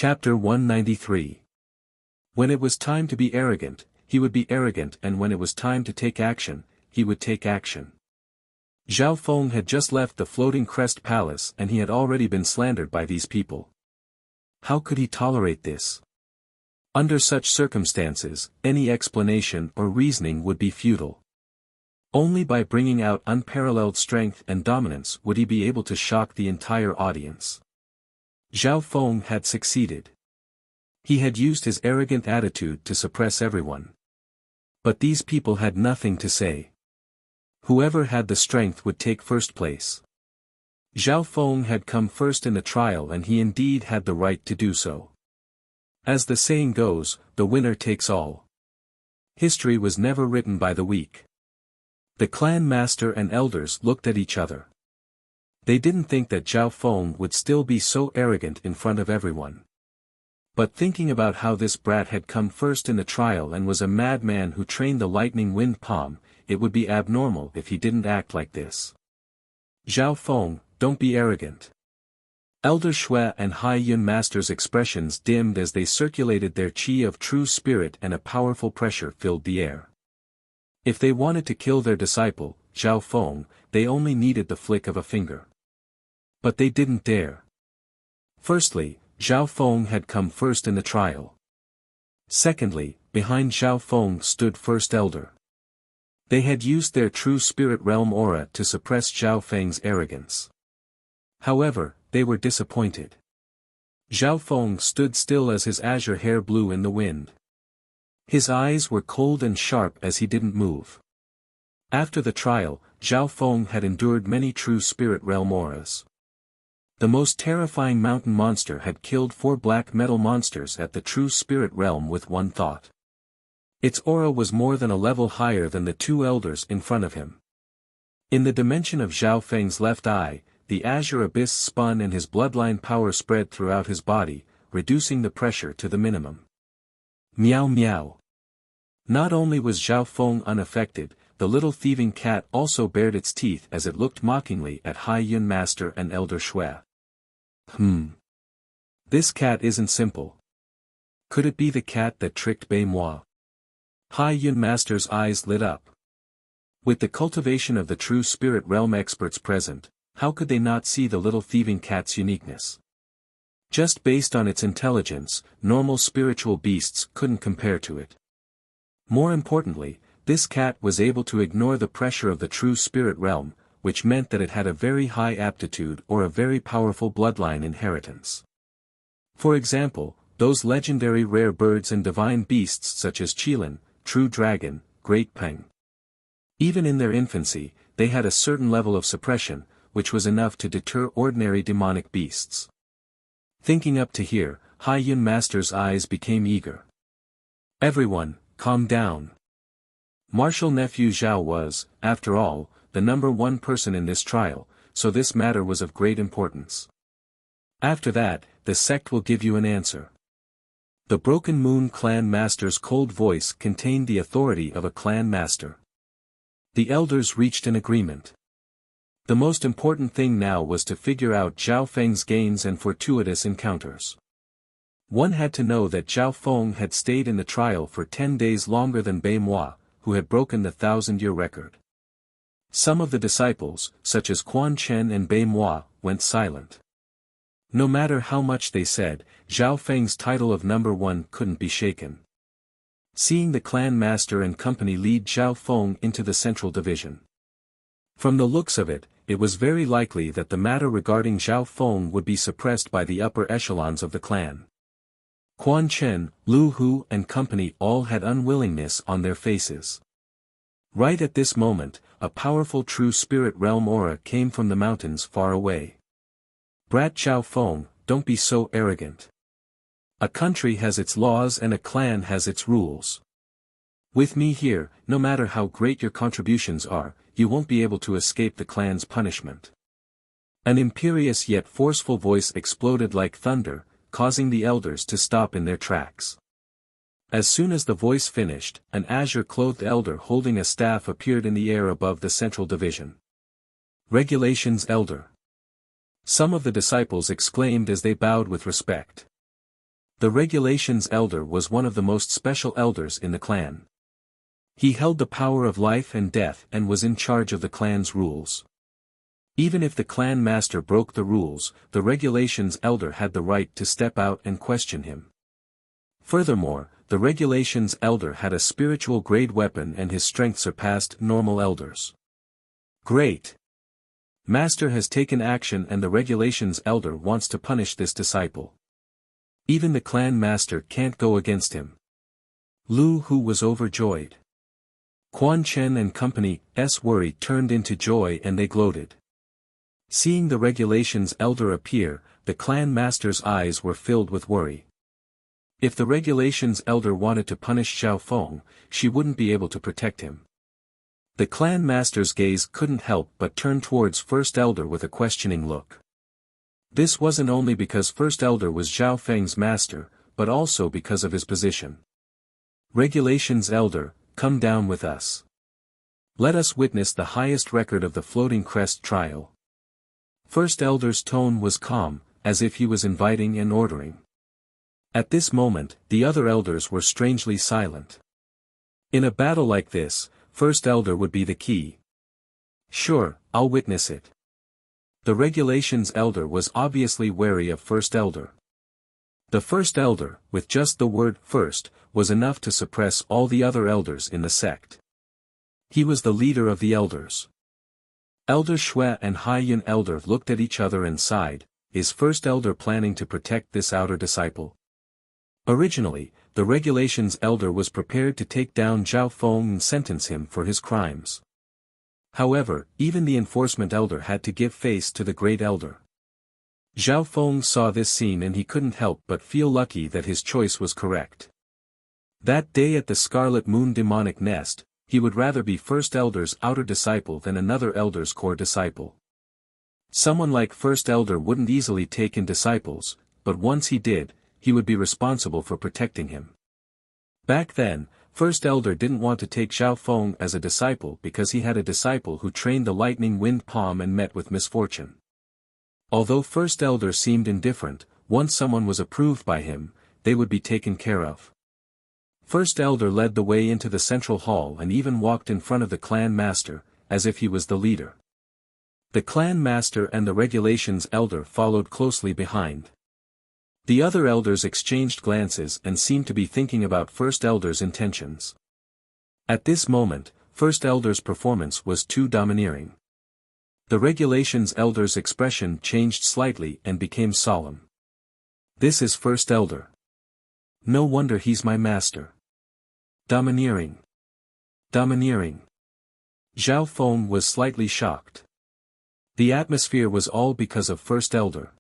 Chapter 193. When it was time to be arrogant, he would be arrogant, and when it was time to take action, he would take action. Zhao Feng had just left the Floating Crest Palace and he had already been slandered by these people. How could he tolerate this? Under such circumstances, any explanation or reasoning would be futile. Only by bringing out unparalleled strength and dominance would he be able to shock the entire audience. Zhao Feng had succeeded. He had used his arrogant attitude to suppress everyone. But these people had nothing to say. Whoever had the strength would take first place. Zhao Feng had come first in the trial and he indeed had the right to do so. As the saying goes, the winner takes all. History was never written by the weak. The clan master and elders looked at each other. They didn't think that Zhao Feng would still be so arrogant in front of everyone. But thinking about how this brat had come first in the trial and was a madman who trained the lightning wind palm, it would be abnormal if he didn't act like this. Zhao Feng, don't be arrogant. Elder Shui and Hai Yun Master's expressions dimmed as they circulated their qi of true spirit and a powerful pressure filled the air. If they wanted to kill their disciple, Zhao Feng, they only needed the flick of a finger. But they didn't dare. Firstly, Zhao Feng had come first in the trial. Secondly, behind Zhao Feng stood First Elder. They had used their true spirit realm aura to suppress Zhao Feng's arrogance. However, they were disappointed. Zhao Feng stood still as his azure hair blew in the wind. His eyes were cold and sharp as he didn't move. After the trial, Zhao Feng had endured many true spirit realm auras. The most terrifying mountain monster had killed 4 black metal monsters at the true spirit realm with one thought. Its aura was more than a level higher than the 2 elders in front of him. In the dimension of Zhao Feng's left eye, the azure abyss spun and his bloodline power spread throughout his body, reducing the pressure to the minimum. Meow meow. Not only was Zhao Feng unaffected, the little thieving cat also bared its teeth as it looked mockingly at Hai Yun Master and Elder Shui. This cat isn't simple. Could it be the cat that tricked Bei Moi? Hai Yun Master's eyes lit up. With the cultivation of the true spirit realm experts present, how could they not see the little thieving cat's uniqueness? Just based on its intelligence, normal spiritual beasts couldn't compare to it. More importantly, this cat was able to ignore the pressure of the true spirit realm, which meant that it had a very high aptitude or a very powerful bloodline inheritance. For example, those legendary rare birds and divine beasts such as Qilin, True Dragon, Great Peng. Even in their infancy, they had a certain level of suppression, which was enough to deter ordinary demonic beasts. Thinking up to here, Hai Yun Master's eyes became eager. Everyone, calm down. Martial nephew Zhao was, after all, the number 1 person in this trial, so this matter was of great importance. After that, the sect will give you an answer. The Broken Moon Clan Master's cold voice contained the authority of a clan master. The elders reached an agreement. The most important thing now was to figure out Zhao Feng's gains and fortuitous encounters. One had to know that Zhao Feng had stayed in the trial for 10 days longer than Bei Moi, who had broken the 1,000-year record. Some of the disciples, such as Quan Chen and Bei Moi, went silent. No matter how much they said, Zhao Feng's title of number 1 couldn't be shaken. Seeing the clan master and company lead Zhao Feng into the central division. From the looks of it, it was very likely that the matter regarding Zhao Feng would be suppressed by the upper echelons of the clan. Quan Chen, Lu Hu and company all had unwillingness on their faces. Right at this moment, a powerful true spirit realm aura came from the mountains far away. Brat Zhao Feng, don't be so arrogant. A country has its laws and a clan has its rules. With me here, no matter how great your contributions are, you won't be able to escape the clan's punishment. An imperious yet forceful voice exploded like thunder, causing the elders to stop in their tracks. As soon as the voice finished, an azure-clothed elder holding a staff appeared in the air above the central division. Regulations Elder. Some of the disciples exclaimed as they bowed with respect. The regulations elder was one of the most special elders in the clan. He held the power of life and death and was in charge of the clan's rules. Even if the clan master broke the rules, the regulations elder had the right to step out and question him. Furthermore, the regulations elder had a spiritual grade weapon and his strength surpassed normal elders. Great! Master has taken action and the regulations elder wants to punish this disciple. Even the clan master can't go against him. Lu Hu was overjoyed. Quan Chen and company's worry turned into joy and they gloated. Seeing the regulations elder appear, the clan master's eyes were filled with worry. If the regulations elder wanted to punish Zhao Feng, she wouldn't be able to protect him. The clan master's gaze couldn't help but turn towards First Elder with a questioning look. This wasn't only because First Elder was Zhao Feng's master, but also because of his position. Regulations Elder, come down with us. Let us witness the highest record of the Floating Crest trial. First Elder's tone was calm, as if he was inviting and ordering. At this moment, the other elders were strangely silent. In a battle like this, First Elder would be the key. Sure, I'll witness it. The regulations elder was obviously wary of First Elder. The First Elder, with just the word first, was enough to suppress all the other elders in the sect. He was the leader of the elders. Elder Shui and Haiyun Elder looked at each other and sighed. Is First Elder planning to protect this outer disciple? Originally, the regulations elder was prepared to take down Zhao Feng and sentence him for his crimes. However, even the enforcement elder had to give face to the great elder. Zhao Feng saw this scene and he couldn't help but feel lucky that his choice was correct. That day at the Scarlet Moon demonic nest, he would rather be First Elder's outer disciple than another elder's core disciple. Someone like First Elder wouldn't easily take in disciples, but once he did, he would be responsible for protecting him. Back then, First Elder didn't want to take Zhao Feng as a disciple because he had a disciple who trained the lightning wind palm and met with misfortune. Although First Elder seemed indifferent, once someone was approved by him, they would be taken care of. First Elder led the way into the central hall and even walked in front of the clan master, as if he was the leader. The clan master and the regulations elder followed closely behind. The other elders exchanged glances and seemed to be thinking about First Elder's intentions. At this moment, First Elder's performance was too domineering. The regulations elder's expression changed slightly and became solemn. This is First Elder. No wonder he's my master. Domineering. Domineering. Zhao Feng was slightly shocked. The atmosphere was all because of First Elder.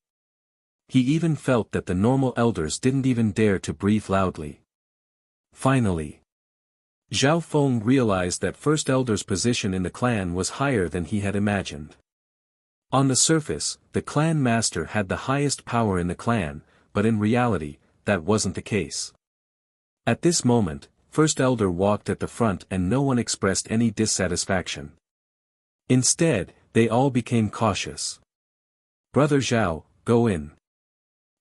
He even felt that the normal elders didn't even dare to breathe loudly. Finally, Zhao Feng realized that First Elder's position in the clan was higher than he had imagined. On the surface, the clan master had the highest power in the clan, but in reality, that wasn't the case. At this moment, First Elder walked at the front and no one expressed any dissatisfaction. Instead, they all became cautious. Brother Zhao, go in.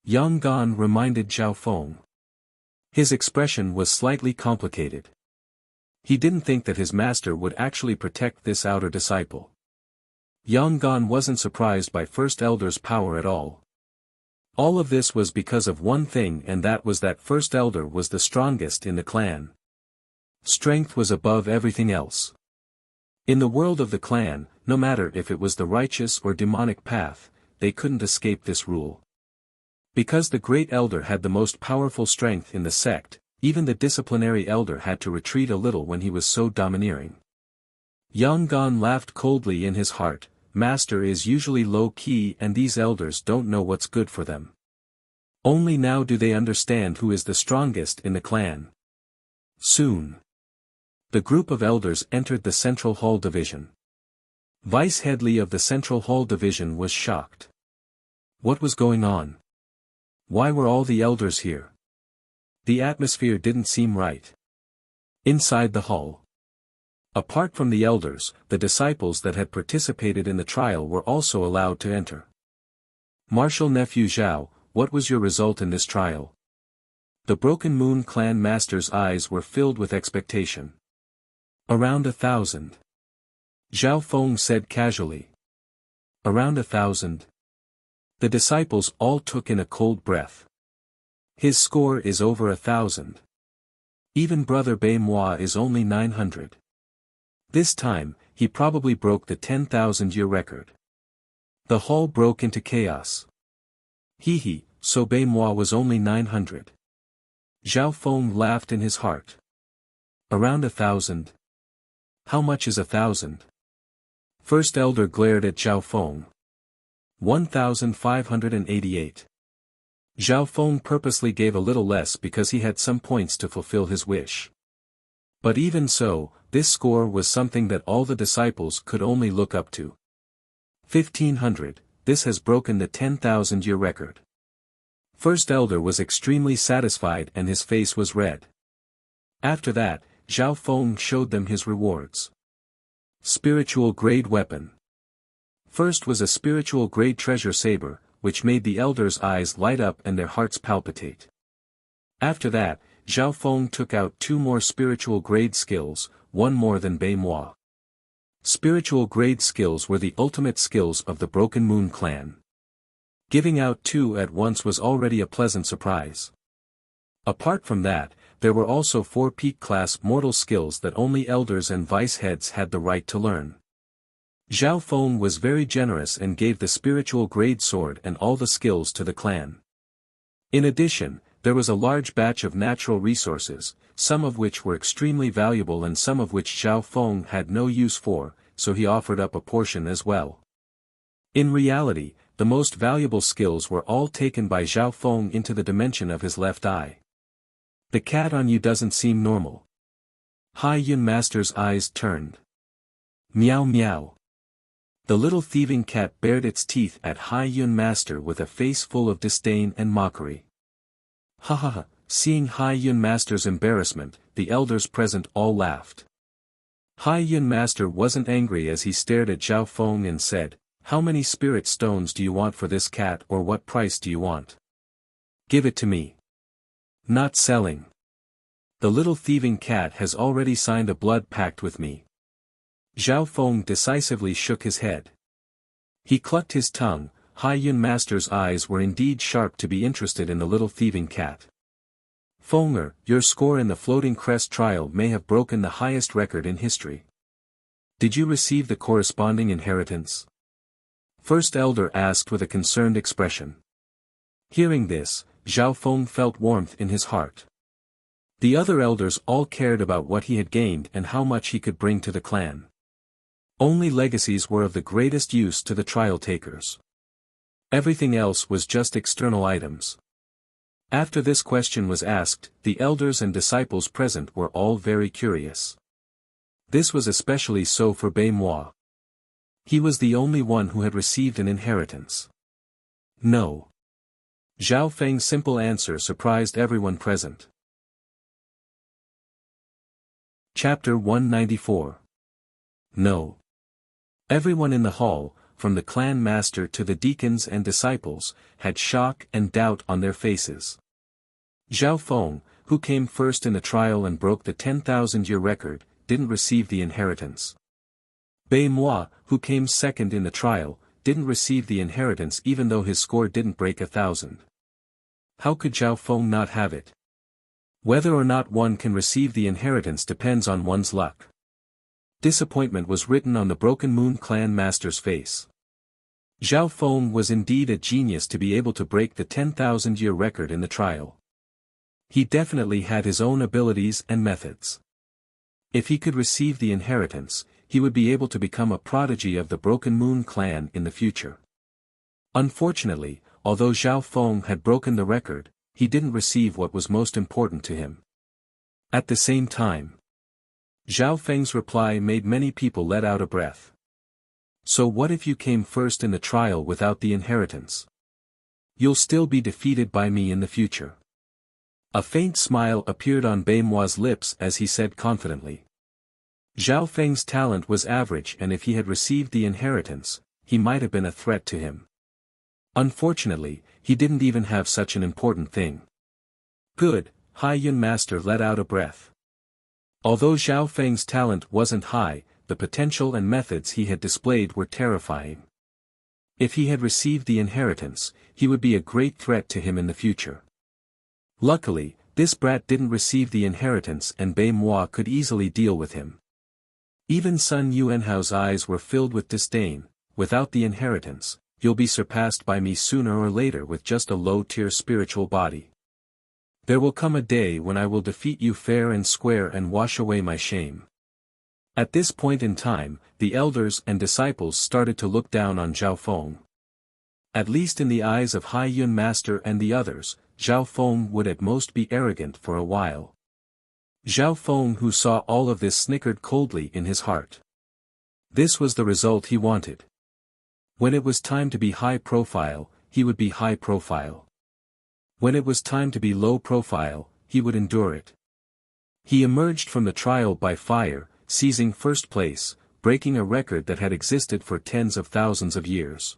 Yang Gan reminded Zhao Feng. His expression was slightly complicated. He didn't think that his master would actually protect this outer disciple. Yang Gan wasn't surprised by First Elder's power at all. All of this was because of one thing, and that was that First Elder was the strongest in the clan. Strength was above everything else. In the world of the clan, no matter if it was the righteous or demonic path, they couldn't escape this rule. Because the great elder had the most powerful strength in the sect, even the disciplinary elder had to retreat a little when he was so domineering. Yang Gan laughed coldly in his heart. Master is usually low-key and these elders don't know what's good for them. Only now do they understand who is the strongest in the clan. Soon, the group of elders entered the Central Hall Division. Vice Headley of the Central Hall Division was shocked. What was going on? Why were all the elders here? The atmosphere didn't seem right. Inside the hall, apart from the elders, the disciples that had participated in the trial were also allowed to enter. Marshal Nephew Zhao, what was your result in this trial? The Broken Moon clan master's eyes were filled with expectation. Around 1,000. Zhao Feng said casually. Around 1,000. The disciples all took in a cold breath. His score is over 1,000. Even brother Bei Moi is only 900. This time, he probably broke the 10,000-year record. The hall broke into chaos. Hee, so Bei Moi was only 900. Zhao Feng laughed in his heart. Around 1,000. How much is 1,000? First elder glared at Zhao Feng. 1,588. Zhao Feng purposely gave a little less because he had some points to fulfill his wish. But even so, this score was something that all the disciples could only look up to. 1,500, this has broken the 10,000-year record. First elder was extremely satisfied and his face was red. After that, Zhao Feng showed them his rewards. Spiritual grade weapon. First was a spiritual grade treasure saber, which made the elders' eyes light up and their hearts palpitate. After that, Zhao Feng took out 2 more spiritual grade skills, one more than Bei Moi. Spiritual grade skills were the ultimate skills of the Broken Moon clan. Giving out 2 at once was already a pleasant surprise. Apart from that, there were also 4 peak-class mortal skills that only elders and vice-heads had the right to learn. Zhao Feng was very generous and gave the spiritual grade sword and all the skills to the clan. In addition, there was a large batch of natural resources, some of which were extremely valuable and some of which Zhao Feng had no use for, so he offered up a portion as well. In reality, the most valuable skills were all taken by Zhao Feng into the dimension of his left eye. The cat on you doesn't seem normal. Hai Yun Master's eyes turned. Meow meow. The little thieving cat bared its teeth at Hai Yun Master with a face full of disdain and mockery. Ha ha ha, seeing Hai Yun Master's embarrassment, the elders present all laughed. Hai Yun Master wasn't angry as he stared at Zhao Feng and said, "How many spirit stones do you want for this cat, or what price do you want? Give it to me. Not selling. The little thieving cat has already signed a blood pact with me." Zhao Feng decisively shook his head. He clucked his tongue. Hai Yun Master's eyes were indeed sharp to be interested in the little thieving cat. "Fenger, your score in the Floating Crest trial may have broken the highest record in history. Did you receive the corresponding inheritance?" First elder asked with a concerned expression. Hearing this, Zhao Feng felt warmth in his heart. The other elders all cared about what he had gained and how much he could bring to the clan. Only legacies were of the greatest use to the trial takers. Everything else was just external items. After this question was asked, the elders and disciples present were all very curious. This was especially so for Bei Moi. He was the only one who had received an inheritance. No. Zhao Feng's simple answer surprised everyone present. Chapter 194. No. Everyone in the hall, from the clan master to the deacons and disciples, had shock and doubt on their faces. Zhao Feng, who came first in the trial and broke the 10,000-year record, didn't receive the inheritance. Bei Moi, who came second in the trial, didn't receive the inheritance even though his score didn't break 1,000. How could Zhao Feng not have it? Whether or not one can receive the inheritance depends on one's luck. Disappointment was written on the Broken Moon clan master's face. Zhao Feng was indeed a genius to be able to break the 10,000-year record in the trial. He definitely had his own abilities and methods. If he could receive the inheritance, he would be able to become a prodigy of the Broken Moon clan in the future. Unfortunately, although Zhao Feng had broken the record, he didn't receive what was most important to him. At the same time, Zhao Feng's reply made many people let out a breath. So what if you came first in the trial without the inheritance? You'll still be defeated by me in the future. A faint smile appeared on Bei Moi's lips as he said confidently. Zhao Feng's talent was average and if he had received the inheritance, he might have been a threat to him. Unfortunately, he didn't even have such an important thing. Good, Hai Yun Master let out a breath. Although Zhao Feng's talent wasn't high, the potential and methods he had displayed were terrifying. If he had received the inheritance, he would be a great threat to him in the future. Luckily, this brat didn't receive the inheritance and Bei Moi could easily deal with him. Even Sun Yuanhao's eyes were filled with disdain. Without the inheritance, you'll be surpassed by me sooner or later with just a low-tier spiritual body. There will come a day when I will defeat you fair and square and wash away my shame. At this point in time, the elders and disciples started to look down on Zhao Feng. At least in the eyes of Hai Yun Master and the others, Zhao Feng would at most be arrogant for a while. Zhao Feng, who saw all of this, snickered coldly in his heart. This was the result he wanted. When it was time to be high profile, he would be high profile. When it was time to be low profile, he would endure it. He emerged from the trial by fire, seizing first place, breaking a record that had existed for tens of thousands of years.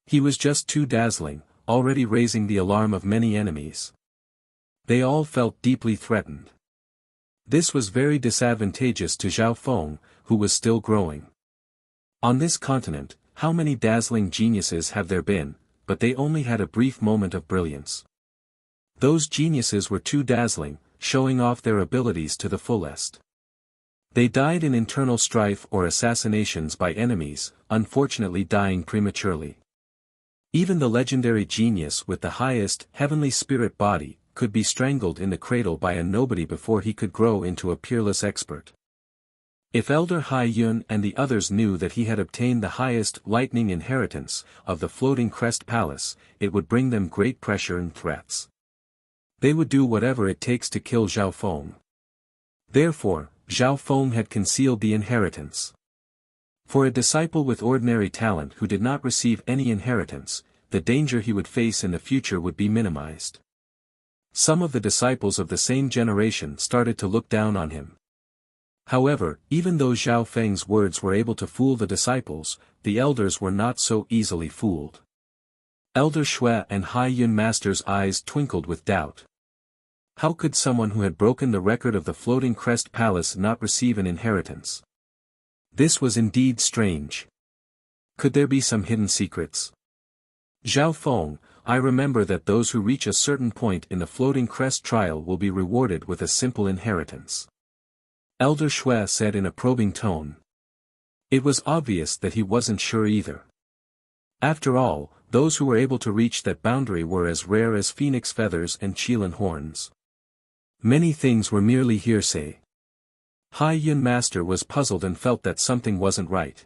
He was just too dazzling, already raising the alarm of many enemies. They all felt deeply threatened. This was very disadvantageous to Zhao Feng, who was still growing. On this continent, how many dazzling geniuses have there been, but they only had a brief moment of brilliance. Those geniuses were too dazzling, showing off their abilities to the fullest. They died in internal strife or assassinations by enemies, unfortunately dying prematurely. Even the legendary genius with the highest heavenly spirit body could be strangled in the cradle by a nobody before he could grow into a peerless expert. If Elder Hai Yun and the others knew that he had obtained the highest lightning inheritance of the Floating Crest Palace, it would bring them great pressure and threats. They would do whatever it takes to kill Zhao Feng. Therefore, Zhao Feng had concealed the inheritance. For a disciple with ordinary talent who did not receive any inheritance, the danger he would face in the future would be minimized. Some of the disciples of the same generation started to look down on him. However, even though Zhao Feng's words were able to fool the disciples, the elders were not so easily fooled. Elder Shui and Hai Yun Master's eyes twinkled with doubt. How could someone who had broken the record of the Floating Crest Palace not receive an inheritance? This was indeed strange. Could there be some hidden secrets? Zhao Feng, I remember that those who reach a certain point in the Floating Crest trial will be rewarded with a simple inheritance. Elder Shui said in a probing tone. It was obvious that he wasn't sure either. After all, those who were able to reach that boundary were as rare as phoenix feathers and Qilin horns. Many things were merely hearsay. Hai Yun Master was puzzled and felt that something wasn't right.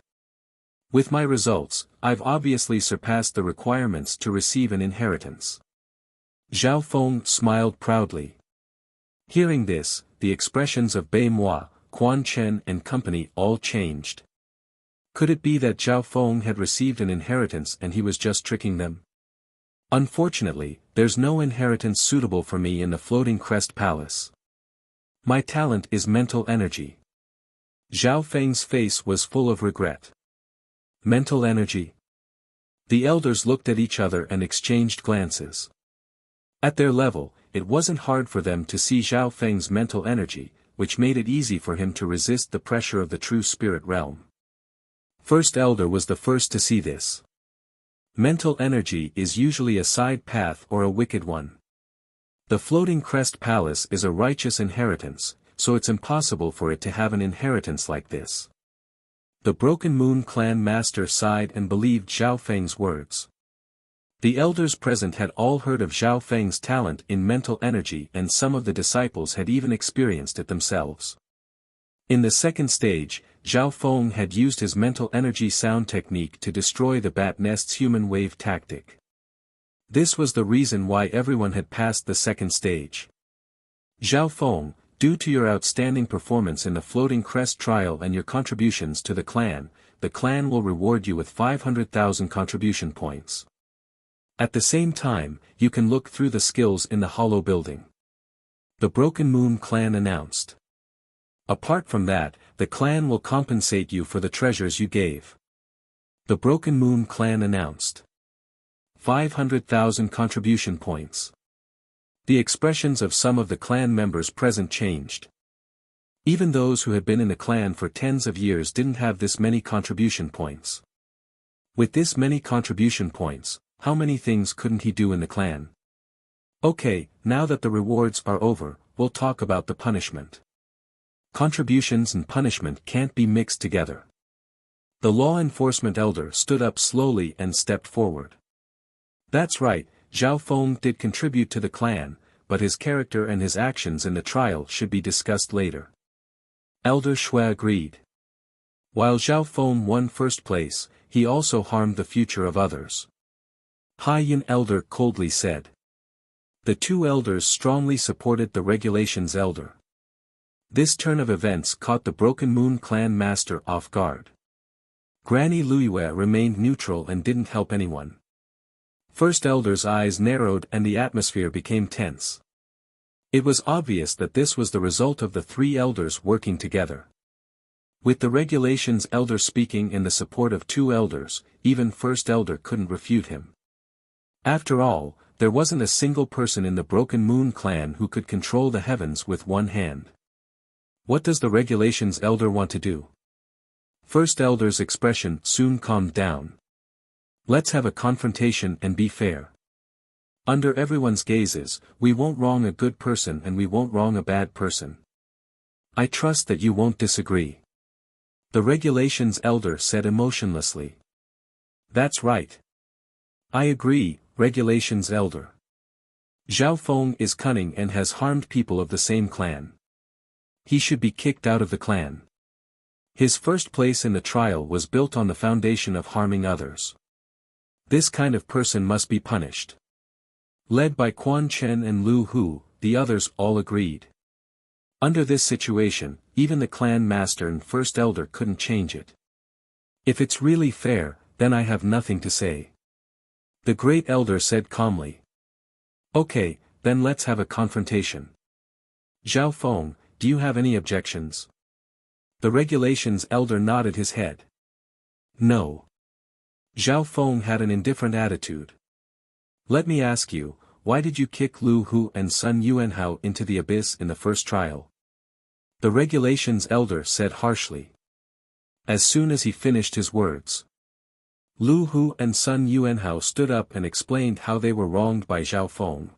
With my results, I've obviously surpassed the requirements to receive an inheritance. Zhao Feng smiled proudly. Hearing this, the expressions of Bei Moi, Quan Chen and company all changed. Could it be that Zhao Feng had received an inheritance and he was just tricking them? Unfortunately, there's no inheritance suitable for me in the Floating Crest Palace. My talent is mental energy. Zhao Feng's face was full of regret. Mental energy? The elders looked at each other and exchanged glances. At their level, it wasn't hard for them to see Zhao Feng's mental energy, which made it easy for him to resist the pressure of the true spirit realm. First Elder was the first to see this. Mental energy is usually a side path or a wicked one. The Floating Crest Palace is a righteous inheritance, so it's impossible for it to have an inheritance like this. The Broken Moon Clan master sighed and believed Zhao Feng's words. The elders present had all heard of Zhao Feng's talent in mental energy and some of the disciples had even experienced it themselves. In the second stage, Zhao Feng had used his mental energy sound technique to destroy the bat nest's human wave tactic. This was the reason why everyone had passed the second stage. Zhao Feng, due to your outstanding performance in the Floating Crest trial and your contributions to the clan will reward you with 500,000 contribution points. At the same time, you can look through the skills in the hollow building. The Broken Moon Clan announced. Apart from that, the clan will compensate you for the treasures you gave. The Broken Moon Clan announced. 500,000 contribution points. The expressions of some of the clan members present changed. Even those who had been in the clan for tens of years didn't have this many contribution points. With this many contribution points, how many things couldn't he do in the clan? Okay, now that the rewards are over, we'll talk about the punishment. Contributions and punishment can't be mixed together. The law enforcement elder stood up slowly and stepped forward. That's right, Zhao Feng did contribute to the clan, but his character and his actions in the trial should be discussed later. Elder Shui agreed. While Zhao Feng won first place, he also harmed the future of others. Haiyan elder coldly said. The two elders strongly supported the regulations elder. This turn of events caught the Broken Moon clan master off guard. Granny Luyue remained neutral and didn't help anyone. First elder's eyes narrowed and the atmosphere became tense. It was obvious that this was the result of the three elders working together. With the regulations elder speaking in the support of two elders, even first elder couldn't refute him. After all, there wasn't a single person in the Broken Moon clan who could control the heavens with one hand. What does the regulations elder want to do? First elder's expression soon calmed down. Let's have a confrontation and be fair. Under everyone's gazes, we won't wrong a good person and we won't wrong a bad person. I trust that you won't disagree. The regulations elder said emotionlessly. That's right. I agree, regulations elder. Zhao Feng is cunning and has harmed people of the same clan. He should be kicked out of the clan. His first place in the trial was built on the foundation of harming others. This kind of person must be punished. Led by Quan Chen and Lu Hu, the others all agreed. Under this situation, even the clan master and first elder couldn't change it. If it's really fair, then I have nothing to say. The great elder said calmly. Okay, then let's have a confrontation. Zhao Feng, do you have any objections? The regulations elder nodded his head. No. Zhao Feng had an indifferent attitude. Let me ask you, why did you kick Lu Hu and Sun Yuanhao into the abyss in the first trial? The regulations elder said harshly. As soon as he finished his words, Lu Hu and Sun Yuanhao stood up and explained how they were wronged by Zhao Feng.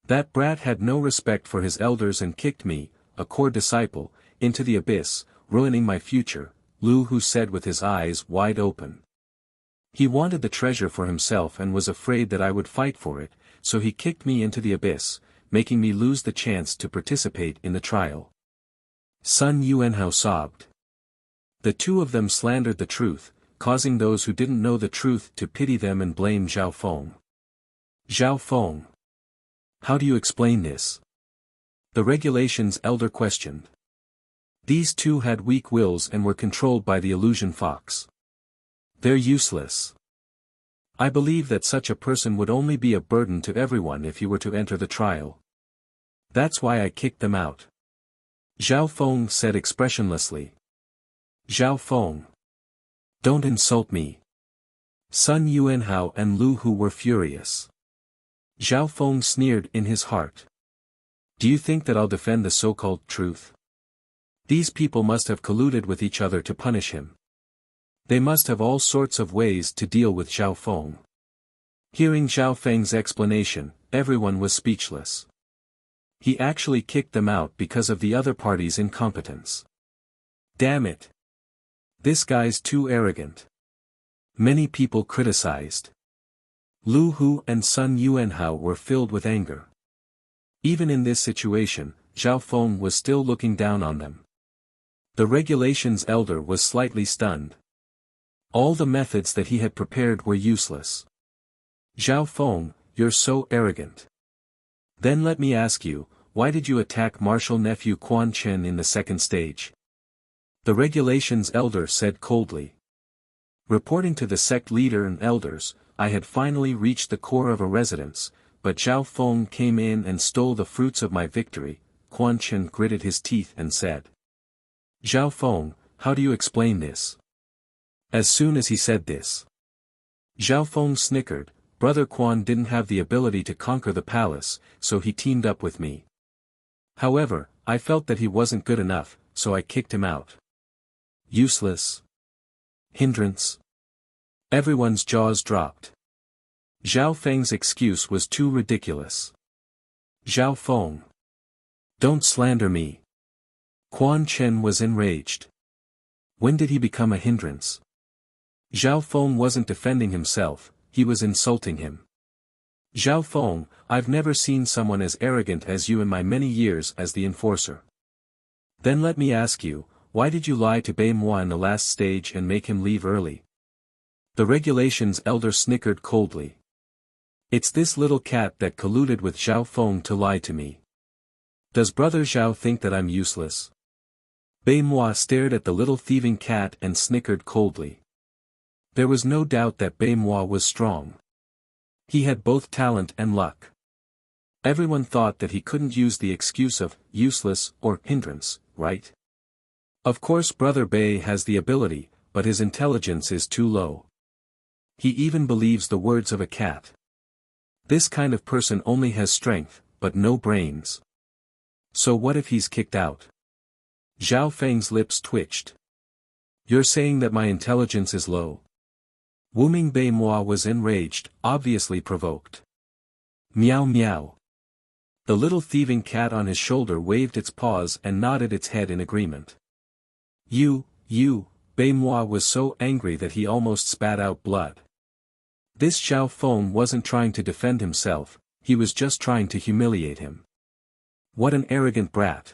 That brat had no respect for his elders and kicked me, a core disciple, into the abyss, ruining my future, Lu Hu said with his eyes wide open. He wanted the treasure for himself and was afraid that I would fight for it, so he kicked me into the abyss, making me lose the chance to participate in the trial. Sun Yuanhao sobbed. The two of them slandered the truth, causing those who didn't know the truth to pity them and blame Zhao Feng. Zhao Feng. How do you explain this? The regulations elder questioned. These two had weak wills and were controlled by the illusion fox. They're useless. I believe that such a person would only be a burden to everyone if he were to enter the trial. That's why I kicked them out. Zhao Feng said expressionlessly. Zhao Feng. Don't insult me. Sun Yuanhao and Lu Hu were furious. Zhao Feng sneered in his heart. Do you think that I'll defend the so-called truth? These people must have colluded with each other to punish him. They must have all sorts of ways to deal with Zhao Feng. Hearing Zhao Feng's explanation, everyone was speechless. He actually kicked them out because of the other party's incompetence. Damn it. This guy's too arrogant. Many people criticized. Lu Hu and Sun Yuanhao were filled with anger. Even in this situation, Zhao Feng was still looking down on them. The regulations elder was slightly stunned. All the methods that he had prepared were useless. Zhao Feng, you're so arrogant. Then let me ask you, why did you attack Martial Nephew Quan Chen in the second stage? The regulations elder said coldly. Reporting to the sect leader and elders, I had finally reached the core of a residence, but Zhao Feng came in and stole the fruits of my victory. Quan Chen gritted his teeth and said. Zhao Feng, how do you explain this? As soon as he said this, Zhao Feng snickered, Brother Quan didn't have the ability to conquer the palace, so he teamed up with me. However, I felt that he wasn't good enough, so I kicked him out. Useless. Hindrance. Everyone's jaws dropped. Zhao Feng's excuse was too ridiculous. Zhao Feng. Don't slander me. Quan Chen was enraged. When did he become a hindrance? Zhao Feng wasn't defending himself, he was insulting him. Zhao Feng, I've never seen someone as arrogant as you in my many years as the enforcer. Then let me ask you, why did you lie to Bei Moi in the last stage and make him leave early? The regulations elder snickered coldly. It's this little cat that colluded with Zhao Feng to lie to me. Does Brother Zhao think that I'm useless? Bei Moi stared at the little thieving cat and snickered coldly. There was no doubt that Bei Moi was strong. He had both talent and luck. Everyone thought that he couldn't use the excuse of useless or hindrance, right? Of course Brother Bei has the ability, but his intelligence is too low. He even believes the words of a cat. This kind of person only has strength, but no brains. So what if he's kicked out? Zhao Feng's lips twitched. You're saying that my intelligence is low? Wuming Bei Moi was enraged, obviously provoked. Meow meow. The little thieving cat on his shoulder waved its paws and nodded its head in agreement. You, Bei Moi was so angry that he almost spat out blood. This Zhao Feng wasn't trying to defend himself, he was just trying to humiliate him. What an arrogant brat.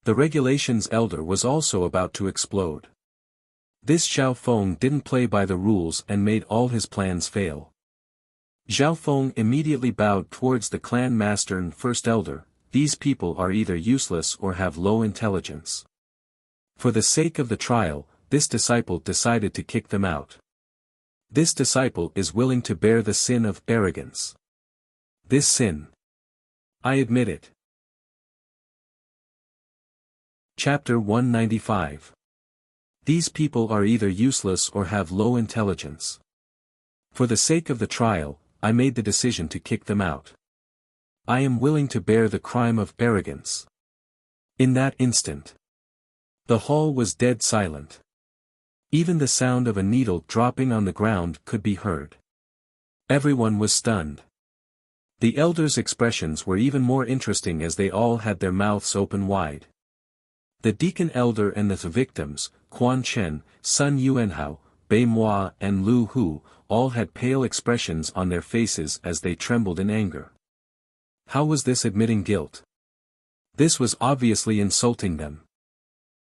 The regulations elder was also about to explode. This Zhao Feng didn't play by the rules and made all his plans fail. Zhao Feng immediately bowed towards the clan master and first elder. These people are either useless or have low intelligence. For the sake of the trial, this disciple decided to kick them out. This disciple is willing to bear the sin of arrogance. This sin. I admit it. Chapter 195. These people are either useless or have low intelligence. For the sake of the trial, I made the decision to kick them out. I am willing to bear the crime of arrogance. In that instant, the hall was dead silent. Even the sound of a needle dropping on the ground could be heard. Everyone was stunned. The elders' expressions were even more interesting as they all had their mouths open wide. The deacon elder and the victims, Quan Chen, Sun Yuanhao, Bei Moi and Lu Hu, all had pale expressions on their faces as they trembled in anger. How was this admitting guilt? This was obviously insulting them.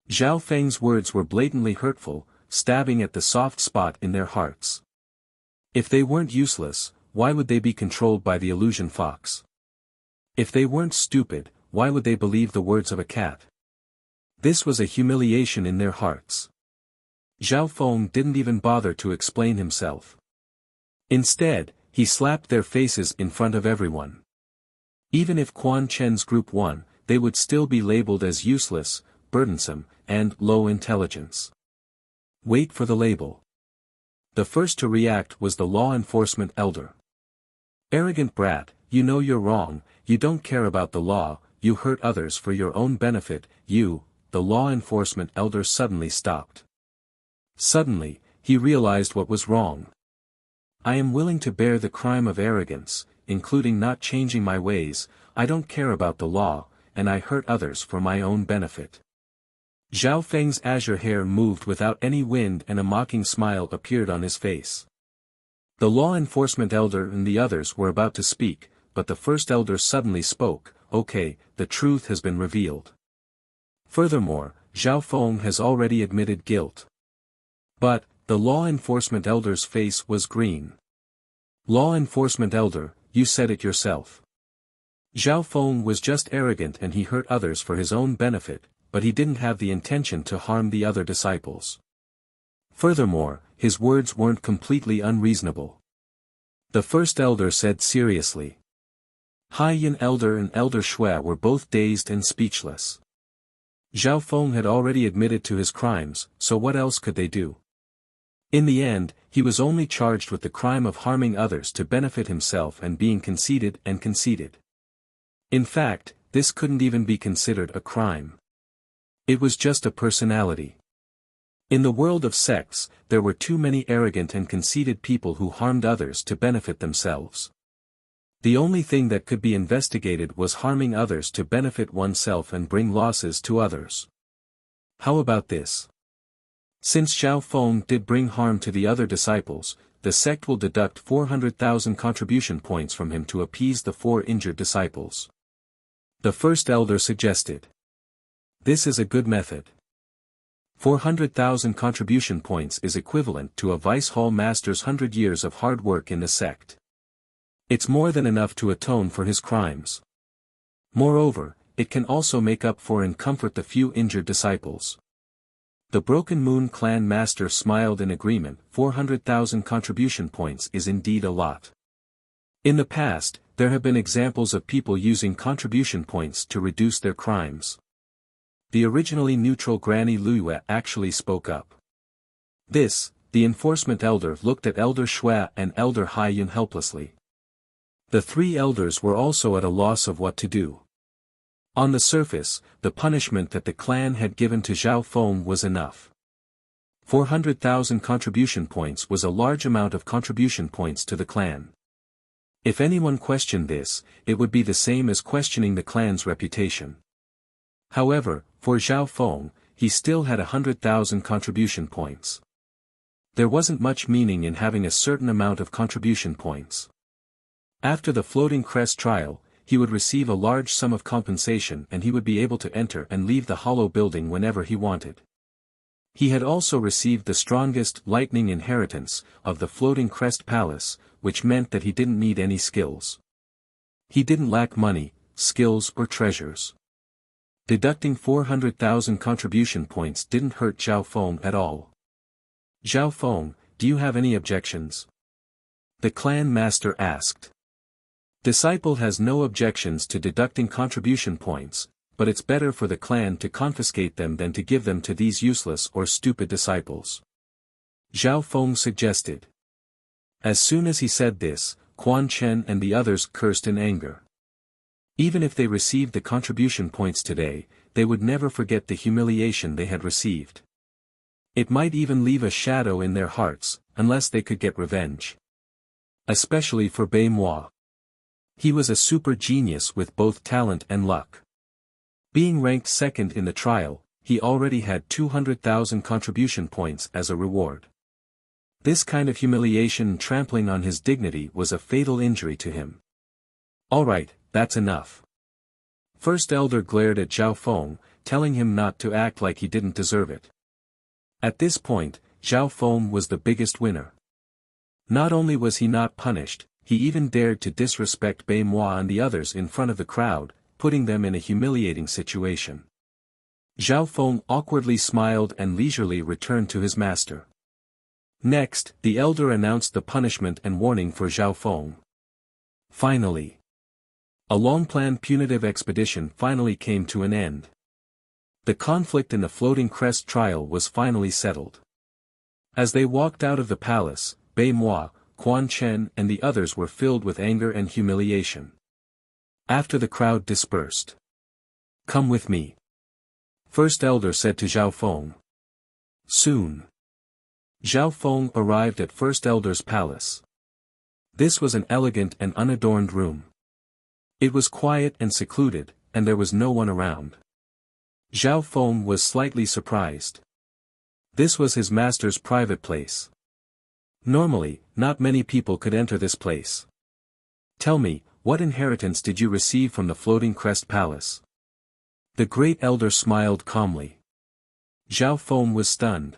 Zhao Feng's words were blatantly hurtful, stabbing at the soft spot in their hearts. If they weren't useless, why would they be controlled by the illusion fox? If they weren't stupid, why would they believe the words of a cat? This was a humiliation in their hearts. Zhao Feng didn't even bother to explain himself. Instead, he slapped their faces in front of everyone. Even if Quan Chen's group won, they would still be labeled as useless, burdensome, and low intelligence. Wait for the label. The first to react was the law enforcement elder. Arrogant brat, you know you're wrong, you don't care about the law, you hurt others for your own benefit, you. The law enforcement elder suddenly stopped. Suddenly, he realized what was wrong. I am willing to bear the crime of arrogance, including not changing my ways. I don't care about the law, and I hurt others for my own benefit. Zhao Feng's azure hair moved without any wind and a mocking smile appeared on his face. The law enforcement elder and the others were about to speak, but the first elder suddenly spoke. Okay, the truth has been revealed. Furthermore, Zhao Feng has already admitted guilt. But, the law enforcement elder's face was green. Law enforcement elder, you said it yourself. Zhao Feng was just arrogant and he hurt others for his own benefit, but he didn't have the intention to harm the other disciples. Furthermore, his words weren't completely unreasonable. The first elder said seriously. Hai Yin elder and elder Shui were both dazed and speechless. Zhao Feng had already admitted to his crimes, so what else could they do? In the end, he was only charged with the crime of harming others to benefit himself and being conceited and conceited. In fact, this couldn't even be considered a crime. It was just a personality. In the world of sects, there were too many arrogant and conceited people who harmed others to benefit themselves. The only thing that could be investigated was harming others to benefit oneself and bring losses to others. How about this? Since Zhao Feng did bring harm to the other disciples, the sect will deduct 400,000 contribution points from him to appease the 4 injured disciples. The first elder suggested. This is a good method. 400,000 contribution points is equivalent to a vice hall master's 100 years of hard work in the sect. It's more than enough to atone for his crimes. Moreover, it can also make up for and comfort the few injured disciples. The Broken Moon clan master smiled in agreement. 400,000 contribution points is indeed a lot. In the past, there have been examples of people using contribution points to reduce their crimes. The originally neutral Granny Luya actually spoke up. The enforcement elder looked at Elder Shui and Elder Haiyun helplessly. The 3 elders were also at a loss of what to do. On the surface, the punishment that the clan had given to Zhao Feng was enough. 400,000 contribution points was a large amount of contribution points to the clan. If anyone questioned this, it would be the same as questioning the clan's reputation. However, for Zhao Feng, he still had 100,000 contribution points. There wasn't much meaning in having a certain amount of contribution points. After the Floating Crest trial, he would receive a large sum of compensation and he would be able to enter and leave the hollow building whenever he wanted. He had also received the strongest lightning inheritance of the Floating Crest Palace, which meant that he didn't need any skills. He didn't lack money, skills or treasures. Deducting 400,000 contribution points didn't hurt Zhao Feng at all. Zhao Feng, do you have any objections? The clan master asked. Disciple has no objections to deducting contribution points, but it's better for the clan to confiscate them than to give them to these useless or stupid disciples. Zhao Feng suggested. As soon as he said this, Quan Chen and the others cursed in anger. Even if they received the contribution points today, they would never forget the humiliation they had received. It might even leave a shadow in their hearts, unless they could get revenge. Especially for Bei Moi. He was a super genius with both talent and luck. Being ranked second in the trial, he already had 200,000 contribution points as a reward. This kind of humiliation and trampling on his dignity was a fatal injury to him. Alright, that's enough. First elder glared at Zhao Feng, telling him not to act like he didn't deserve it. At this point, Zhao Feng was the biggest winner. Not only was he not punished, he even dared to disrespect Bei Moi and the others in front of the crowd, putting them in a humiliating situation. Zhao Feng awkwardly smiled and leisurely returned to his master. Next, the elder announced the punishment and warning for Zhao Feng. Finally. A long-planned punitive expedition finally came to an end. The conflict in the Floating Crest trial was finally settled. As they walked out of the palace, Bei Moi, Quan Chen and the others were filled with anger and humiliation. After the crowd dispersed. Come with me. First elder said to Zhao Feng. Soon. Zhao Feng arrived at First Elder's palace. This was an elegant and unadorned room. It was quiet and secluded, and there was no one around. Zhao Feng was slightly surprised. This was his master's private place. Normally, not many people could enter this place. Tell me, what inheritance did you receive from the Floating Crest Palace? The great elder smiled calmly. Zhao Feng was stunned.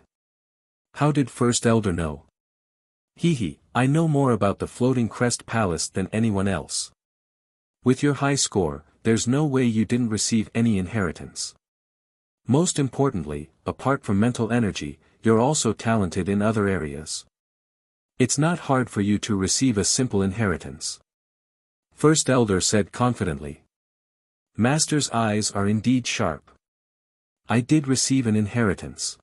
How did First Elder know? I know more about the Floating Crest Palace than anyone else. With your high score, there's no way you didn't receive any inheritance. Most importantly, apart from mental energy, you're also talented in other areas. It's not hard for you to receive a simple inheritance. First Elder said confidently. Master's eyes are indeed sharp. I did receive an inheritance.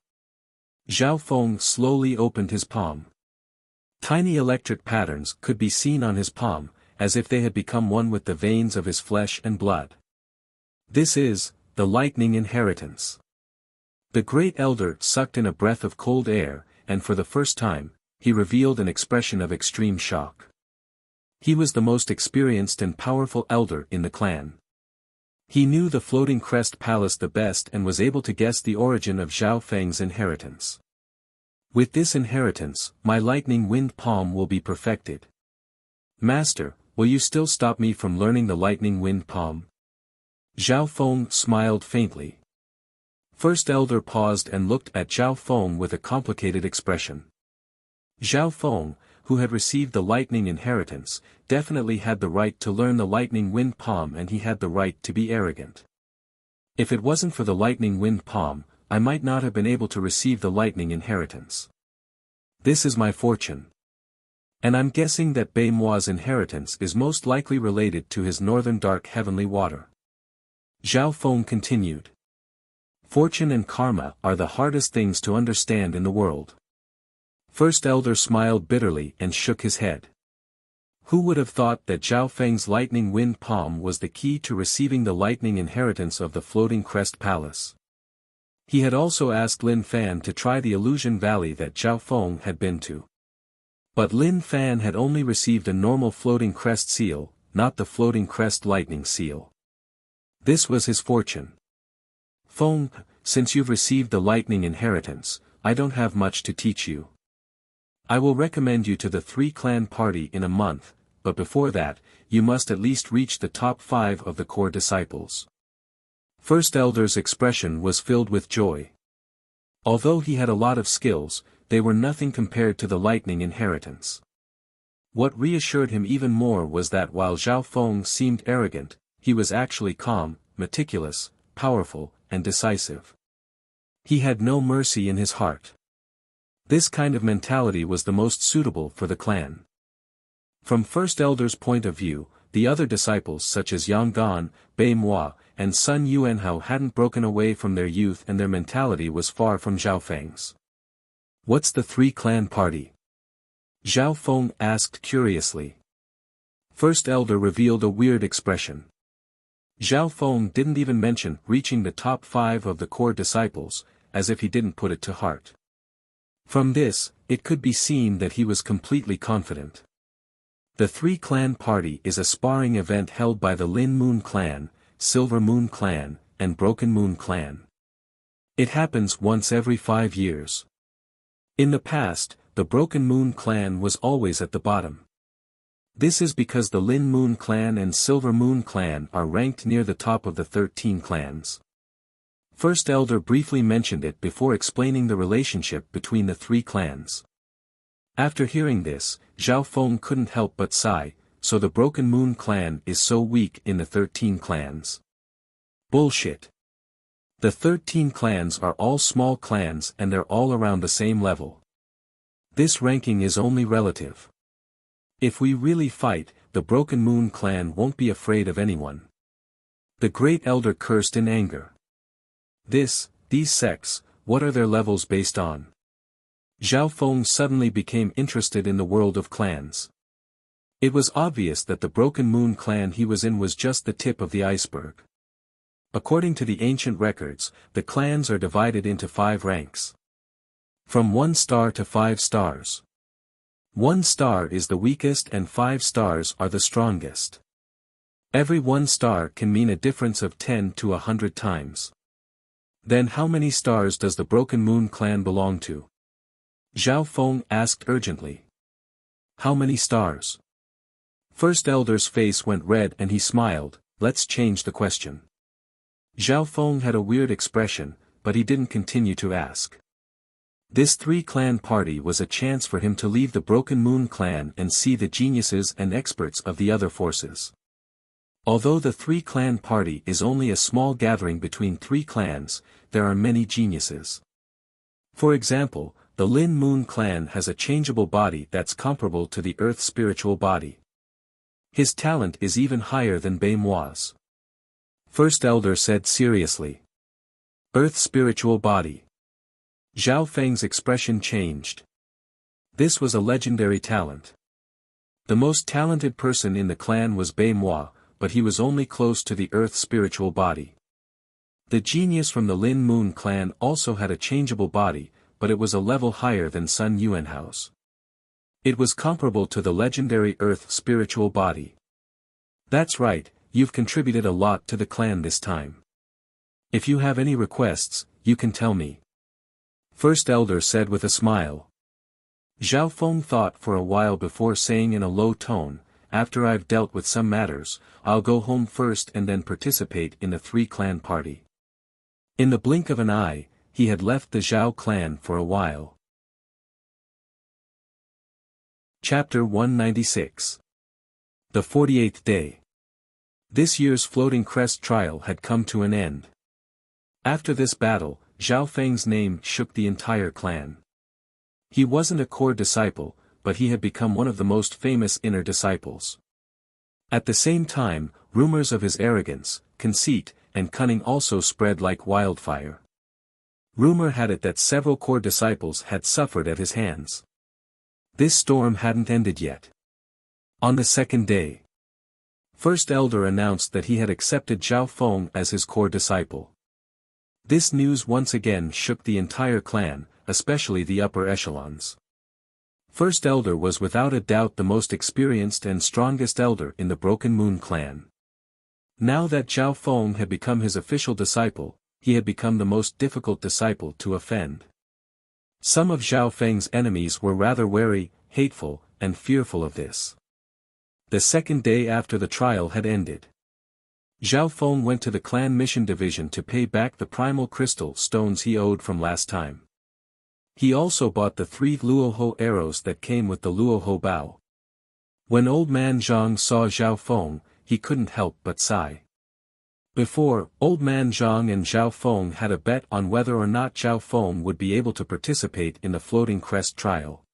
Zhao Feng slowly opened his palm. Tiny electric patterns could be seen on his palm, as if they had become one with the veins of his flesh and blood. This is the lightning inheritance. The great elder sucked in a breath of cold air, and for the first time, he revealed an expression of extreme shock. He was the most experienced and powerful elder in the clan. He knew the Floating Crest Palace the best and was able to guess the origin of Zhao Feng's inheritance. With this inheritance, my lightning wind palm will be perfected. Master, will you still stop me from learning the lightning wind palm? Zhao Feng smiled faintly. First elder paused and looked at Zhao Feng with a complicated expression. Zhao Feng, who had received the lightning inheritance, definitely had the right to learn the lightning wind palm, and he had the right to be arrogant. If it wasn't for the lightning wind palm, I might not have been able to receive the lightning inheritance. This is my fortune. And I'm guessing that Bei Mua's inheritance is most likely related to his northern dark heavenly water. Zhao Feng continued. Fortune and karma are the hardest things to understand in the world. First elder smiled bitterly and shook his head. Who would have thought that Zhao Feng's lightning wind palm was the key to receiving the lightning inheritance of the Floating Crest Palace? He had also asked Lin Fan to try the illusion valley that Zhao Feng had been to. But Lin Fan had only received a normal floating crest seal, not the floating crest lightning seal. This was his fortune. Feng, since you've received the lightning inheritance, I don't have much to teach you. I will recommend you to the 3-clan party in a month, but before that, you must at least reach the top 5 of the core disciples. First elder's expression was filled with joy. Although he had a lot of skills, they were nothing compared to the lightning inheritance. What reassured him even more was that while Zhao Feng seemed arrogant, he was actually calm, meticulous, powerful, and decisive. He had no mercy in his heart. This kind of mentality was the most suitable for the clan. From First Elder's point of view, the other disciples such as Yang Gan, Bei Mua, and Sun Yuanhao hadn't broken away from their youth, and their mentality was far from Zhao Feng's. What's the 3-clan party? Zhao Feng asked curiously. First Elder revealed a weird expression. Zhao Feng didn't even mention reaching the top 5 of the core disciples, as if he didn't put it to heart. From this, it could be seen that he was completely confident. The 3-clan party is a sparring event held by the Lin Moon Clan, Silver Moon Clan, and Broken Moon Clan. It happens once every 5 years. In the past, the Broken Moon Clan was always at the bottom. This is because the Lin Moon Clan and Silver Moon Clan are ranked near the top of the 13 clans. First Elder briefly mentioned it before explaining the relationship between the 3 clans. After hearing this, Zhao Feng couldn't help but sigh, so the Broken Moon Clan is so weak in the 13 clans. Bullshit. The 13 clans are all small clans and they're all around the same level. This ranking is only relative. If we really fight, the Broken Moon Clan won't be afraid of anyone. The Great Elder cursed in anger. These sects, what are their levels based on? Zhao Feng suddenly became interested in the world of clans. It was obvious that the Broken Moon Clan he was in was just the tip of the iceberg. According to the ancient records, the clans are divided into 5 ranks. From 1 star to 5 stars. 1 star is the weakest and 5 stars are the strongest. Every 1 star can mean a difference of 10 to 100 times. Then how many stars does the Broken Moon Clan belong to? Zhao Feng asked urgently. How many stars? First Elder's face went red and he smiled. Let's change the question. Zhao Feng had a weird expression, but he didn't continue to ask. This 3-clan party was a chance for him to leave the Broken Moon Clan and see the geniuses and experts of the other forces. Although the 3-clan party is only a small gathering between 3 clans, there are many geniuses. For example, the Lin Moon Clan has a changeable body that's comparable to the Earth's spiritual body. His talent is even higher than Bei Mua's. First Elder said seriously. Earth's spiritual body. Zhao Feng's expression changed. This was a legendary talent. The most talented person in the clan was Bei Moi, but he was only close to the earth's spiritual body. The genius from the Lin Moon clan also had a changeable body, but it was a level higher than Sun Yuanhao's. It was comparable to the legendary earth spiritual body. That's right, you've contributed a lot to the clan this time. If you have any requests, you can tell me. First Elder said with a smile. Zhao Feng thought for a while before saying in a low tone, after I've dealt with some matters, I'll go home first and then participate in the three-clan party. In the blink of an eye, he had left the Zhao clan for a while. Chapter 196. The 48th Day. This year's Floating Crest trial had come to an end. After this battle, Zhao Feng's name shook the entire clan. He wasn't a core disciple, but he had become one of the most famous inner disciples. At the same time, rumors of his arrogance, conceit, and cunning also spread like wildfire. Rumor had it that several core disciples had suffered at his hands. This storm hadn't ended yet. On the second day, First Elder announced that he had accepted Zhao Feng as his core disciple. This news once again shook the entire clan, especially the upper echelons. First Elder was without a doubt the most experienced and strongest elder in the Broken Moon clan. Now that Zhao Feng had become his official disciple, he had become the most difficult disciple to offend. Some of Zhao Feng's enemies were rather wary, hateful, and fearful of this. The second day after the trial had ended, Zhao Feng went to the clan mission division to pay back the primal crystal stones he owed from last time. He also bought the 3 Luoho arrows that came with the Luoho bow. When Old Man Zhang saw Zhao Feng, he couldn't help but sigh. Before, Old Man Zhang and Zhao Feng had a bet on whether or not Zhao Feng would be able to participate in the Floating Crest trial.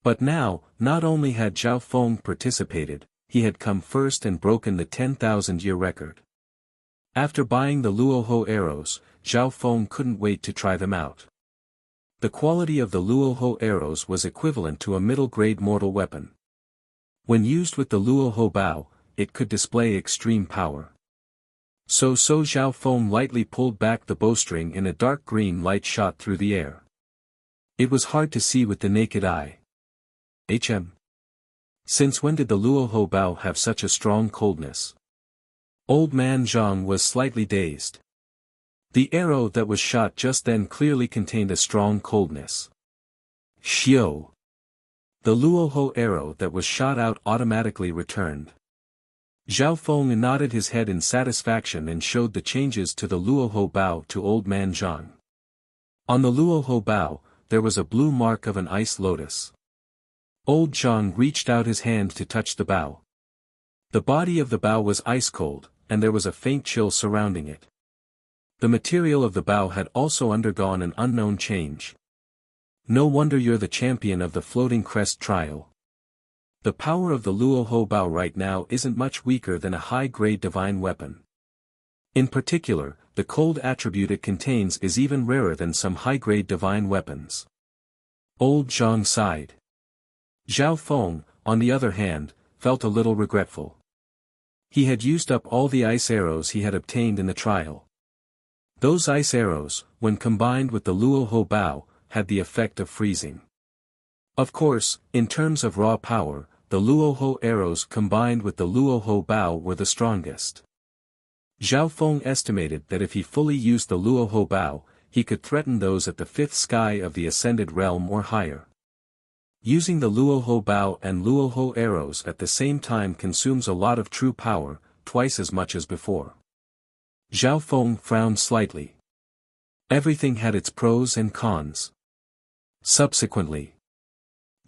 But now, not only had Zhao Feng participated, he had come first and broken the 10,000-year record. After buying the Luoho arrows, Zhao Feng couldn't wait to try them out. The quality of the Luoho arrows was equivalent to a middle-grade mortal weapon. When used with the Luoho bow, it could display extreme power. So Zhao Feng lightly pulled back the bowstring and a dark green light shot through the air. It was hard to see with the naked eye. Since when did the Luoho bow have such a strong coldness? Old Man Zhang was slightly dazed. The arrow that was shot just then clearly contained a strong coldness. Xiao! The Luoho arrow that was shot out automatically returned. Zhao Feng nodded his head in satisfaction and showed the changes to the Luoho bow to Old Man Zhang. On the Luoho bow, there was a blue mark of an ice lotus. Old Zhang reached out his hand to touch the bow. The body of the bow was ice cold, and there was a faint chill surrounding it. The material of the bow had also undergone an unknown change. No wonder you're the champion of the Floating Crest trial. The power of the Luoho bow right now isn't much weaker than a high-grade divine weapon. In particular, the cold attribute it contains is even rarer than some high-grade divine weapons. Old Zhang sighed. Zhao Feng, on the other hand, felt a little regretful. He had used up all the ice arrows he had obtained in the trial. Those ice arrows, when combined with the Luoho bow, had the effect of freezing. Of course, in terms of raw power, the Luoho arrows combined with the Luoho bow were the strongest. Zhao Feng estimated that if he fully used the Luoho bow, he could threaten those at the 5th sky of the Ascended Realm or higher. Using the Luoho bow and Luoho arrows at the same time consumes a lot of true power, twice as much as before. Zhao Feng frowned slightly. Everything had its pros and cons. Subsequently,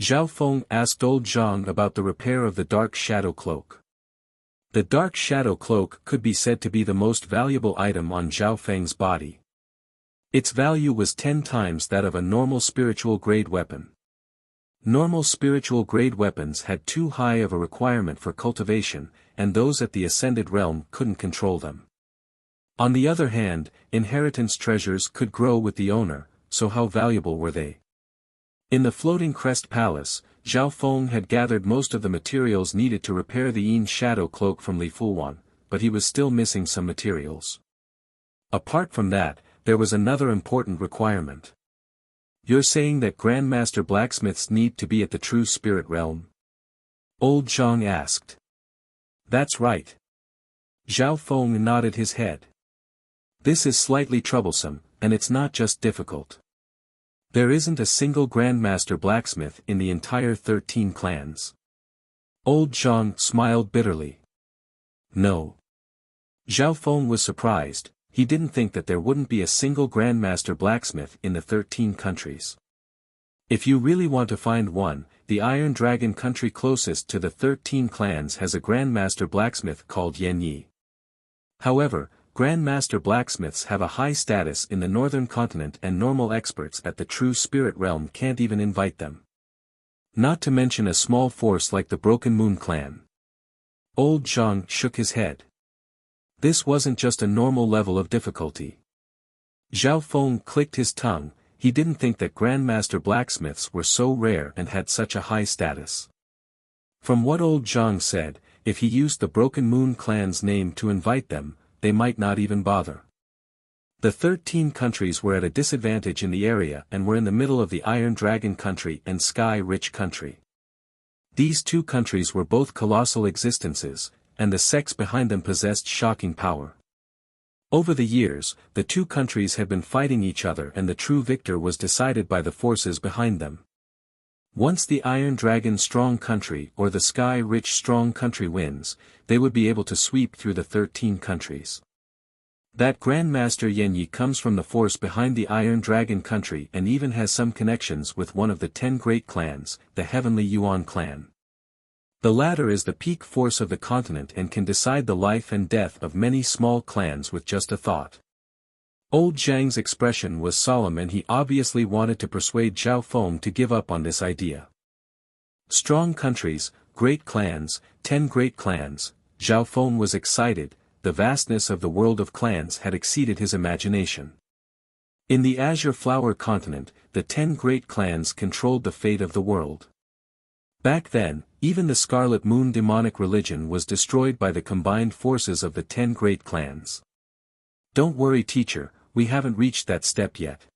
Zhao Feng asked Old Zhang about the repair of the Dark Shadow Cloak. The Dark Shadow Cloak could be said to be the most valuable item on Zhao Feng's body. Its value was 10 times that of a normal spiritual grade weapon. Normal spiritual grade weapons had too high of a requirement for cultivation, and those at the Ascended Realm couldn't control them. On the other hand, inheritance treasures could grow with the owner, so how valuable were they? In the Floating Crest Palace, Zhao Feng had gathered most of the materials needed to repair the Yin Shadow Cloak from Li Fulwan, but he was still missing some materials. Apart from that, there was another important requirement. You're saying that Grandmaster blacksmiths need to be at the true spirit realm? Old Zhang asked. That's right. Zhao Feng nodded his head. This is slightly troublesome, and it's not just difficult. There isn't a single Grandmaster blacksmith in the entire 13 clans. Old Zhang smiled bitterly. No. Zhao Feng was surprised. He didn't think that there wouldn't be a single Grandmaster blacksmith in the 13 countries. If you really want to find one, the Iron Dragon country closest to the 13 clans has a Grandmaster blacksmith called Yan Yi. However, Grandmaster blacksmiths have a high status in the northern continent and normal experts at the true spirit realm can't even invite them. Not to mention a small force like the Broken Moon clan. Old Zhang shook his head. This wasn't just a normal level of difficulty. Zhao Feng clicked his tongue. He didn't think that Grandmaster blacksmiths were so rare and had such a high status. From what old Zhang said, if he used the Broken Moon clan's name to invite them, they might not even bother. The 13 countries were at a disadvantage in the area and were in the middle of the Iron Dragon country and Sky Rich country. These two countries were both colossal existences, and the sects behind them possessed shocking power. Over the years, the two countries had been fighting each other and the true victor was decided by the forces behind them. Once the Iron Dragon Strong Country or the Sky Rich Strong Country wins, they would be able to sweep through the 13 countries. That Grandmaster Yan Yi comes from the force behind the Iron Dragon Country and even has some connections with one of the 10 great clans, the Heavenly Yuan clan. The latter is the peak force of the continent and can decide the life and death of many small clans with just a thought. Old Zhang's expression was solemn and he obviously wanted to persuade Zhao Feng to give up on this idea. Strong countries, great clans, 10 great clans, Zhao Feng was excited. The vastness of the world of clans had exceeded his imagination. In the Azure Flower continent, the 10 great clans controlled the fate of the world. Back then, even the Scarlet Moon demonic religion was destroyed by the combined forces of the 10 great clans. Don't worry, teacher, we haven't reached that step yet.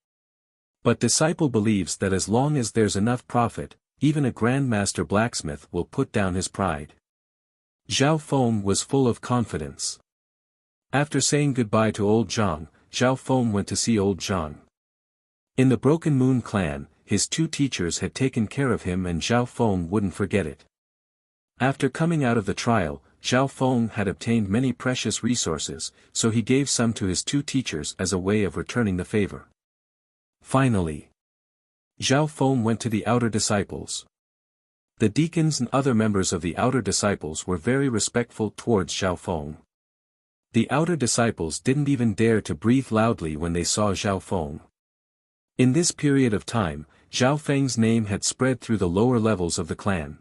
But disciple believes that as long as there's enough profit, even a Grandmaster blacksmith will put down his pride. Zhao Feng was full of confidence. After saying goodbye to old Zhang, Zhao Feng went to see old Zhang. In the Broken Moon clan, his two teachers had taken care of him and Zhao Feng wouldn't forget it. After coming out of the trial, Zhao Feng had obtained many precious resources, so he gave some to his two teachers as a way of returning the favor. Finally, Zhao Feng went to the outer disciples. The deacons and other members of the outer disciples were very respectful towards Zhao Feng. The outer disciples didn't even dare to breathe loudly when they saw Zhao Feng. In this period of time, Zhao Feng's name had spread through the lower levels of the clan.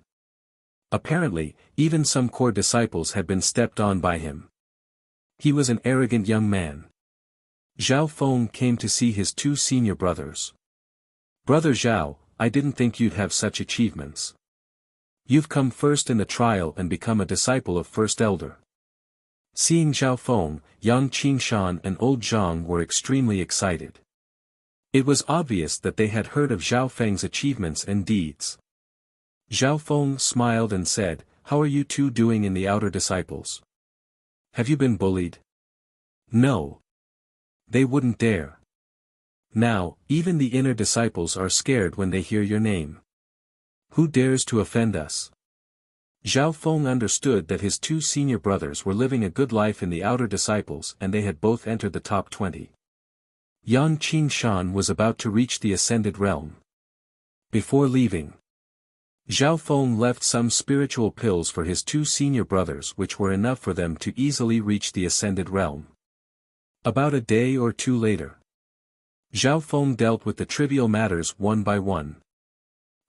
Apparently, even some core disciples had been stepped on by him. He was an arrogant young man. Zhao Feng came to see his two senior brothers. Brother Zhao, I didn't think you'd have such achievements. You've come first in the trial and become a disciple of First Elder. Seeing Zhao Feng, young Qingshan and old Zhang were extremely excited. It was obvious that they had heard of Zhao Feng's achievements and deeds. Zhao Feng smiled and said, "How are you two doing in the outer disciples? Have you been bullied?" "No. They wouldn't dare. Now, even the inner disciples are scared when they hear your name. Who dares to offend us?" Zhao Feng understood that his two senior brothers were living a good life in the outer disciples and they had both entered the top 20. Yang Qingshan was about to reach the Ascended Realm. Before leaving, Zhao Feng left some spiritual pills for his two senior brothers which were enough for them to easily reach the Ascended Realm. About a day or two later, Zhao Feng dealt with the trivial matters one by one.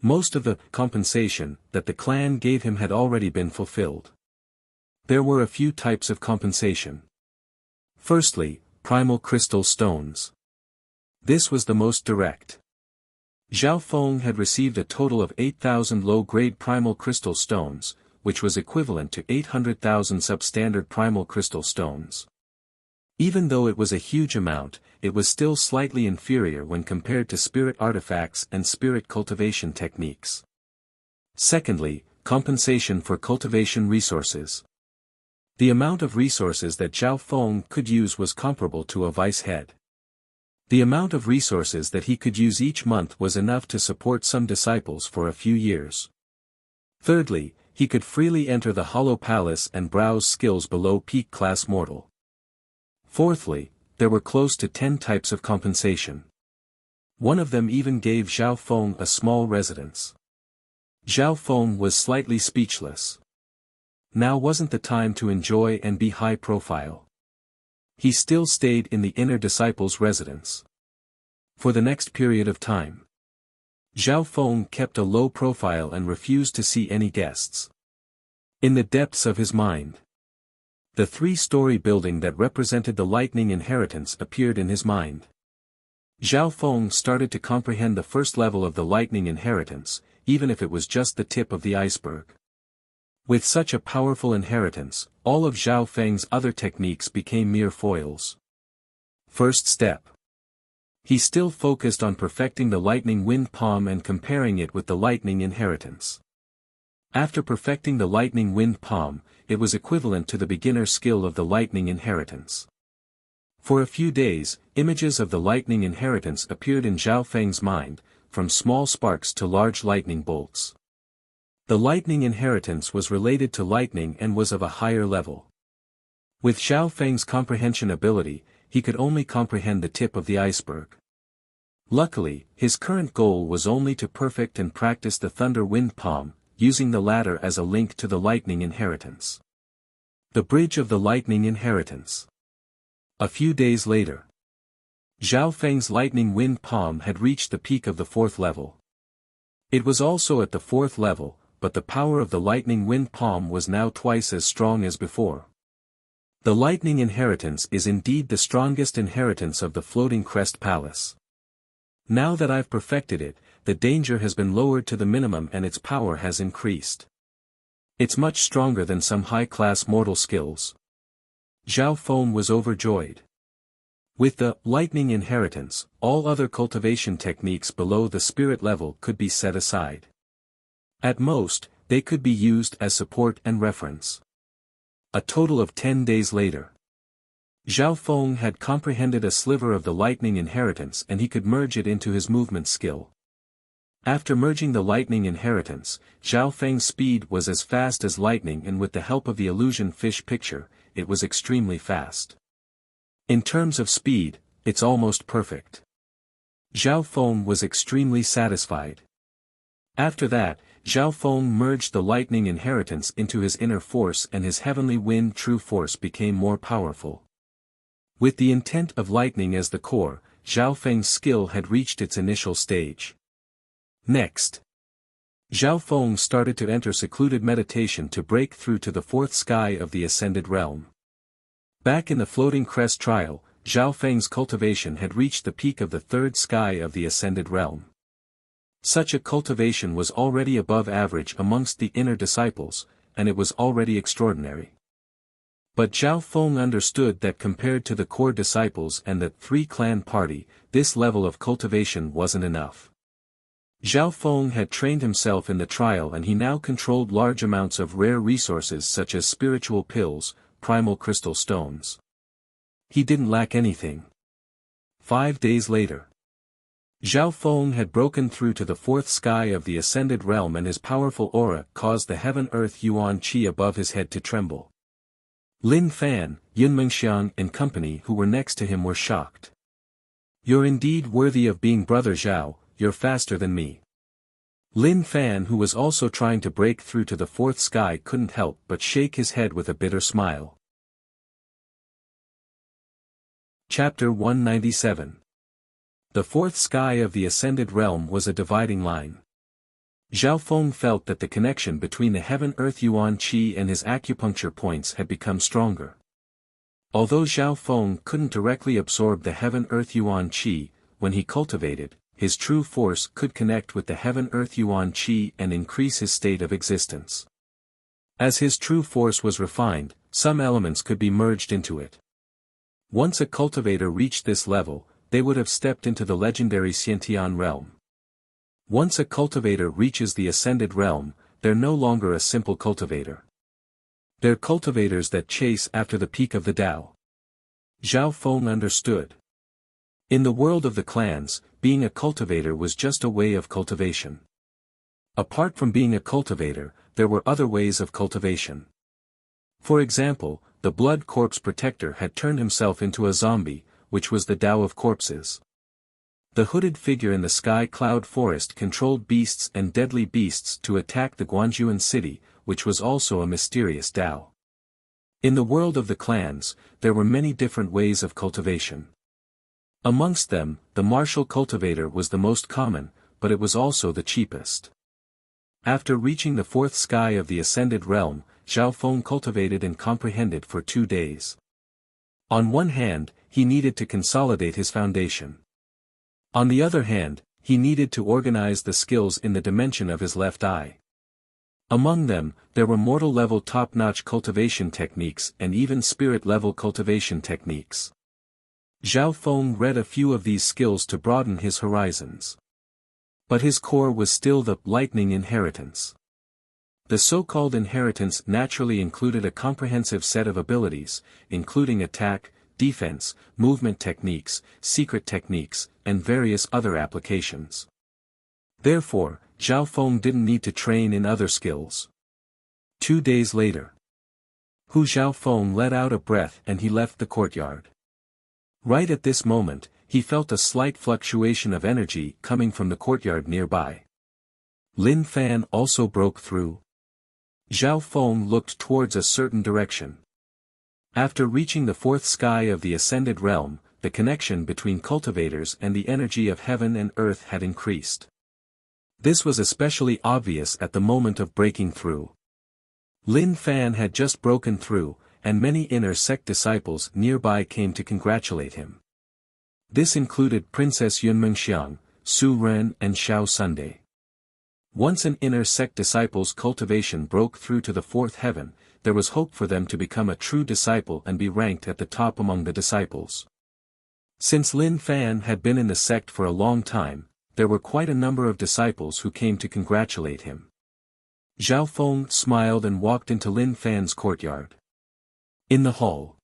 Most of the compensation that the clan gave him had already been fulfilled. There were a few types of compensation. Firstly, primal crystal stones. This was the most direct. Zhao Feng had received a total of 8,000 low-grade primal crystal stones, which was equivalent to 800,000 substandard primal crystal stones. Even though it was a huge amount, it was still slightly inferior when compared to spirit artifacts and spirit cultivation techniques. Secondly, compensation for cultivation resources. The amount of resources that Zhao Feng could use was comparable to a vice head. The amount of resources that he could use each month was enough to support some disciples for a few years. Thirdly, he could freely enter the Hollow Palace and browse skills below peak class mortal. Fourthly, there were close to 10 types of compensation. One of them even gave Zhao Feng a small residence. Zhao Feng was slightly speechless. Now wasn't the time to enjoy and be high profile. He still stayed in the inner disciples' residence. For the next period of time, Zhao Feng kept a low profile and refused to see any guests. In the depths of his mind, the 3-story building that represented the lightning inheritance appeared in his mind. Zhao Feng started to comprehend the first level of the lightning inheritance, even if it was just the tip of the iceberg. With such a powerful inheritance, all of Zhao Feng's other techniques became mere foils. First step. He still focused on perfecting the lightning wind palm and comparing it with the lightning inheritance. After perfecting the lightning wind palm, it was equivalent to the beginner skill of the lightning inheritance. For a few days, images of the lightning inheritance appeared in Zhao Feng's mind, from small sparks to large lightning bolts. The lightning inheritance was related to lightning and was of a higher level. With Zhao Feng's comprehension ability, he could only comprehend the tip of the iceberg. Luckily, his current goal was only to perfect and practice the thunder wind palm, using the latter as a link to the lightning inheritance. The bridge of the lightning inheritance. A few days later, Zhao Feng's lightning wind palm had reached the peak of the 4th level. It was also at the 4th level, but the power of the lightning wind palm was now twice as strong as before. The lightning inheritance is indeed the strongest inheritance of the Floating Crest Palace. Now that I've perfected it, the danger has been lowered to the minimum and its power has increased. It's much stronger than some high-class mortal skills. Zhao Feng was overjoyed. With the lightning inheritance, all other cultivation techniques below the spirit level could be set aside. At most, they could be used as support and reference. A total of 10 days later, Zhao Feng had comprehended a sliver of the lightning inheritance and he could merge it into his movement skill. After merging the lightning inheritance, Zhao Feng's speed was as fast as lightning, and with the help of the illusion fish picture, it was extremely fast. In terms of speed, it's almost perfect. Zhao Feng was extremely satisfied. After that, Zhao Feng merged the lightning inheritance into his inner force and his heavenly wind true force became more powerful. With the intent of lightning as the core, Zhao Feng's skill had reached its initial stage. Next, Zhao Feng started to enter secluded meditation to break through to the 4th sky of the Ascended Realm. Back in the Floating Crest trial, Zhao Feng's cultivation had reached the peak of the 3rd sky of the Ascended Realm. Such a cultivation was already above average amongst the inner disciples, and it was already extraordinary. But Zhao Feng understood that compared to the core disciples and the 3-clan party, this level of cultivation wasn't enough. Zhao Feng had trained himself in the trial and he now controlled large amounts of rare resources such as spiritual pills, primal crystal stones. He didn't lack anything. 5 days later, Zhao Feng had broken through to the 4th sky of the Ascended Realm and his powerful aura caused the Heaven-Earth Yuan Qi above his head to tremble. Lin Fan, Yun Mengxiang and company who were next to him were shocked. "You're indeed worthy of being Brother Zhao, you're faster than me." Lin Fan, who was also trying to break through to the 4th sky, couldn't help but shake his head with a bitter smile. Chapter 197. The 4th sky of the Ascended Realm was a dividing line. Zhao Feng felt that the connection between the Heaven-Earth Yuan Qi and his acupuncture points had become stronger. Although Zhao Feng couldn't directly absorb the Heaven-Earth Yuan Qi, when he cultivated, his true force could connect with the heaven-earth yuan qi and increase his state of existence. As his true force was refined, some elements could be merged into it. Once a cultivator reached this level, they would have stepped into the legendary Xiantian realm. Once a cultivator reaches the ascended realm, they're no longer a simple cultivator. They're cultivators that chase after the peak of the Tao. Zhao Feng understood. In the world of the clans, being a cultivator was just a way of cultivation. Apart from being a cultivator, there were other ways of cultivation. For example, the blood corpse protector had turned himself into a zombie, which was the Tao of corpses. The hooded figure in the sky cloud forest controlled beasts and deadly beasts to attack the Guanjuan city, which was also a mysterious Tao. In the world of the clans, there were many different ways of cultivation. Amongst them, the martial cultivator was the most common, but it was also the cheapest. After reaching the fourth sky of the ascended realm, Zhao Feng cultivated and comprehended for 2 days. On one hand, he needed to consolidate his foundation. On the other hand, he needed to organize the skills in the dimension of his left eye. Among them, there were mortal-level top-notch cultivation techniques and even spirit-level cultivation techniques. Zhao Feng read a few of these skills to broaden his horizons. But his core was still the lightning inheritance. The so-called inheritance naturally included a comprehensive set of abilities, including attack, defense, movement techniques, secret techniques, and various other applications. Therefore, Zhao Feng didn't need to train in other skills. 2 days later, Hu Zhao Feng let out a breath and he left the courtyard. Right at this moment, he felt a slight fluctuation of energy coming from the courtyard nearby. Lin Fan also broke through. Zhao Feng looked towards a certain direction. After reaching the fourth sky of the ascended realm, the connection between cultivators and the energy of heaven and earth had increased. This was especially obvious at the moment of breaking through. Lin Fan had just broken through, and many inner sect disciples nearby came to congratulate him. This included Princess Yunmengxiang, Su Ren and Xiao Sunday. Once an inner sect disciple's cultivation broke through to the fourth heaven, there was hope for them to become a true disciple and be ranked at the top among the disciples. Since Lin Fan had been in the sect for a long time, there were quite a number of disciples who came to congratulate him. Zhao Feng smiled and walked into Lin Fan's courtyard. In the hall.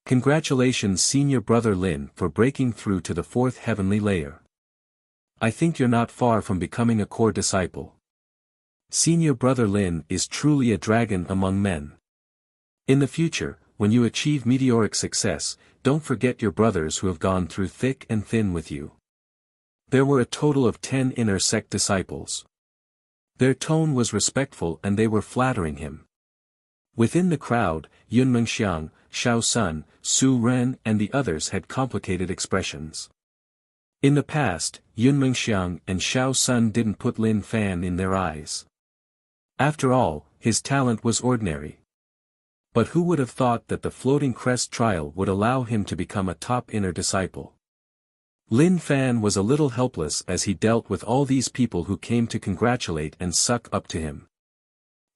Congratulations senior brother Lin for breaking through to the fourth heavenly layer. I think you're not far from becoming a core disciple. Senior brother Lin is truly a dragon among men. In the future, when you achieve meteoric success, don't forget your brothers who have gone through thick and thin with you. There were a total of 10 inner sect disciples. Their tone was respectful and they were flattering him. Within the crowd, Yunmengxiang, Xiao Sun, Su Ren and the others had complicated expressions. In the past, Yunmengxiang and Xiao Sun didn't put Lin Fan in their eyes. After all, his talent was ordinary. But who would have thought that the floating crest trial would allow him to become a top inner disciple? Lin Fan was a little helpless as he dealt with all these people who came to congratulate and suck up to him.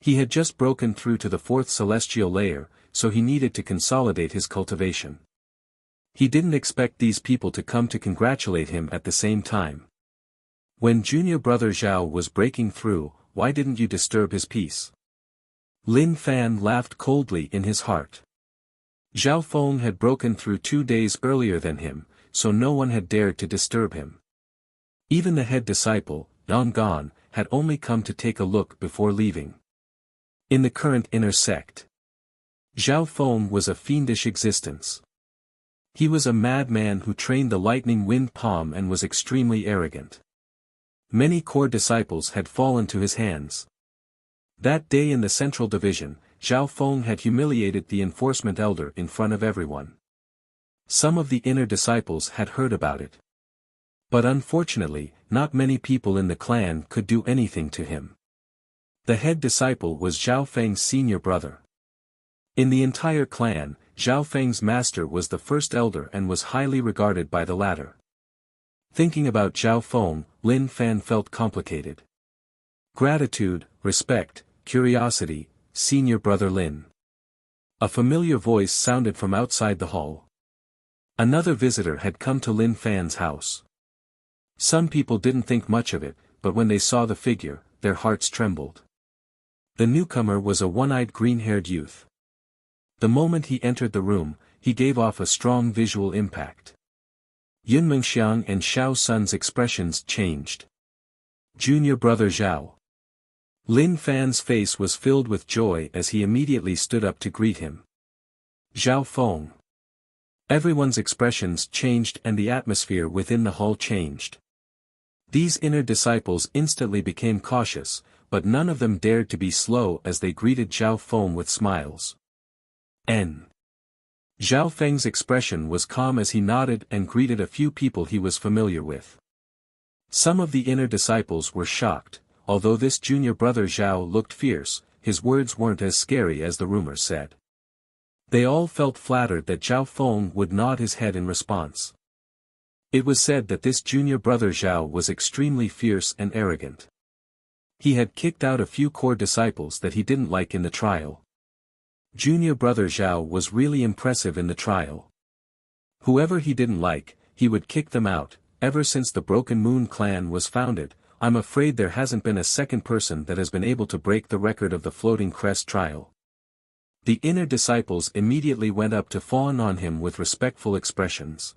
He had just broken through to the fourth celestial layer, so he needed to consolidate his cultivation. He didn't expect these people to come to congratulate him at the same time. When junior brother Zhao was breaking through, why didn't you disturb his peace? Lin Fan laughed coldly in his heart. Zhao Feng had broken through 2 days earlier than him, so no one had dared to disturb him. Even the head disciple, Yang Gan, had only come to take a look before leaving. In the current inner sect, Zhao Feng was a fiendish existence. He was a madman who trained the lightning wind palm and was extremely arrogant. Many core disciples had fallen to his hands. That day in the central division, Zhao Feng had humiliated the enforcement elder in front of everyone. Some of the inner disciples had heard about it. But unfortunately, not many people in the clan could do anything to him. The head disciple was Zhao Feng's senior brother. In the entire clan, Zhao Feng's master was the first elder and was highly regarded by the latter. Thinking about Zhao Feng, Lin Fan felt complicated. Gratitude, respect, curiosity, senior brother Lin. A familiar voice sounded from outside the hall. Another visitor had come to Lin Fan's house. Some people didn't think much of it, but when they saw the figure, their hearts trembled. The newcomer was a one-eyed green-haired youth. The moment he entered the room, he gave off a strong visual impact. Yun Mengxiang and Xiao Sun's expressions changed. Junior brother Zhao. Lin Fan's face was filled with joy as he immediately stood up to greet him. Zhao Feng. Everyone's expressions changed and the atmosphere within the hall changed. These inner disciples instantly became cautious, but none of them dared to be slow as they greeted Zhao Feng with smiles. Zhao Feng's expression was calm as he nodded and greeted a few people he was familiar with. Some of the inner disciples were shocked, although this junior brother Zhao looked fierce, his words weren't as scary as the rumors said. They all felt flattered that Zhao Feng would nod his head in response. It was said that this junior brother Zhao was extremely fierce and arrogant. He had kicked out a few core disciples that he didn't like in the trial. Junior brother Zhao was really impressive in the trial. Whoever he didn't like, he would kick them out. Ever since the Broken Moon clan was founded, I'm afraid there hasn't been a second person that has been able to break the record of the Floating Crest trial. The inner disciples immediately went up to fawn on him with respectful expressions.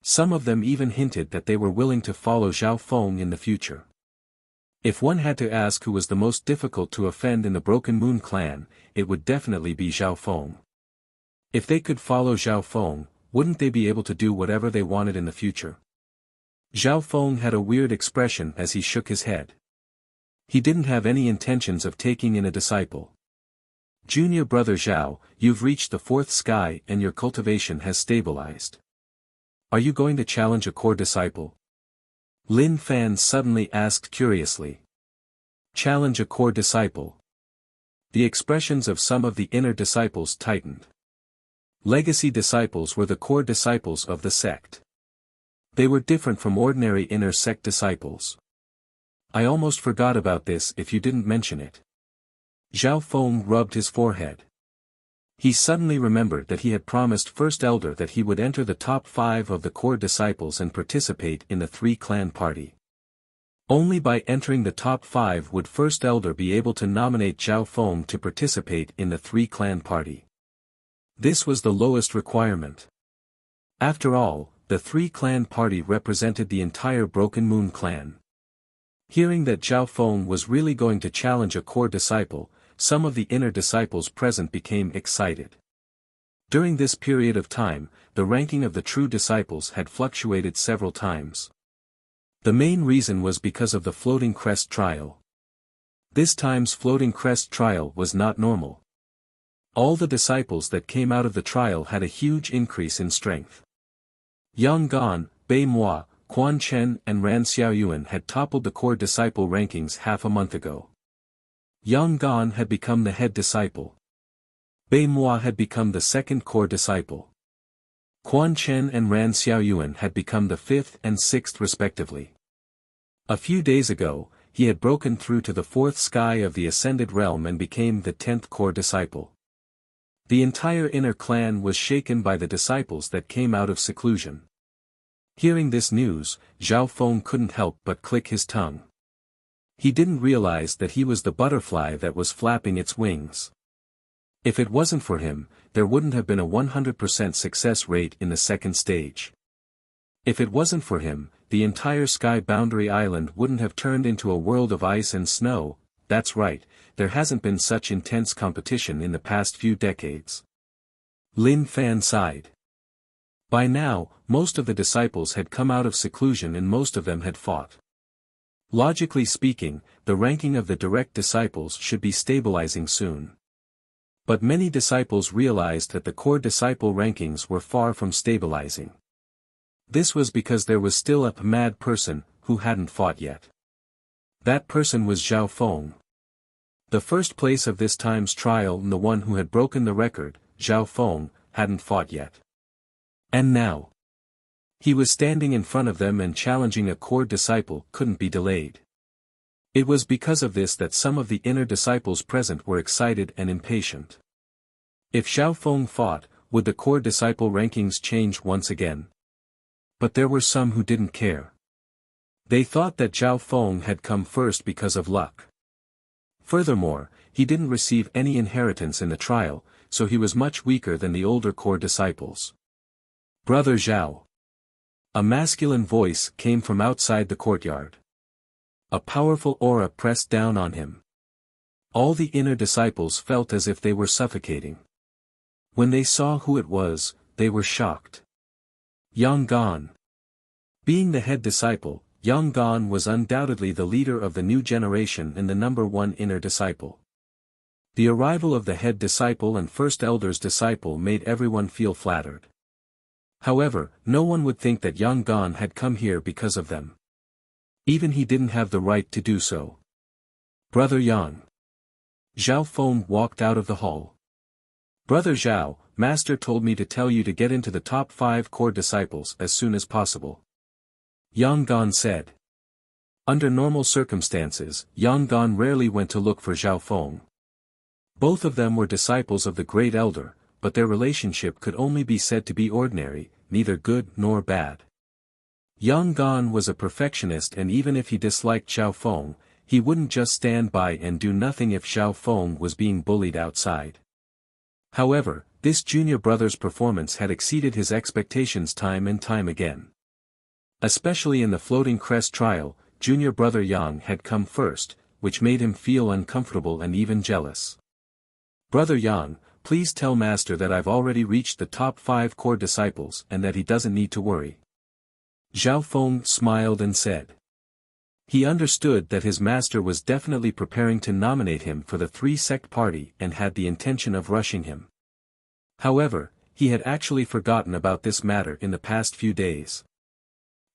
Some of them even hinted that they were willing to follow Zhao Feng in the future. If one had to ask who was the most difficult to offend in the Broken Moon clan, it would definitely be Zhao Feng. If they could follow Zhao Feng, wouldn't they be able to do whatever they wanted in the future? Zhao Feng had a weird expression as he shook his head. He didn't have any intentions of taking in a disciple. Junior brother Zhao, you've reached the fourth sky and your cultivation has stabilized. Are you going to challenge a core disciple? Lin Fan suddenly asked curiously. Challenge a core disciple. The expressions of some of the inner disciples tightened. Legacy disciples were the core disciples of the sect. They were different from ordinary inner sect disciples. I almost forgot about this if you didn't mention it. Zhao Feng rubbed his forehead. He suddenly remembered that he had promised First Elder that he would enter the top 5 of the core disciples and participate in the 3-clan party. Only by entering the top 5 would First Elder be able to nominate Zhao Feng to participate in the 3-clan party. This was the lowest requirement. After all, the 3-clan party represented the entire Broken Moon clan. Hearing that Zhao Feng was really going to challenge a core disciple, some of the inner disciples present became excited. During this period of time, the ranking of the true disciples had fluctuated several times. The main reason was because of the Floating Crest trial. This time's Floating Crest trial was not normal. All the disciples that came out of the trial had a huge increase in strength. Yang Gan, Bei Moi, Quan Chen and Ran Xiaoyuan had toppled the core disciple rankings half a month ago. Yang Gan had become the head disciple. Bei Moi had become the second core disciple. Quan Chen and Ran Xiaoyuan had become the 5th and 6th respectively. A few days ago, he had broken through to the 4th sky of the Ascended Realm and became the 10th core disciple. The entire inner clan was shaken by the disciples that came out of seclusion. Hearing this news, Zhao Feng couldn't help but click his tongue. He didn't realize that he was the butterfly that was flapping its wings. If it wasn't for him, there wouldn't have been a 100% success rate in the second stage. If it wasn't for him, the entire Sky Boundary Island wouldn't have turned into a world of ice and snow. That's right, there hasn't been such intense competition in the past few decades. Lin Fan sighed. By now, most of the disciples had come out of seclusion and most of them had fought. Logically speaking, the ranking of the direct disciples should be stabilizing soon. But many disciples realized that the core disciple rankings were far from stabilizing. This was because there was still a mad person who hadn't fought yet. That person was Zhao Feng. The first place of this time's trial and the one who had broken the record, Zhao Feng, hadn't fought yet. And now, He was standing in front of them and challenging a core disciple couldn't be delayed. It was because of this that some of the inner disciples present were excited and impatient. If Zhao Feng fought, would the core disciple rankings change once again? But there were some who didn't care. They thought that Zhao Feng had come first because of luck. Furthermore, he didn't receive any inheritance in the trial, so he was much weaker than the older core disciples. Brother Zhao. A masculine voice came from outside the courtyard. A powerful aura pressed down on him. All the inner disciples felt as if they were suffocating. When they saw who it was, they were shocked. Yang Gan. Being the head disciple, Yang Gan was undoubtedly the leader of the new generation and the #1 inner disciple. The arrival of the head disciple and first elder's disciple made everyone feel flattered. However, no one would think that Yang Gan had come here because of them. Even he didn't have the right to do so. Brother Yang. Zhao Feng walked out of the hall. Brother Zhao, Master told me to tell you to get into the top 5 core disciples as soon as possible. Yang Gan said. Under normal circumstances, Yang Gan rarely went to look for Zhao Feng. Both of them were disciples of the great elder, but their relationship could only be said to be ordinary, neither good nor bad. Yang Gan was a perfectionist, and even if he disliked Zhao Feng, he wouldn't just stand by and do nothing if Zhao Feng was being bullied outside. However, this junior brother's performance had exceeded his expectations time and time again. Especially in the floating crest trial, junior brother Yang had come first, which made him feel uncomfortable and even jealous. Brother Yang, please tell Master that I've already reached the top 5 core disciples and that he doesn't need to worry. Zhao Feng smiled and said. He understood that his master was definitely preparing to nominate him for the 3-sect party and had the intention of rushing him. However, he had actually forgotten about this matter in the past few days.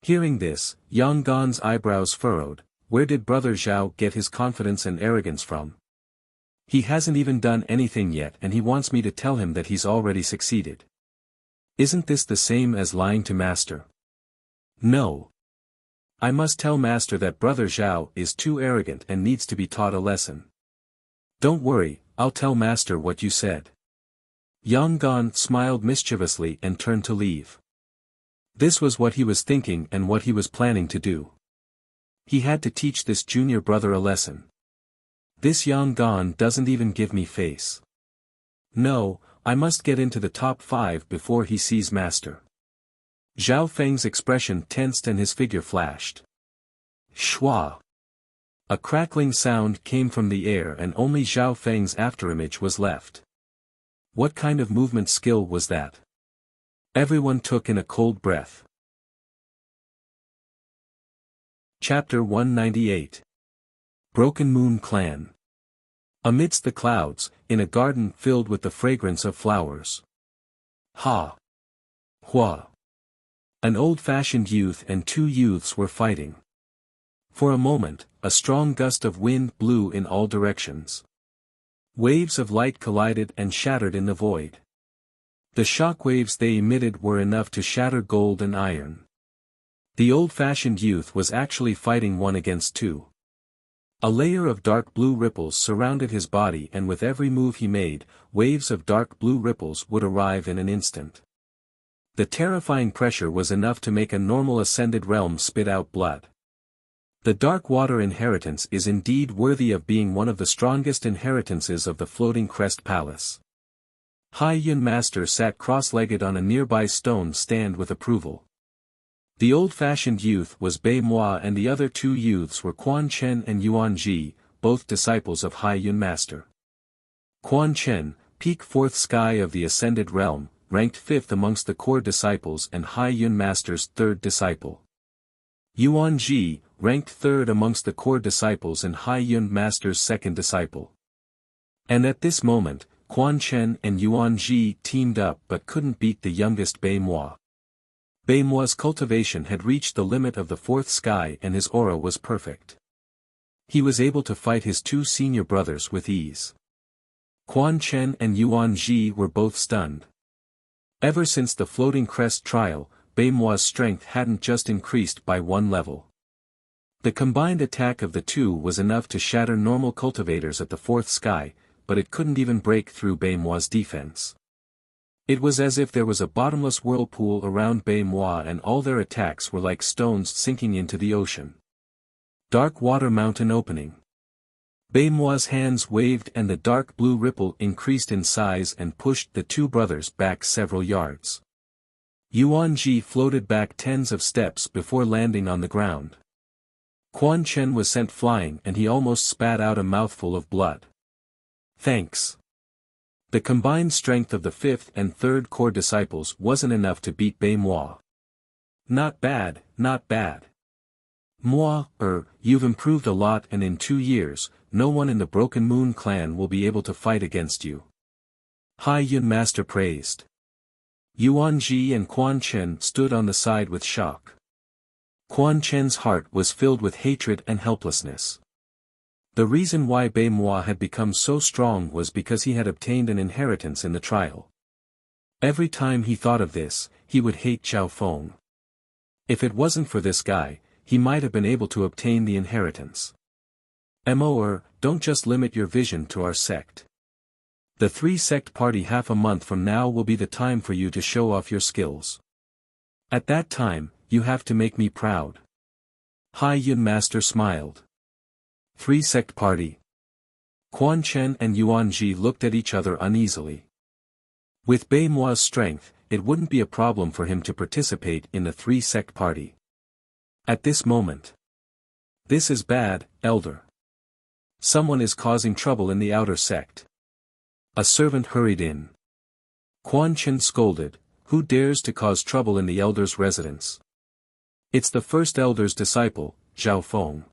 Hearing this, Yang Gan's eyebrows furrowed. Where did Brother Zhao get his confidence and arrogance from? He hasn't even done anything yet and he wants me to tell him that he's already succeeded. Isn't this the same as lying to Master? No. I must tell Master that Brother Zhao is too arrogant and needs to be taught a lesson. Don't worry, I'll tell Master what you said. Yang Gan smiled mischievously and turned to leave. This was what he was thinking and what he was planning to do. He had to teach this junior brother a lesson. This Yang Gan doesn't even give me face. No, I must get into the top 5 before he sees Master. Zhao Feng's expression tensed and his figure flashed. Shua! A crackling sound came from the air and only Zhao Feng's afterimage was left. What kind of movement skill was that? Everyone took in a cold breath. Chapter 198. Broken Moon Clan. Amidst the clouds, in a garden filled with the fragrance of flowers. Ha! Hua! An old-fashioned youth and 2 youths were fighting. For a moment, a strong gust of wind blew in all directions. Waves of light collided and shattered in the void. The shock waves they emitted were enough to shatter gold and iron. The old-fashioned youth was actually fighting 1 against 2. A layer of dark blue ripples surrounded his body, and with every move he made, waves of dark blue ripples would arrive in an instant. The terrifying pressure was enough to make a normal ascended realm spit out blood. The Dark Water inheritance is indeed worthy of being one of the strongest inheritances of the Floating Crest Palace. Hai Yun Master sat cross-legged on a nearby stone stand with approval. The old-fashioned youth was Bei Moi and the other 2 youths were Quan Chen and Yuan Ji, both disciples of Hai Yun Master. Quan Chen, peak 4th sky of the Ascended Realm, ranked 5th amongst the core disciples and Hai Yun Master's 3rd disciple. Yuan Ji, ranked 3rd amongst the core disciples and Hai Yun Master's 2nd disciple. And at this moment, Quan Chen and Yuan Ji teamed up but couldn't beat the youngest Bei Moi. Bei Moi's cultivation had reached the limit of the 4th sky and his aura was perfect. He was able to fight his 2 senior brothers with ease. Quan Chen and Yuan Ji were both stunned. Ever since the Floating Crest trial, Bei Mua's strength hadn't just increased by one level. The combined attack of the two was enough to shatter normal cultivators at the fourth sky, but it couldn't even break through Bei Mua's defense. It was as if there was a bottomless whirlpool around Bei Mua and all their attacks were like stones sinking into the ocean. Dark Water Mountain opening. Bei Mua's hands waved and the dark blue ripple increased in size and pushed the two brothers back several yards. Yuan Ji floated back tens of steps before landing on the ground. Quan Chen was sent flying and he almost spat out a mouthful of blood. Thanks. The combined strength of the fifth and third core disciples wasn't enough to beat Bei Mua. Not bad, not bad. Mua, you've improved a lot and in 2 years, no one in the Broken Moon clan will be able to fight against you. Hai Yun Master praised. Yuan Ji and Quan Chen stood on the side with shock. Quan Chen's heart was filled with hatred and helplessness. The reason why Bei Mua had become so strong was because he had obtained an inheritance in the trial. Every time he thought of this, he would hate Zhao Feng. If it wasn't for this guy, he might have been able to obtain the inheritance. Don't just limit your vision to our sect. The 3-sect party half a month from now will be the time for you to show off your skills. At that time, you have to make me proud. Hai Yun Master smiled. 3-sect party. Quan Chen and Yuan Ji looked at each other uneasily. With Bei Mua's strength, it wouldn't be a problem for him to participate in the 3-sect party. At this moment. This is bad, Elder. Someone is causing trouble in the outer sect. A servant hurried in. Quan Chen scolded, who dares to cause trouble in the elder's residence? It's the first elder's disciple, Zhao Feng.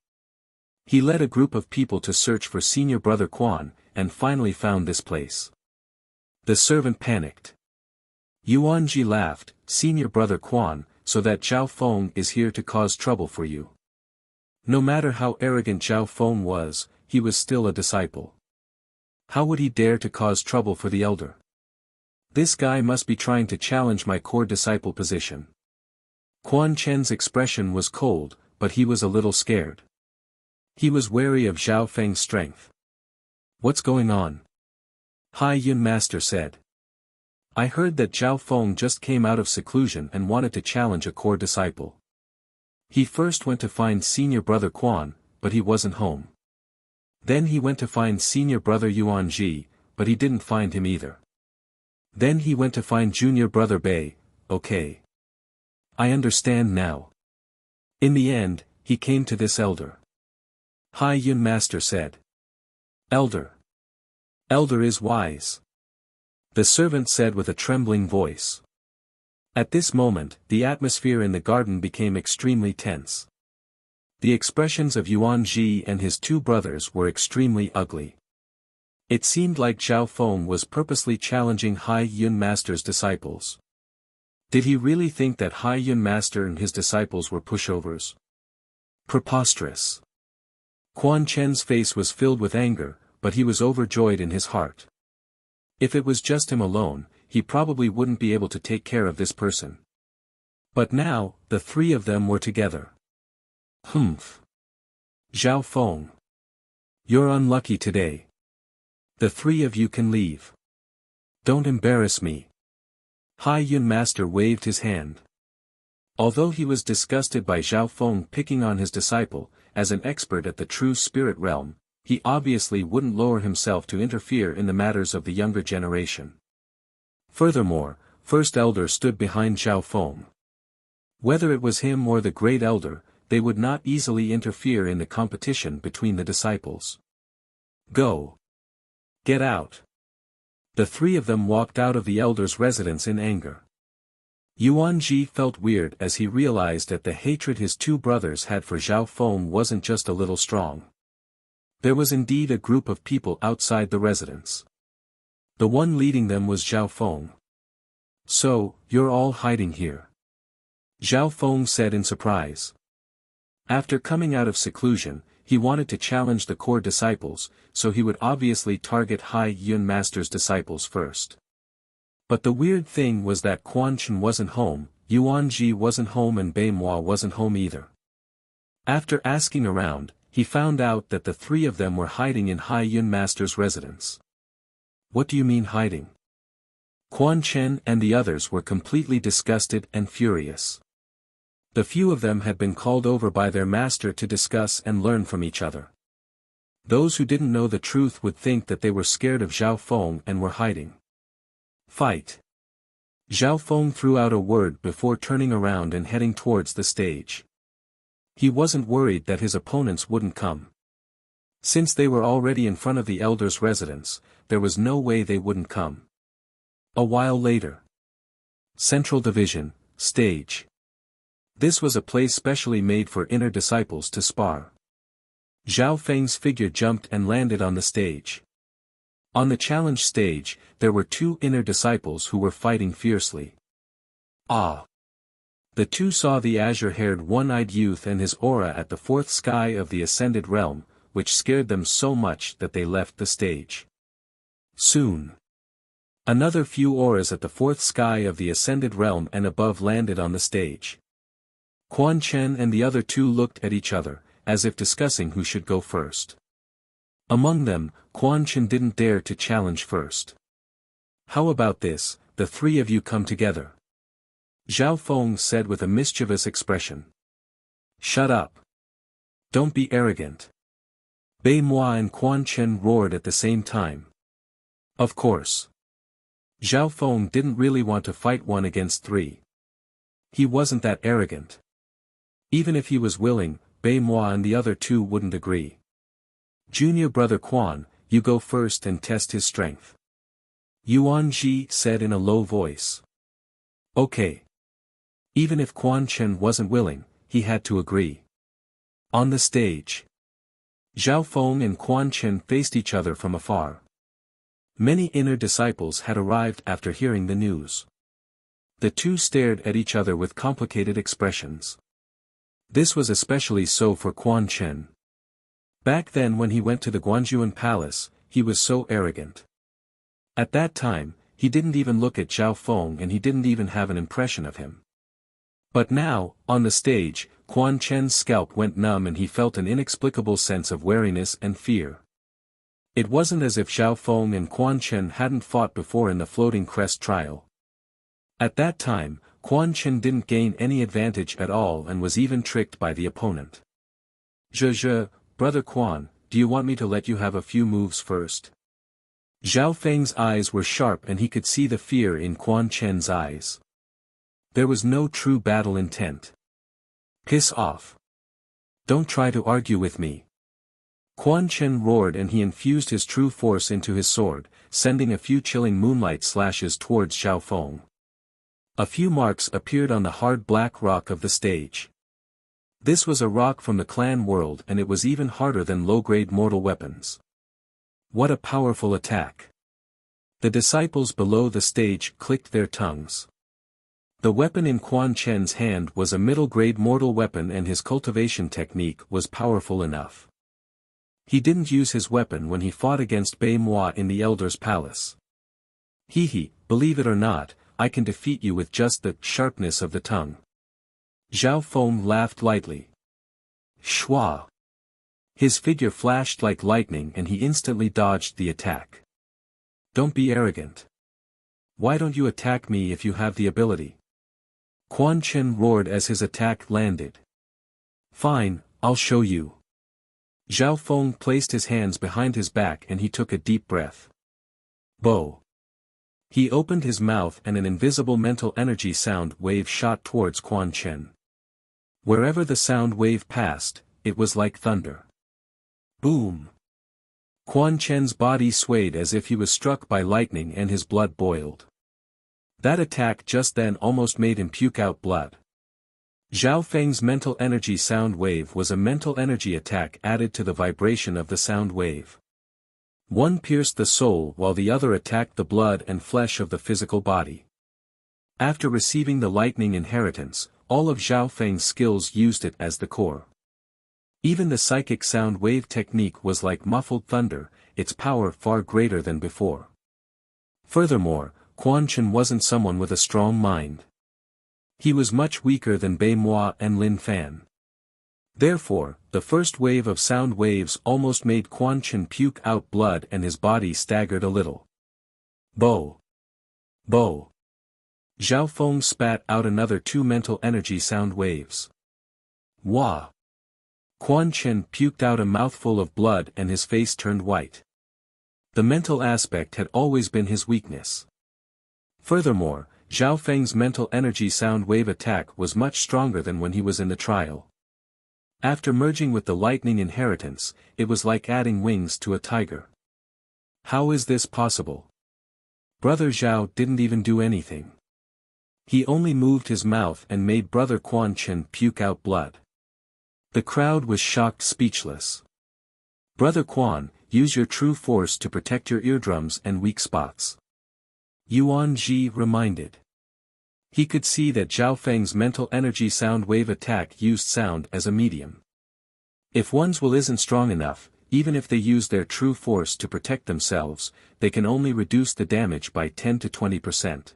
He led a group of people to search for senior brother Quan, and finally found this place. The servant panicked. Yuan Ji laughed, senior brother Quan, so that Zhao Feng is here to cause trouble for you. No matter how arrogant Zhao Feng was, he was still a disciple. How would he dare to cause trouble for the elder? This guy must be trying to challenge my core disciple position. Quan Chen's expression was cold, but he was a little scared. He was wary of Zhao Feng's strength. What's going on? Hai Yun Master said. I heard that Zhao Feng just came out of seclusion and wanted to challenge a core disciple. He first went to find senior brother Quan, but he wasn't home. Then he went to find senior brother Yuan Ji, but he didn't find him either. Then he went to find junior brother Bei, okay. I understand now. In the end, he came to this elder. Hai Yun Master said. Elder. Elder is wise. The servant said with a trembling voice. At this moment, the atmosphere in the garden became extremely tense. The expressions of Yuan Ji and his two brothers were extremely ugly. It seemed like Zhao Feng was purposely challenging Hai Yun Master's disciples. Did he really think that Hai Yun Master and his disciples were pushovers? Preposterous. Quan Chen's face was filled with anger, but he was overjoyed in his heart. If it was just him alone, he probably wouldn't be able to take care of this person. But now, the three of them were together. Humph. Zhao Feng. You're unlucky today. The three of you can leave. Don't embarrass me. Hai Yun Master waved his hand. Although he was disgusted by Zhao Feng picking on his disciple, as an expert at the true spirit realm, he obviously wouldn't lower himself to interfere in the matters of the younger generation. Furthermore, First Elder stood behind Zhao Feng. Whether it was him or the Great Elder, they would not easily interfere in the competition between the disciples. Go. Get out. The three of them walked out of the elder's residence in anger. Yuan Ji felt weird as he realized that the hatred his two brothers had for Zhao Feng wasn't just a little strong. There was indeed a group of people outside the residence. The one leading them was Zhao Feng. So, you're all hiding here? Zhao Feng said in surprise. After coming out of seclusion, he wanted to challenge the core disciples, so he would obviously target Hai Yun Master's disciples first. But the weird thing was that Quan Chen wasn't home, Yuan Ji wasn't home and Bei Moi wasn't home either. After asking around, he found out that the three of them were hiding in Hai Yun Master's residence. What do you mean hiding? Quan Chen and the others were completely disgusted and furious. The few of them had been called over by their master to discuss and learn from each other. Those who didn't know the truth would think that they were scared of Zhao Feng and were hiding. Fight! Zhao Feng threw out a word before turning around and heading towards the stage. He wasn't worried that his opponents wouldn't come. Since they were already in front of the elder's residence, there was no way they wouldn't come. A while later. Central Division, Stage. This was a place specially made for inner disciples to spar. Zhao Feng's figure jumped and landed on the stage. On the challenge stage, there were two inner disciples who were fighting fiercely. Ah! The two saw the azure-haired one-eyed youth and his aura at the fourth sky of the ascended realm, which scared them so much that they left the stage. Soon. Another few auras at the fourth sky of the ascended realm and above landed on the stage. Quan Chen and the other two looked at each other, as if discussing who should go first. Among them, Quan Chen didn't dare to challenge first. How about this, the three of you come together? Zhao Feng said with a mischievous expression. Shut up. Don't be arrogant. Bei Moi and Quan Chen roared at the same time. Of course. Zhao Feng didn't really want to fight one against three. He wasn't that arrogant. Even if he was willing, Bei Moi and the other two wouldn't agree. Junior brother Quan, you go first and test his strength. Yuan Ji said in a low voice. Okay. Even if Quan Chen wasn't willing, he had to agree. On the stage. Zhao Feng and Quan Chen faced each other from afar. Many inner disciples had arrived after hearing the news. The two stared at each other with complicated expressions. This was especially so for Quan Chen. Back then when he went to the Guanjuan Palace, he was so arrogant. At that time, he didn't even look at Zhao Feng and he didn't even have an impression of him. But now, on the stage, Quan Chen's scalp went numb and he felt an inexplicable sense of wariness and fear. It wasn't as if Zhao Feng and Quan Chen hadn't fought before in the Floating Crest trial. At that time, Quan Chen didn't gain any advantage at all and was even tricked by the opponent. Brother Quan, do you want me to let you have a few moves first? Zhao Feng's eyes were sharp and he could see the fear in Quan Chen's eyes. There was no true battle intent. Piss off. Don't try to argue with me. Quan Chen roared and he infused his true force into his sword, sending a few chilling moonlight slashes towards Zhao Feng. A few marks appeared on the hard black rock of the stage. This was a rock from the clan world and it was even harder than low-grade mortal weapons. What a powerful attack. The disciples below the stage clicked their tongues. The weapon in Quan Chen's hand was a middle-grade mortal weapon and his cultivation technique was powerful enough. He didn't use his weapon when he fought against Bei Moi in the Elder's Palace. Believe it or not, I can defeat you with just the sharpness of the tongue. Zhao Feng laughed lightly. Shua! His figure flashed like lightning and he instantly dodged the attack. Don't be arrogant. Why don't you attack me if you have the ability? Quan Chen roared as his attack landed. Fine, I'll show you. Zhao Feng placed his hands behind his back and he took a deep breath. Bo! He opened his mouth and an invisible mental energy sound wave shot towards Quan Chen. Wherever the sound wave passed, it was like thunder. Boom! Quan Chen's body swayed as if he was struck by lightning and his blood boiled. That attack just then almost made him puke out blood. Zhao Feng's mental energy sound wave was a mental energy attack added to the vibration of the sound wave. One pierced the soul while the other attacked the blood and flesh of the physical body. After receiving the lightning inheritance, all of Zhao Feng's skills used it as the core. Even the psychic sound wave technique was like muffled thunder, its power far greater than before. Furthermore, Quan Chen wasn't someone with a strong mind. He was much weaker than Bei Moi and Lin Fan. Therefore, the first wave of sound waves almost made Quan Chen puke out blood and his body staggered a little. Bo! Bo! Zhao Feng spat out another 2 mental energy sound waves. Wah! Quan Chen puked out a mouthful of blood and his face turned white. The mental aspect had always been his weakness. Furthermore, Zhao Feng's mental energy sound wave attack was much stronger than when he was in the trial. After merging with the lightning inheritance, it was like adding wings to a tiger. How is this possible? Brother Zhao didn't even do anything. He only moved his mouth and made Brother Quan Chen puke out blood. The crowd was shocked speechless. Brother Quan, use your true force to protect your eardrums and weak spots. Yuan Ji reminded. He could see that Zhao Feng's mental energy sound wave attack used sound as a medium. If one's will isn't strong enough, even if they use their true force to protect themselves, they can only reduce the damage by 10 to 20%.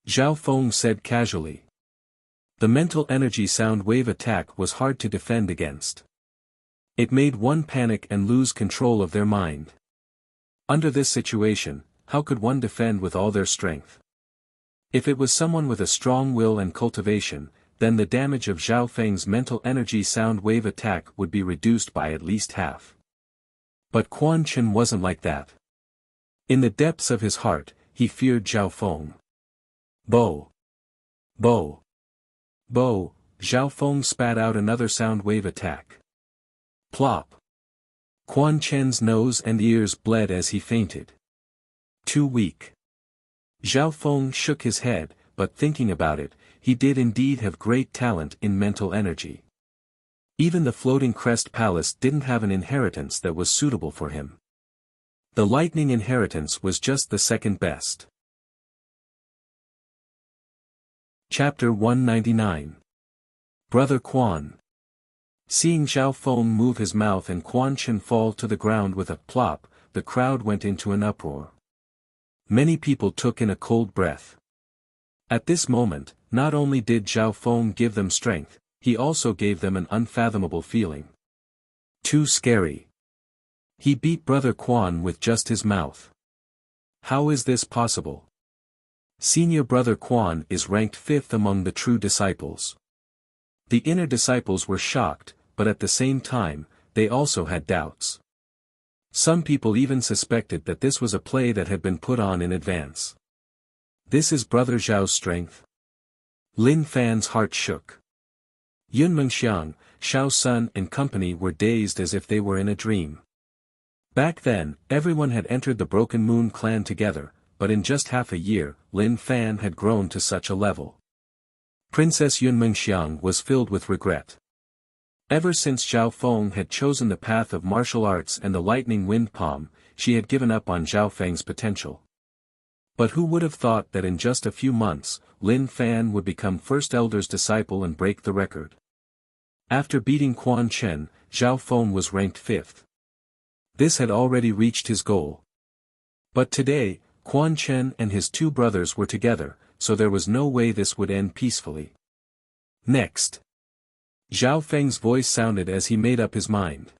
Zhao Feng said casually. The mental energy sound wave attack was hard to defend against. It made one panic and lose control of their mind. Under this situation, how could one defend with all their strength? If it was someone with a strong will and cultivation, then the damage of Zhao Feng's mental energy sound wave attack would be reduced by at least half. But Quan Chen wasn't like that. In the depths of his heart, he feared Zhao Feng. Bo! Bo! Bo! Zhao Feng spat out another sound wave attack. Plop! Quan Chen's nose and ears bled as he fainted. Too weak. Zhao Feng shook his head, but thinking about it, he did indeed have great talent in mental energy. Even the floating crest palace didn't have an inheritance that was suitable for him. The lightning inheritance was just the second best. Chapter 199. Brother Quan. Seeing Zhao Feng move his mouth and Quan Chen fall to the ground with a plop, the crowd went into an uproar. Many people took in a cold breath. At this moment, not only did Zhao Feng give them strength, he also gave them an unfathomable feeling. Too scary. He beat Brother Quan with just his mouth. How is this possible? Senior Brother Quan is ranked 5th among the true disciples. The inner disciples were shocked, but at the same time, they also had doubts. Some people even suspected that this was a play that had been put on in advance. This is Brother Zhao's strength? Lin Fan's heart shook. Yun Mengxiang, Xiao Sun and company were dazed as if they were in a dream. Back then, everyone had entered the Broken Moon clan together, but in just half a year, Lin Fan had grown to such a level. Princess Yun Mengxiang was filled with regret. Ever since Zhao Feng had chosen the path of martial arts and the lightning wind palm, she had given up on Zhao Feng's potential. But who would have thought that in just a few months, Lin Fan would become first elder's disciple and break the record? After beating Quan Chen, Zhao Feng was ranked 5th. This had already reached his goal. But today, Quan Chen and his 2 brothers were together, so there was no way this would end peacefully. Next. Zhao Feng's voice sounded as he made up his mind.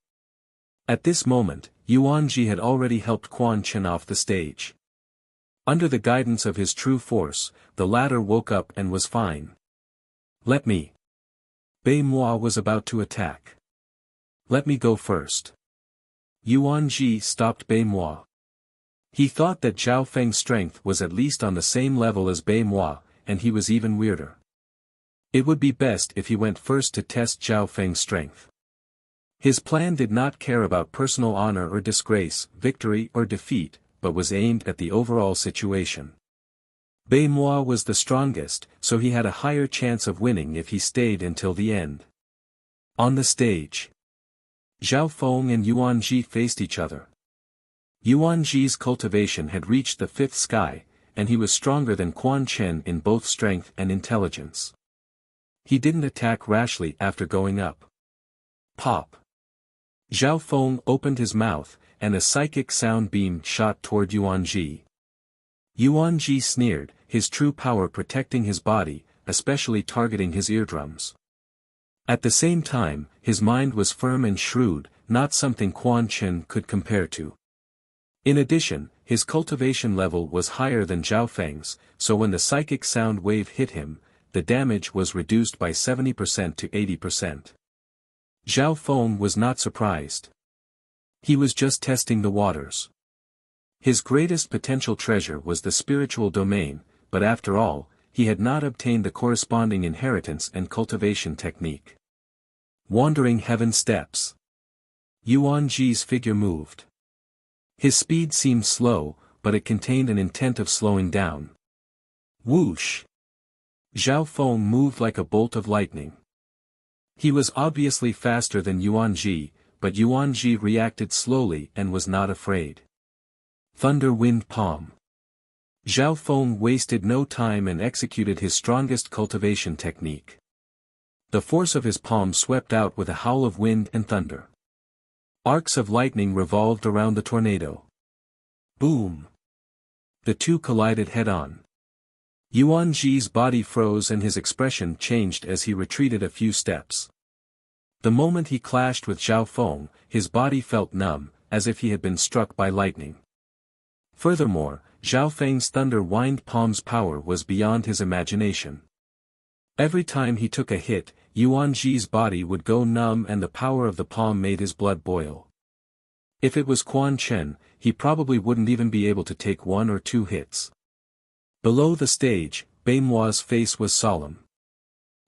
At this moment, Yuan Ji had already helped Quan Chen off the stage. Under the guidance of his true force, the latter woke up and was fine. Let me. Bei Moi was about to attack. Let me go first. Yuan Ji stopped Bei Moi. He thought that Zhao Feng's strength was at least on the same level as Bei Moi, and he was even weirder. It would be best if he went first to test Zhao Feng's strength. His plan did not care about personal honor or disgrace, victory or defeat, but was aimed at the overall situation. Bei Moi was the strongest, so he had a higher chance of winning if he stayed until the end. On the stage, Zhao Feng and Yuan Ji faced each other. Yuan Ji's cultivation had reached the 5th sky, and he was stronger than Quan Chen in both strength and intelligence. He didn't attack rashly after going up. Pop! Zhao Feng opened his mouth, and a psychic sound beam shot toward Yuan Ji. Yuan Ji sneered, his true power protecting his body, especially targeting his eardrums. At the same time, his mind was firm and shrewd, not something Quan Chen could compare to. In addition, his cultivation level was higher than Zhao Feng's, so when the psychic sound wave hit him, the damage was reduced by 70% to 80%. Zhao Feng was not surprised. He was just testing the waters. His greatest potential treasure was the spiritual domain, but after all, he had not obtained the corresponding inheritance and cultivation technique. Wandering heaven steps. Yuan Ji's figure moved. His speed seemed slow, but it contained an intent of slowing down. Whoosh! Zhao Feng moved like a bolt of lightning. He was obviously faster than Yuan Ji, but Yuan Ji reacted slowly and was not afraid. Thunder Wind Palm. Zhao Feng wasted no time and executed his strongest cultivation technique. The force of his palm swept out with a howl of wind and thunder. Arcs of lightning revolved around the tornado. Boom! The two collided head-on. Yuan Ji's body froze and his expression changed as he retreated a few steps. The moment he clashed with Zhao Feng, his body felt numb, as if he had been struck by lightning. Furthermore, Zhao Feng's thunder wind palm's power was beyond his imagination. Every time he took a hit, Yuan Ji's body would go numb and the power of the palm made his blood boil. If it was Quan Chen, he probably wouldn't even be able to take 1 or 2 hits. Below the stage, Beimuo's face was solemn.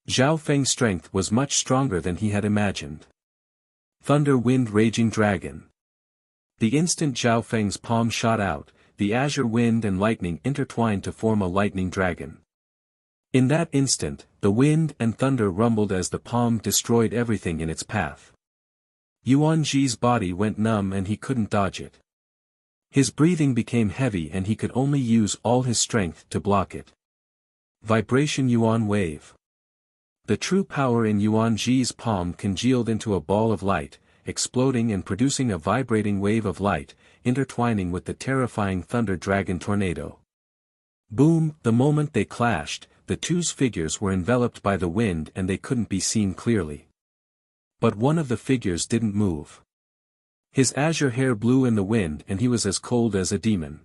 Zhao Feng's strength was much stronger than he had imagined. Thunder Wind Raging Dragon. The instant Zhao Feng's palm shot out, the azure wind and lightning intertwined to form a lightning dragon. In that instant, the wind and thunder rumbled as the palm destroyed everything in its path. Yuan Ji's body went numb and he couldn't dodge it. His breathing became heavy and he could only use all his strength to block it. Vibration Yuan Wave. The true power in Yuan Ji's palm congealed into a ball of light, exploding and producing a vibrating wave of light, intertwining with the terrifying thunder dragon tornado. Boom! The moment they clashed, the two's figures were enveloped by the wind and they couldn't be seen clearly. But one of the figures didn't move. His azure hair blew in the wind and he was as cold as a demon.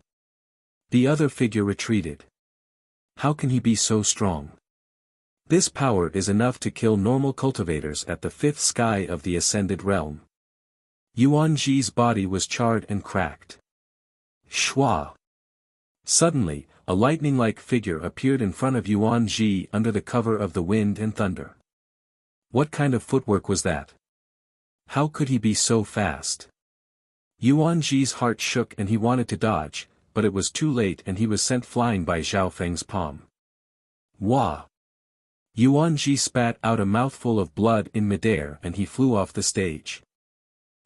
The other figure retreated. How can he be so strong? This power is enough to kill normal cultivators at the 5th sky of the Ascended Realm. Yuan Ji's body was charred and cracked. Shwa! Suddenly, a lightning-like figure appeared in front of Yuan Ji under the cover of the wind and thunder. What kind of footwork was that? How could he be so fast? Yuan Ji's heart shook and he wanted to dodge, but it was too late and he was sent flying by Zhao Feng's palm. Wah! Yuan Ji spat out a mouthful of blood in midair and he flew off the stage.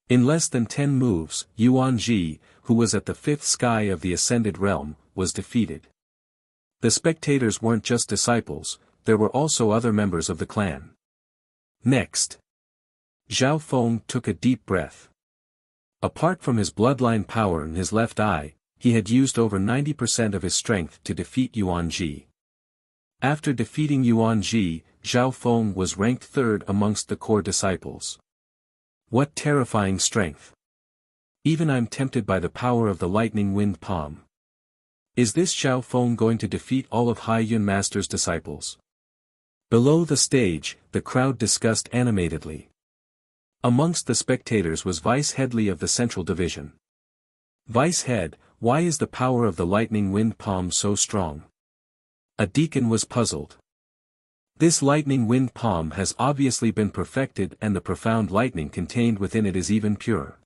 In less than 10 moves, Yuan Ji, who was at the 5th sky of the Ascended Realm, was defeated. The spectators weren't just disciples, there were also other members of the clan. Next. Zhao Feng took a deep breath. Apart from his bloodline power in his left eye, he had used over 90% of his strength to defeat Yuan Ji. After defeating Yuan Ji, Zhao Feng was ranked 3rd amongst the core disciples. What terrifying strength! Even I'm tempted by the power of the lightning wind palm. Is this Zhao Feng going to defeat all of Hai Yun Master's disciples? Below the stage, the crowd discussed animatedly. Amongst the spectators was Vice Headley of the Central Division. Vice Head, why is the power of the lightning wind palm so strong? A deacon was puzzled. This lightning wind palm has obviously been perfected and the profound lightning contained within it is even pure.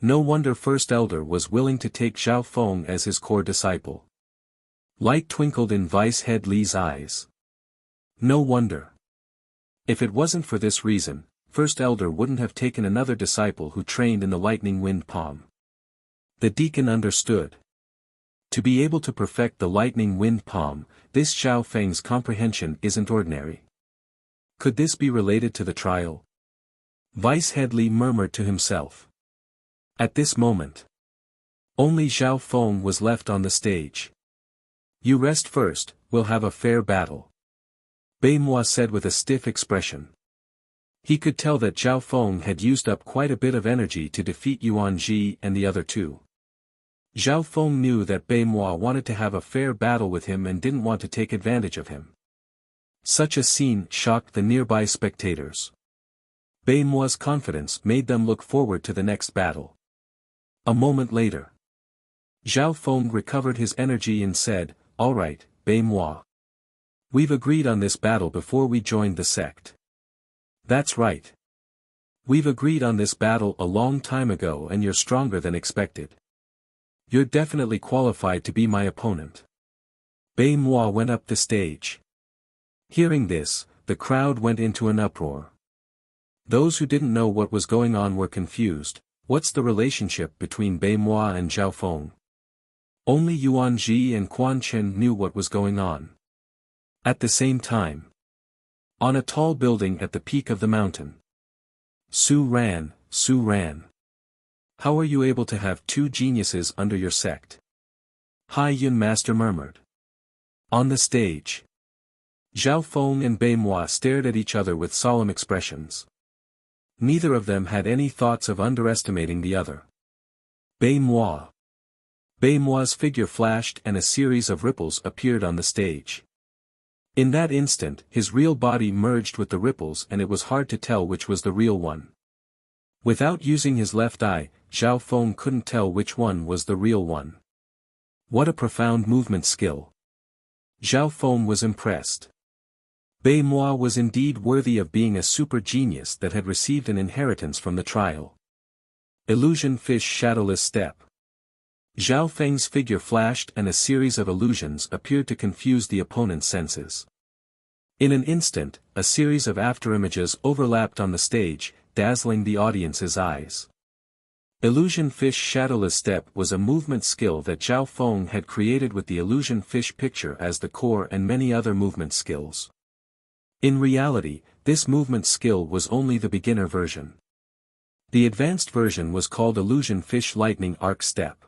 No wonder First Elder was willing to take Zhao Feng as his core disciple. Light twinkled in Vice Head Li's eyes. No wonder. If it wasn't for this reason, First Elder wouldn't have taken another disciple who trained in the lightning wind palm. The deacon understood. To be able to perfect the lightning wind palm, this Zhao Feng's comprehension isn't ordinary. Could this be related to the trial? Vice Headley murmured to himself. At this moment, only Zhao Feng was left on the stage. You rest first, we'll have a fair battle. Bei Moi said with a stiff expression. He could tell that Zhao Feng had used up quite a bit of energy to defeat Yuan Ji and the other two. Zhao Feng knew that Bei Moi wanted to have a fair battle with him and didn't want to take advantage of him. Such a scene shocked the nearby spectators. Bei Moi's confidence made them look forward to the next battle. A moment later, Zhao Feng recovered his energy and said, "All right, Bei Moi. We've agreed on this battle before we joined the sect." "That's right. We've agreed on this battle a long time ago and you're stronger than expected. You're definitely qualified to be my opponent." Bei Moi went up the stage. Hearing this, the crowd went into an uproar. Those who didn't know what was going on were confused. What's the relationship between Bei Moi and Zhao Feng? Only Yuan Ji and Quan Chen knew what was going on. At the same time, on a tall building at the peak of the mountain, Su Ran. How are you able to have two geniuses under your sect? Hai Yun Master murmured. On the stage, Zhao Feng and Bei Moi stared at each other with solemn expressions. Neither of them had any thoughts of underestimating the other. Bei Moi. Bei Moi's figure flashed and a series of ripples appeared on the stage. In that instant, his real body merged with the ripples and it was hard to tell which was the real one. Without using his left eye, Zhao Feng couldn't tell which one was the real one. What a profound movement skill. Zhao Feng was impressed. Bei Moi was indeed worthy of being a super genius that had received an inheritance from the trial. Illusion Fish Shadowless Step. Zhao Feng's figure flashed and a series of illusions appeared to confuse the opponent's senses. In an instant, a series of afterimages overlapped on the stage, dazzling the audience's eyes. Illusion Fish Shadowless Step was a movement skill that Zhao Feng had created with the Illusion Fish picture as the core and many other movement skills. In reality, this movement skill was only the beginner version. The advanced version was called Illusion Fish Lightning Arc Step.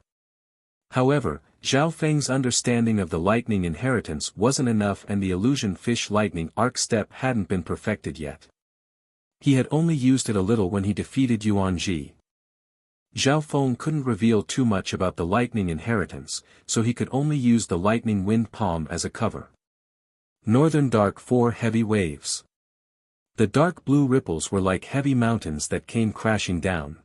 However, Zhao Feng's understanding of the lightning inheritance wasn't enough and the Illusion Fish Lightning Arc Step hadn't been perfected yet. He had only used it a little when he defeated Yuan Ji. Zhao Feng couldn't reveal too much about the lightning inheritance, so he could only use the lightning wind palm as a cover. Northern Dark 4 Heavy Waves. The dark blue ripples were like heavy mountains that came crashing down.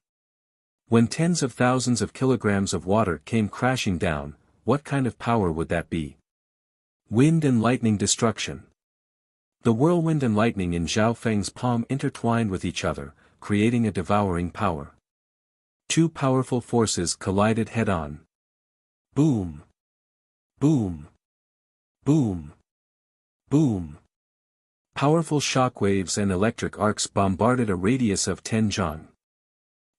When tens of thousands of kilograms of water came crashing down, what kind of power would that be? Wind and lightning destruction. The whirlwind and lightning in Zhao Feng's palm intertwined with each other, creating a devouring power. Two powerful forces collided head-on. Boom! Boom! Boom! Boom! Powerful shockwaves and electric arcs bombarded a radius of 10 zhang.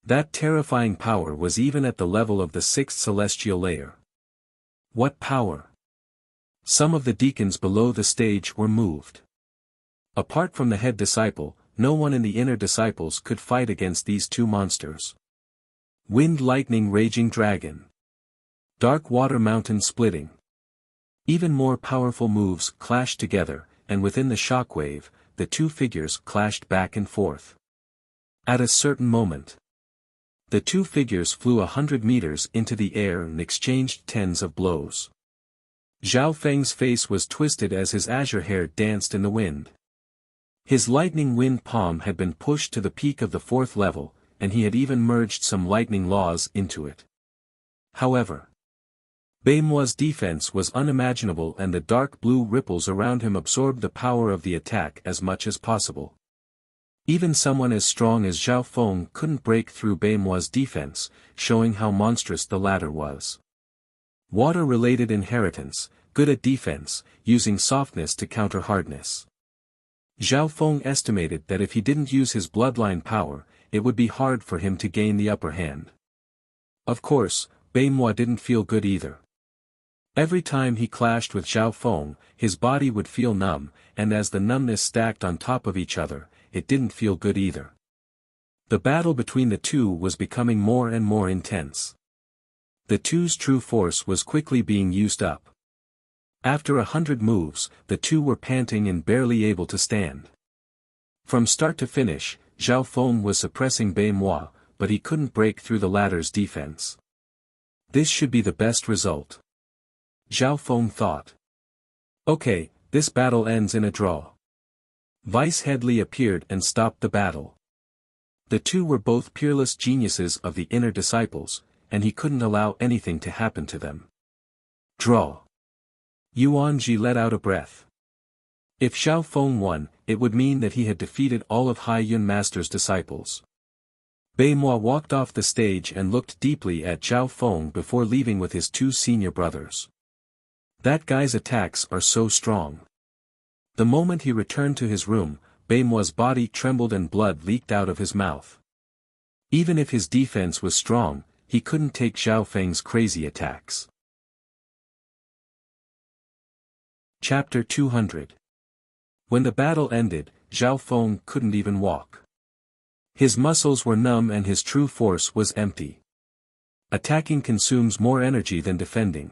That terrifying power was even at the level of the 6th celestial layer. What power! Some of the deacons below the stage were moved. Apart from the head disciple, no one in the inner disciples could fight against these two monsters. Wind lightning raging dragon. Dark water mountain splitting. Even more powerful moves clashed together, and within the shockwave, the two figures clashed back and forth. At a certain moment, the two figures flew 100 meters into the air and exchanged tens of blows. Zhao Feng's face was twisted as his azure hair danced in the wind. His lightning wind palm had been pushed to the peak of the 4th level, and he had even merged some lightning laws into it. However, Bei Moi's defense was unimaginable and the dark blue ripples around him absorbed the power of the attack as much as possible. Even someone as strong as Zhao Feng couldn't break through Bei Moi's defense, showing how monstrous the latter was. Water-related inheritance, good at defense, using softness to counter hardness. Zhao Feng estimated that if he didn't use his bloodline power, it would be hard for him to gain the upper hand. Of course, Bei Moi didn't feel good either. Every time he clashed with Zhao Feng, his body would feel numb, and as the numbness stacked on top of each other, it didn't feel good either. The battle between the two was becoming more and more intense. The two's true force was quickly being used up. After 100 moves, the two were panting and barely able to stand. From start to finish, Zhao Feng was suppressing Bei Moi, but he couldn't break through the latter's defense. This should be the best result. Zhao Feng thought. Okay, this battle ends in a draw. Vice Headley appeared and stopped the battle. The two were both peerless geniuses of the inner disciples, and he couldn't allow anything to happen to them. Draw. Yuan Ji let out a breath. If Zhao Feng won, it would mean that he had defeated all of Hai Yun Master's disciples. Bei Moi walked off the stage and looked deeply at Zhao Feng before leaving with his two senior brothers. That guy's attacks are so strong. The moment he returned to his room, Bei Moi's body trembled and blood leaked out of his mouth. Even if his defense was strong, he couldn't take Zhao Feng's crazy attacks. Chapter 200. When the battle ended, Zhao Feng couldn't even walk. His muscles were numb and his true force was empty. Attacking consumes more energy than defending.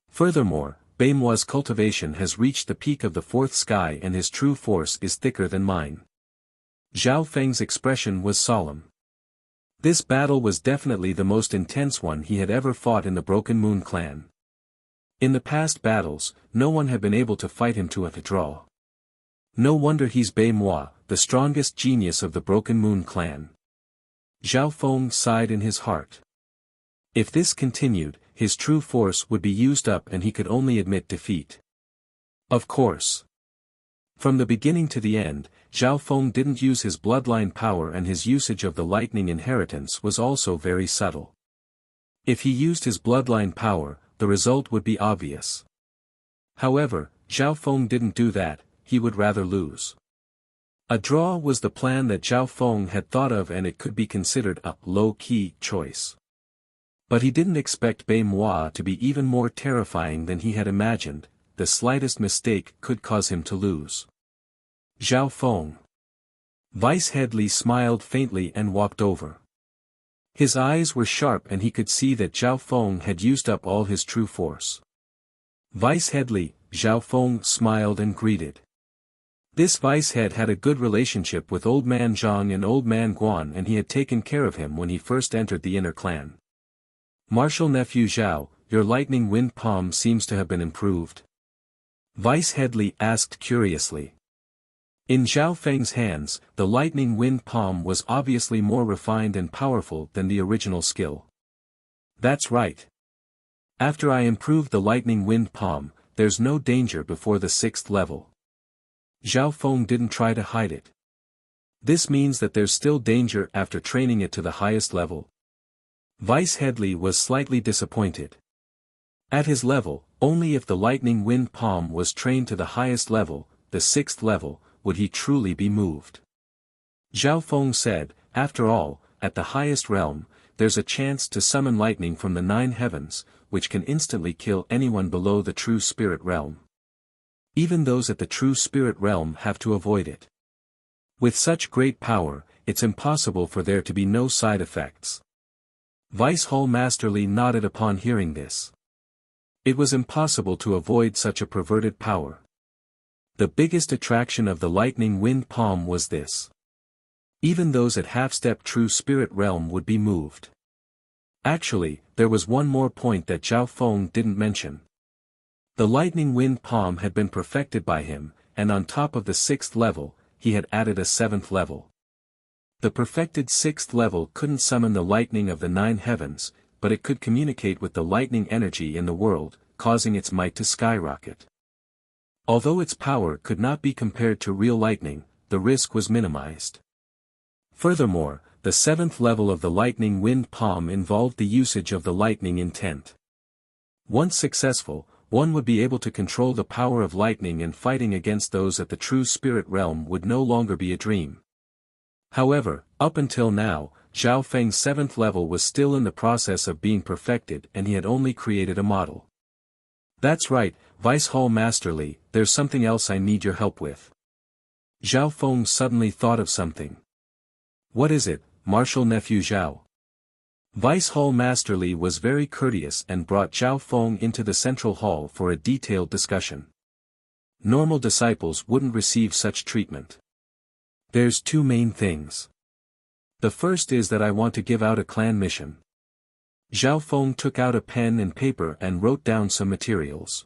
Furthermore, Bei Moi's cultivation has reached the peak of the fourth sky and his true force is thicker than mine. Zhao Feng's expression was solemn. This battle was definitely the most intense one he had ever fought in the Broken Moon clan. In the past battles, no one had been able to fight him to a draw. No wonder he's Bei Moi, the strongest genius of the Broken Moon clan. Zhao Feng sighed in his heart. If this continued, his true force would be used up and he could only admit defeat. Of course. From the beginning to the end, Zhao Feng didn't use his bloodline power and his usage of the lightning inheritance was also very subtle. If he used his bloodline power, the result would be obvious. However, Zhao Feng didn't do that, he would rather lose. A draw was the plan that Zhao Feng had thought of and it could be considered a low-key choice. But he didn't expect Bei Moi to be even more terrifying than he had imagined, the slightest mistake could cause him to lose. Zhao Feng. Vice Headley smiled faintly and walked over. His eyes were sharp and he could see that Zhao Feng had used up all his true force. Vice Headley, Zhao Feng smiled and greeted. This vice head had a good relationship with Old Man Zhang and Old Man Guan and he had taken care of him when he first entered the inner clan. Martial nephew Zhao, your lightning wind palm seems to have been improved. Vice Headley asked curiously. In Zhao Feng's hands, the lightning wind palm was obviously more refined and powerful than the original skill. That's right. After I improved the lightning wind palm, there's no danger before the 6th level. Zhao Feng didn't try to hide it. This means that there's still danger after training it to the highest level. Vice Headley was slightly disappointed. At his level, only if the lightning wind palm was trained to the highest level, the 6th level, would he truly be moved. Zhao Feng said, after all, at the highest realm, there's a chance to summon lightning from the 9 heavens, which can instantly kill anyone below the true spirit realm. Even those at the true spirit realm have to avoid it. With such great power, it's impossible for there to be no side effects. Vice Hall Masterly nodded upon hearing this. It was impossible to avoid such a perverted power. The biggest attraction of the lightning wind palm was this. Even those at half-step true spirit realm would be moved. Actually, there was one more point that Zhao Feng didn't mention. The lightning wind palm had been perfected by him, and on top of the 6th level, he had added a 7th level. The perfected 6th level couldn't summon the lightning of the 9 heavens, but it could communicate with the lightning energy in the world, causing its might to skyrocket. Although its power could not be compared to real lightning, the risk was minimized. Furthermore, the 7th level of the lightning wind palm involved the usage of the lightning intent. Once successful, one would be able to control the power of lightning and fighting against those at the true spirit realm would no longer be a dream. However, up until now, Zhao Feng's 7th level was still in the process of being perfected and he had only created a model. That's right, Vice Hall Masterly, there's something else I need your help with. Zhao Feng suddenly thought of something. What is it, Martial Nephew Zhao? Vice Hall Master Li was very courteous and brought Zhao Feng into the central hall for a detailed discussion. Normal disciples wouldn't receive such treatment. There's two main things. The first is that I want to give out a clan mission. Zhao Feng took out a pen and paper and wrote down some materials.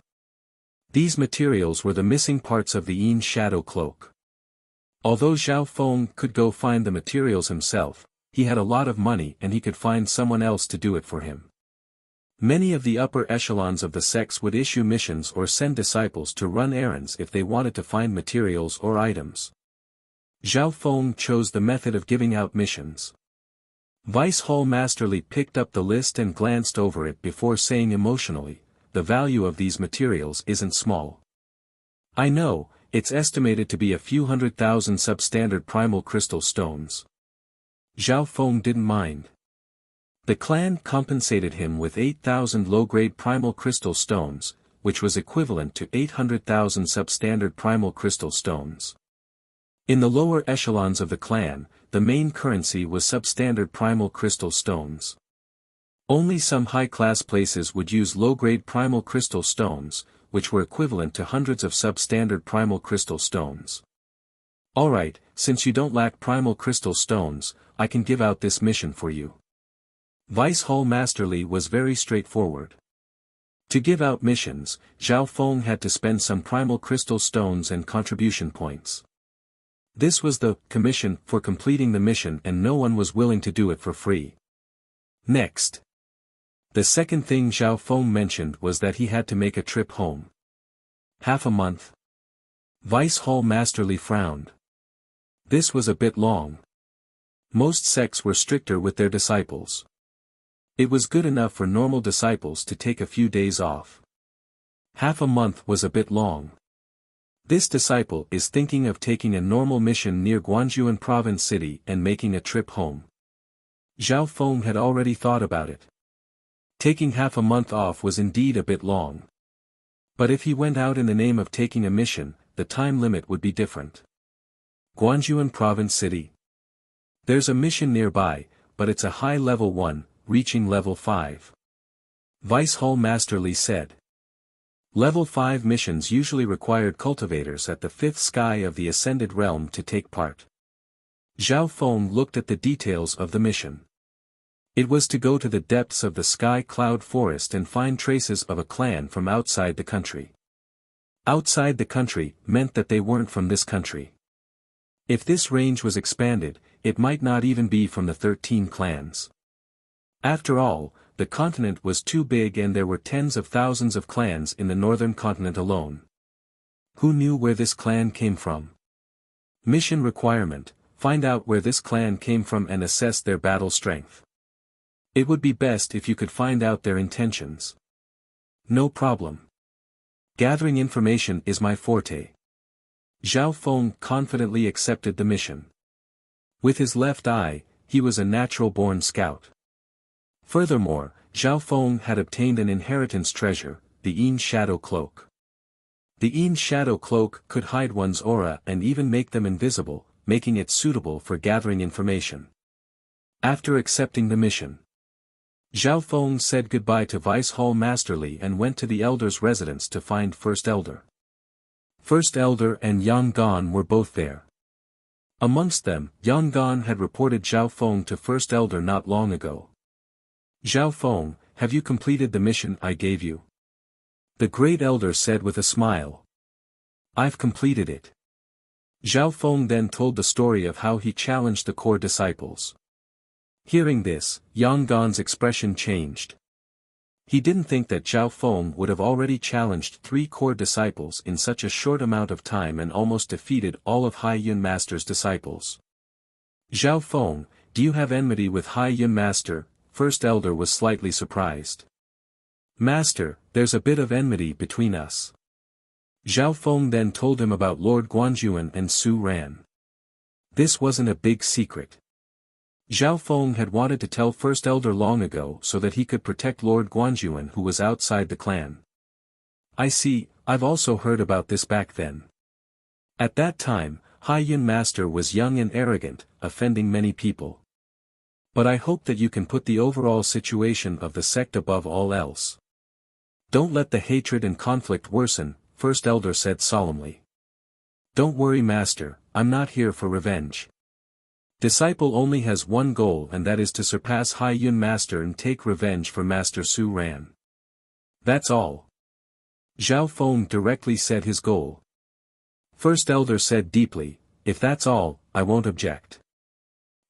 These materials were the missing parts of the Yin shadow cloak. Although Zhao Feng could go find the materials himself, he had a lot of money and he could find someone else to do it for him. Many of the upper echelons of the sects would issue missions or send disciples to run errands if they wanted to find materials or items. Zhao Feng chose the method of giving out missions. Vice Hall Master Li picked up the list and glanced over it before saying emotionally, "The value of these materials isn't small. I know, it's estimated to be a few 100,000 substandard primal crystal stones." Zhao Feng didn't mind. The clan compensated him with 8,000 low-grade primal crystal stones, which was equivalent to 800,000 substandard primal crystal stones. In the lower echelons of the clan, the main currency was substandard primal crystal stones. Only some high-class places would use low-grade primal crystal stones, which were equivalent to hundreds of substandard primal crystal stones. Alright, since you don't lack primal crystal stones, I can give out this mission for you. Vice Hall Master Li was very straightforward. To give out missions, Zhao Feng had to spend some primal crystal stones and contribution points. This was the commission for completing the mission and no one was willing to do it for free. Next. The second thing Zhao Feng mentioned was that he had to make a trip home. Half a month? Vice Hall Master Li frowned. This was a bit long. Most sects were stricter with their disciples. It was good enough for normal disciples to take a few days off. Half a month was a bit long. This disciple is thinking of taking a normal mission near Guangzhou Province City and making a trip home. Zhao Feng had already thought about it. Taking half a month off was indeed a bit long. But if he went out in the name of taking a mission, the time limit would be different. Guangzhou Province City. There's a mission nearby, but it's a high level one, reaching level 5. Vice Hall Master Li said. Level 5 missions usually required cultivators at the 5th sky of the Ascended Realm to take part. Zhao Feng looked at the details of the mission. It was to go to the depths of the Sky Cloud Forest and find traces of a clan from outside the country. Outside the country meant that they weren't from this country. If this range was expanded, it might not even be from the 13 clans. After all, the continent was too big and there were tens of thousands of clans in the northern continent alone. Who knew where this clan came from? Mission requirement: find out where this clan came from and assess their battle strength. It would be best if you could find out their intentions. No problem. Gathering information is my forte. Zhao Feng confidently accepted the mission. With his left eye, he was a natural-born scout. Furthermore, Zhao Feng had obtained an inheritance treasure, the Yin Shadow Cloak. The Yin Shadow Cloak could hide one's aura and even make them invisible, making it suitable for gathering information. After accepting the mission, Zhao Feng said goodbye to Vice Hall Master Li and went to the Elder's residence to find First Elder. First Elder and Yang Gan were both there. Amongst them, Yang Gan had reported Zhao Feng to First Elder not long ago. Zhao Feng, have you completed the mission I gave you? The Great Elder said with a smile. I've completed it. Zhao Feng then told the story of how he challenged the core disciples. Hearing this, Yang Gan's expression changed. He didn't think that Zhao Feng would have already challenged 3 core disciples in such a short amount of time and almost defeated all of Hai Yun Master's disciples. Zhao Feng, do you have enmity with Hai Yun Master? First Elder was slightly surprised. Master, there's a bit of enmity between us. Zhao Feng then told him about Lord Guanjuan and Su Ran. This wasn't a big secret. Zhao Feng had wanted to tell First Elder long ago so that he could protect Lord Guanjuan who was outside the clan. I see, I've also heard about this back then. At that time, Hai Yun Master was young and arrogant, offending many people. But I hope that you can put the overall situation of the sect above all else. Don't let the hatred and conflict worsen, First Elder said solemnly. Don't worry, Master, I'm not here for revenge. Disciple only has one goal, and that is to surpass Hai Yun Master and take revenge for Master Su Ran. That's all. Zhao Feng directly said his goal. First Elder said deeply, if that's all, I won't object.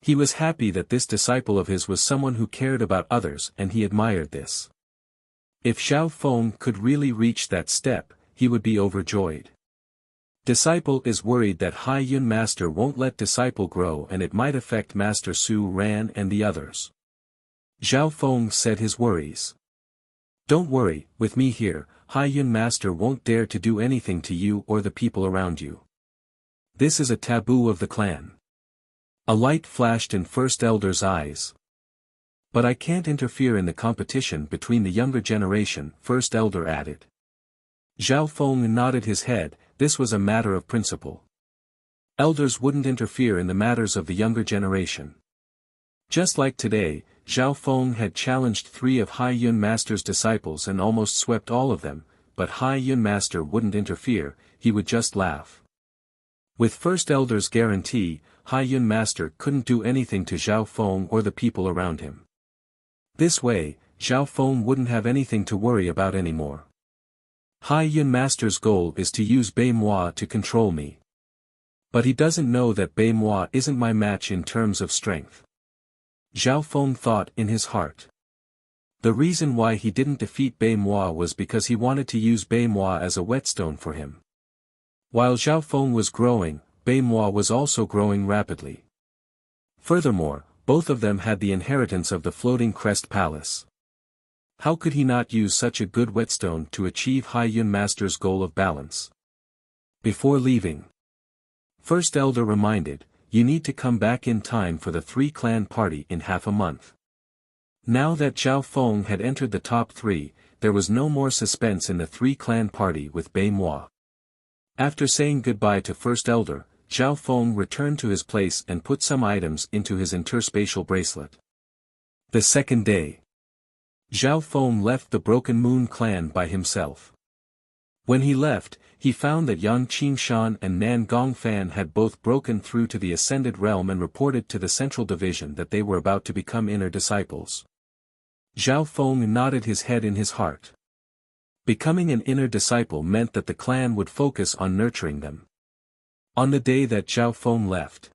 He was happy that this disciple of his was someone who cared about others, and he admired this. If Zhao Feng could really reach that step, he would be overjoyed. Disciple is worried that Hai Yun Master won't let disciple grow, and it might affect Master Su Ran and the others. Zhao Feng said his worries. Don't worry, with me here, Hai Yun Master won't dare to do anything to you or the people around you. This is a taboo of the clan. A light flashed in First Elder's eyes. But I can't interfere in the competition between the younger generation, First Elder added. Zhao Feng nodded his head. This was a matter of principle. Elders wouldn't interfere in the matters of the younger generation. Just like today, Zhao Feng had challenged 3 of Hai Yun Master's disciples and almost swept all of them, but Hai Yun Master wouldn't interfere, he would just laugh. With First Elder's guarantee, Hai Yun Master couldn't do anything to Zhao Feng or the people around him. This way, Zhao Feng wouldn't have anything to worry about anymore. Hai Yun Master's goal is to use Bei Moi to control me. But he doesn't know that Bei Moi isn't my match in terms of strength. Zhao Feng thought in his heart. The reason why he didn't defeat Bei Moi was because he wanted to use Bei Moi as a whetstone for him. While Zhao Feng was growing, Bei Moi was also growing rapidly. Furthermore, both of them had the inheritance of the Floating Crest Palace. How could he not use such a good whetstone to achieve Hai Yun Master's goal of balance? Before leaving, First Elder reminded, you need to come back in time for the 3-clan party in half a month. Now that Zhao Feng had entered the top 3, there was no more suspense in the 3-clan party with Bei Moi. After saying goodbye to First Elder, Zhao Feng returned to his place and put some items into his interspatial bracelet. The second day, Zhao Feng left the Broken Moon clan by himself. When he left, he found that Yang Qingshan and Nan Gongfan had both broken through to the Ascended Realm and reported to the Central Division that they were about to become inner disciples. Zhao Feng nodded his head in his heart. Becoming an inner disciple meant that the clan would focus on nurturing them. On the day that Zhao Feng left,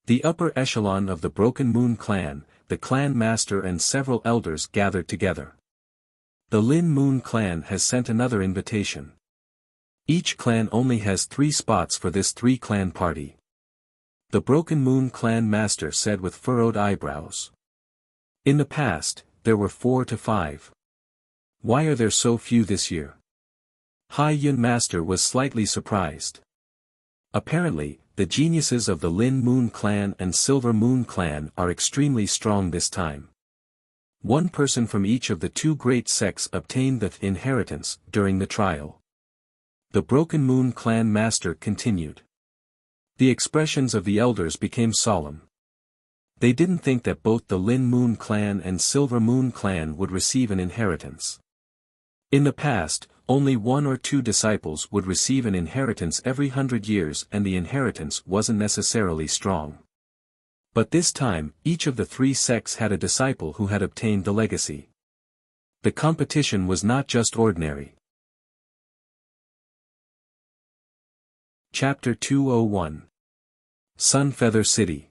the upper echelon of the Broken Moon clan, the clan master and several elders gathered together. The Lin Moon clan has sent another invitation. Each clan only has 3 spots for this 3-clan party. The Broken Moon clan master said with furrowed eyebrows. In the past, there were 4 to 5. Why are there so few this year? Hai Yun Master was slightly surprised. Apparently, the geniuses of the Lin Moon clan and Silver Moon clan are extremely strong this time. One person from each of the 2 great sects obtained the inheritance during the trial. The Broken Moon clan master continued. The expressions of the elders became solemn. They didn't think that both the Lin Moon clan and Silver Moon clan would receive an inheritance. In the past, only 1 or 2 disciples would receive an inheritance every 100 years, and the inheritance wasn't necessarily strong. But this time, each of the 3 sects had a disciple who had obtained the legacy. The competition was not just ordinary. Chapter 201. Sunfeather City.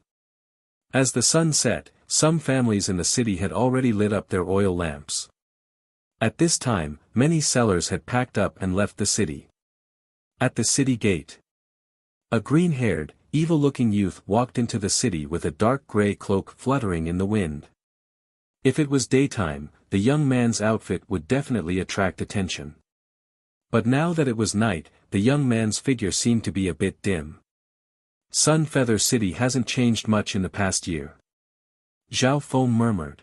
As the sun set, some families in the city had already lit up their oil lamps. At this time, many sellers had packed up and left the city. At the city gate, a green-haired, evil-looking youth walked into the city with a dark gray cloak fluttering in the wind. If it was daytime, the young man's outfit would definitely attract attention. But now that it was night, the young man's figure seemed to be a bit dim. Sunfeather City hasn't changed much in the past year. Zhao Feng murmured.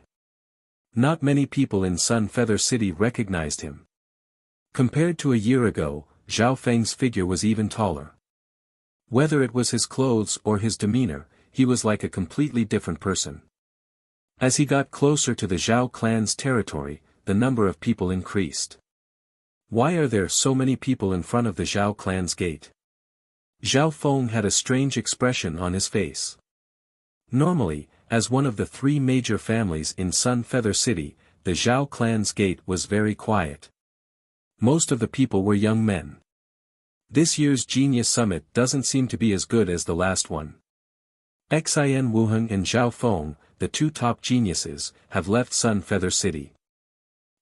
Not many people in Sunfeather City recognized him. Compared to a year ago, Zhao Feng's figure was even taller. Whether it was his clothes or his demeanor, he was like a completely different person. As he got closer to the Zhao clan's territory, the number of people increased. Why are there so many people in front of the Zhao clan's gate? Zhao Feng had a strange expression on his face. Normally, as one of the three major families in Sun Feather City, the Zhao clan's gate was very quiet. Most of the people were young men. This year's Genius Summit doesn't seem to be as good as the last one. Xin Wuheng and Zhao Feng, the two top geniuses, have left Sun Feather City.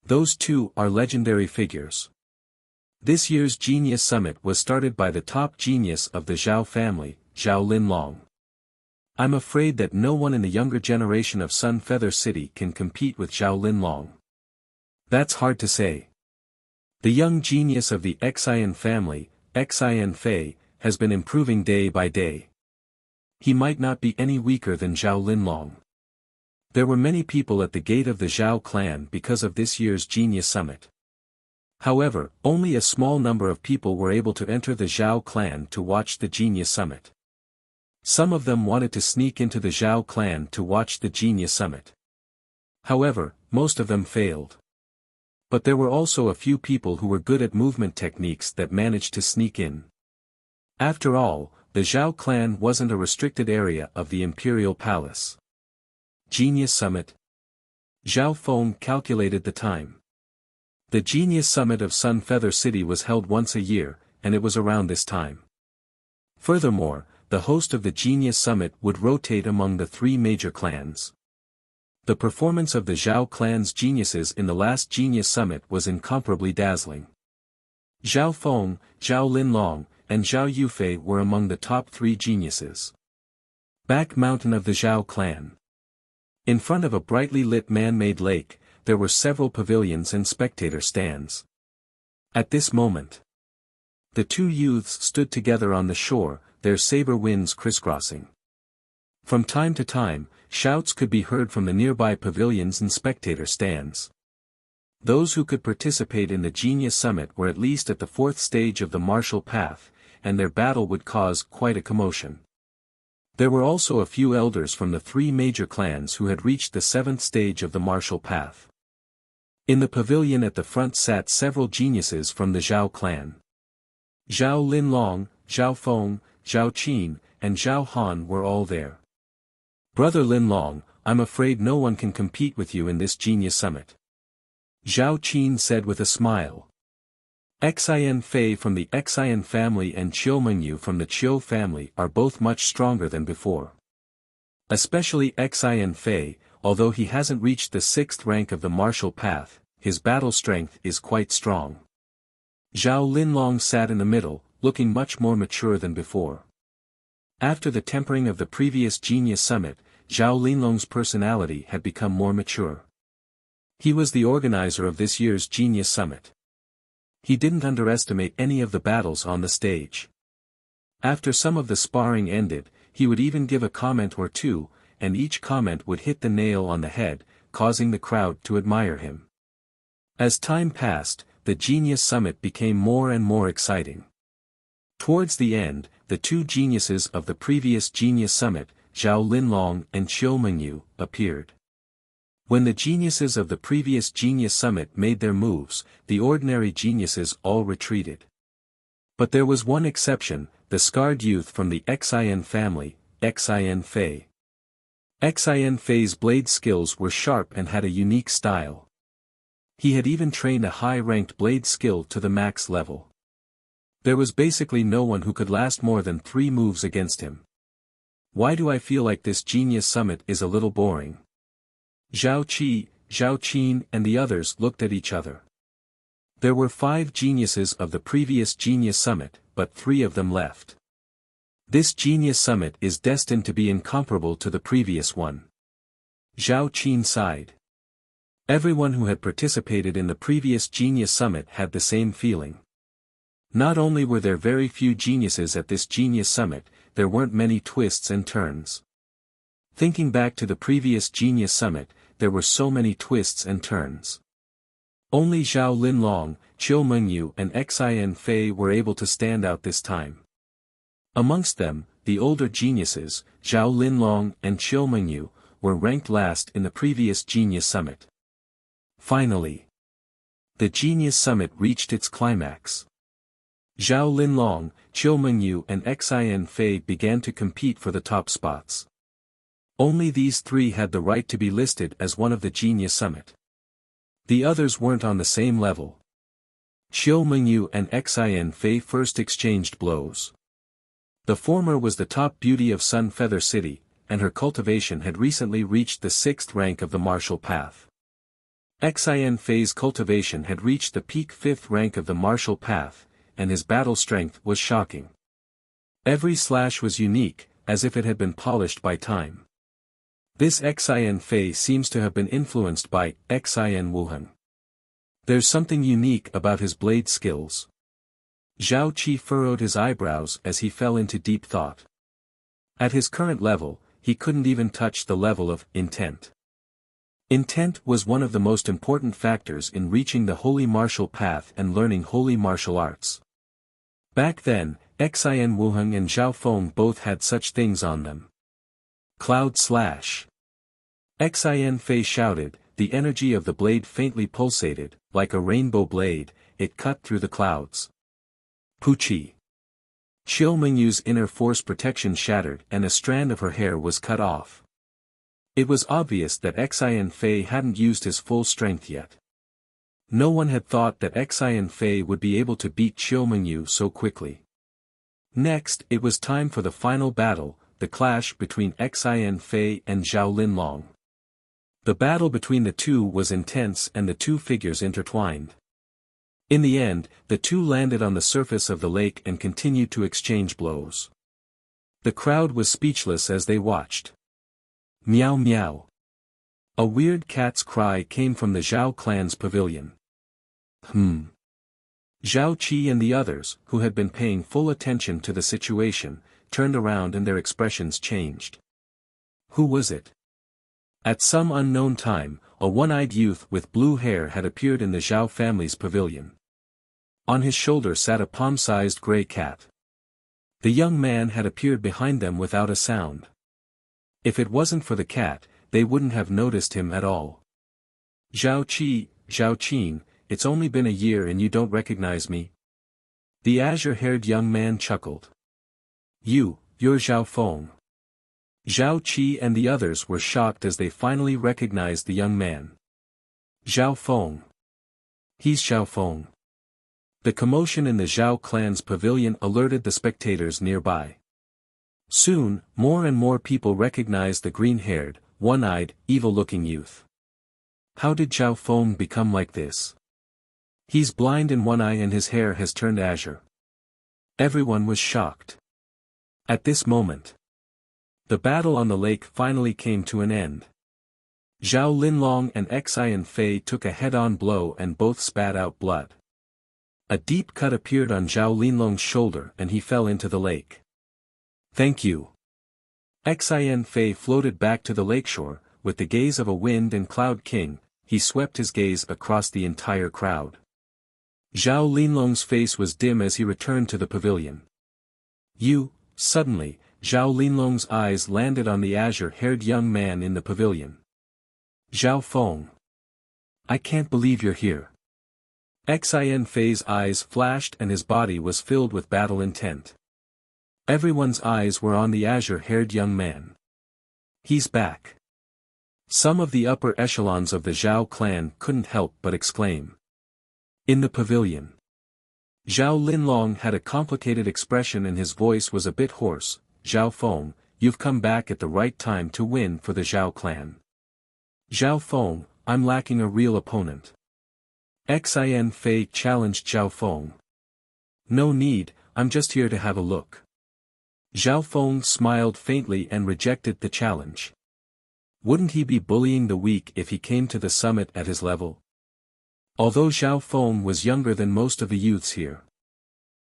Those two are legendary figures. This year's Genius Summit was started by the top genius of the Zhao family, Zhao Linlong. I'm afraid that no one in the younger generation of Sun Feather City can compete with Zhao Linlong. That's hard to say. The young genius of the Xin family, Xin Fei, has been improving day by day. He might not be any weaker than Zhao Linlong. There were many people at the gate of the Zhao clan because of this year's Genius Summit. However, only a small number of people were able to enter the Zhao clan to watch the Genius Summit. Some of them wanted to sneak into the Zhao clan to watch the Genius Summit. However, most of them failed. But there were also a few people who were good at movement techniques that managed to sneak in. After all, the Zhao clan wasn't a restricted area of the Imperial Palace. Genius Summit. Zhao Feng calculated the time. The Genius Summit of Sun Feather City was held once a year, and it was around this time. Furthermore, the host of the Genius Summit would rotate among the three major clans. The performance of the Zhao clan's geniuses in the last Genius Summit was incomparably dazzling. Zhao Feng, Zhao Linlong, and Zhao Yufei were among the top three geniuses. Back mountain of the Zhao clan. In front of a brightly lit man-made lake, there were several pavilions and spectator stands. At this moment, the two youths stood together on the shore, their saber winds crisscrossing. From time to time, shouts could be heard from the nearby pavilions and spectator stands. Those who could participate in the Genius Summit were at least at the fourth stage of the martial path, and their battle would cause quite a commotion. There were also a few elders from the three major clans who had reached the seventh stage of the martial path. In the pavilion at the front sat several geniuses from the Zhao clan. Zhao Linlong, Zhao Feng, Zhao Qin, and Zhao Han were all there. Brother Linlong, I'm afraid no one can compete with you in this Genius Summit. Zhao Qin said with a smile. Xin Fei from the Xin family and Qiu Mengyu from the Qiu family are both much stronger than before. Especially Xin Fei, although he hasn't reached the sixth rank of the martial path, his battle strength is quite strong. Zhao Linlong sat in the middle, looking much more mature than before. After the tempering of the previous Genius Summit, Zhao Linlong's personality had become more mature. He was the organizer of this year's Genius Summit. He didn't underestimate any of the battles on the stage. After some of the sparring ended, he would even give a comment or two, and each comment would hit the nail on the head, causing the crowd to admire him. As time passed, the Genius Summit became more and more exciting. Towards the end, the two geniuses of the previous Genius Summit, Zhao Linlong and Qiu Mengyu, appeared. When the geniuses of the previous Genius Summit made their moves, the ordinary geniuses all retreated. But there was one exception, the scarred youth from the Xin family, Xin Fei. Xin Fei's blade skills were sharp and had a unique style. He had even trained a high-ranked blade skill to the max level. There was basically no one who could last more than 3 moves against him. Why do I feel like this Genius Summit is a little boring? Zhao Qi, Zhao Qin and the others looked at each other. There were 5 geniuses of the previous Genius Summit, but 3 of them left. This Genius Summit is destined to be incomparable to the previous one. Zhao Qin sighed. Everyone who had participated in the previous Genius Summit had the same feeling. Not only were there very few geniuses at this Genius Summit, there weren't many twists and turns. Thinking back to the previous Genius Summit, there were so many twists and turns. Only Zhao Linlong, Qiu Mengyu and Xin Fei were able to stand out this time. Amongst them, the older geniuses, Zhao Linlong and Qiu Mengyu, were ranked last in the previous Genius Summit. Finally, the Genius Summit reached its climax. Zhao Linlong, Qiu Mengyu and Xin Fei began to compete for the top spots. Only these three had the right to be listed as one of the Genius Summit. The others weren't on the same level. Qiu Mengyu and Xin Fei first exchanged blows. The former was the top beauty of Sun Feather City, and her cultivation had recently reached the 6th rank of the martial path. Xin Fei's cultivation had reached the peak 5th rank of the martial path, and his battle strength was shocking. Every slash was unique, as if it had been polished by time. This Xin Fei seems to have been influenced by Xin Wuhan. There's something unique about his blade skills. Zhao Qi furrowed his eyebrows as he fell into deep thought. At his current level, he couldn't even touch the level of intent. Intent was one of the most important factors in reaching the holy martial path and learning holy martial arts. Back then, Xin Wuheng and Zhao Feng both had such things on them. Cloud Slash. Xin Fei shouted, the energy of the blade faintly pulsated, like a rainbow blade, it cut through the clouds. Puchi. Qiu Mengyu's inner force protection shattered and a strand of her hair was cut off. It was obvious that Xin Fei hadn't used his full strength yet. No one had thought that Xin Fei would be able to beat Qiu Mengyu so quickly. Next, it was time for the final battle, the clash between Xin Fei and Zhao Linlong. The battle between the two was intense and the two figures intertwined. In the end, the two landed on the surface of the lake and continued to exchange blows. The crowd was speechless as they watched. Meow meow. A weird cat's cry came from the Zhao clan's pavilion. Zhao Qi and the others, who had been paying full attention to the situation, turned around and their expressions changed. Who was it? At some unknown time, a one-eyed youth with blue hair had appeared in the Zhao family's pavilion. On his shoulder sat a palm-sized gray cat. The young man had appeared behind them without a sound. If it wasn't for the cat, they wouldn't have noticed him at all. Zhao Qi, Zhao Qin, it's only been a year and you don't recognize me? The azure-haired young man chuckled. You're Zhao Feng. Zhao Qi and the others were shocked as they finally recognized the young man. Zhao Feng. He's Zhao Feng. The commotion in the Zhao clan's pavilion alerted the spectators nearby. Soon, more and more people recognized the green-haired, one-eyed, evil-looking youth. How did Zhao Feng become like this? He's blind in one eye and his hair has turned azure. Everyone was shocked. At this moment, the battle on the lake finally came to an end. Zhao Linlong and Xin Fei took a head-on blow and both spat out blood. A deep cut appeared on Zhao Linlong's shoulder and he fell into the lake. Thank you. Xin Fei floated back to the lakeshore, with the gaze of a wind and cloud king, he swept his gaze across the entire crowd. Zhao Linlong's face was dim as he returned to the pavilion. Suddenly, Zhao Linlong's eyes landed on the azure-haired young man in the pavilion. Zhao Feng. I can't believe you're here. Xin Fei's eyes flashed and his body was filled with battle intent. Everyone's eyes were on the azure-haired young man. He's back. Some of the upper echelons of the Zhao clan couldn't help but exclaim. In the pavilion, Zhao Linlong had a complicated expression and his voice was a bit hoarse. Zhao Feng, you've come back at the right time to win for the Zhao clan. Zhao Feng, I'm lacking a real opponent. Xin Fei challenged Zhao Feng. No need, I'm just here to have a look. Zhao Feng smiled faintly and rejected the challenge. Wouldn't he be bullying the weak if he came to the summit at his level? Although Zhao Feng was younger than most of the youths here.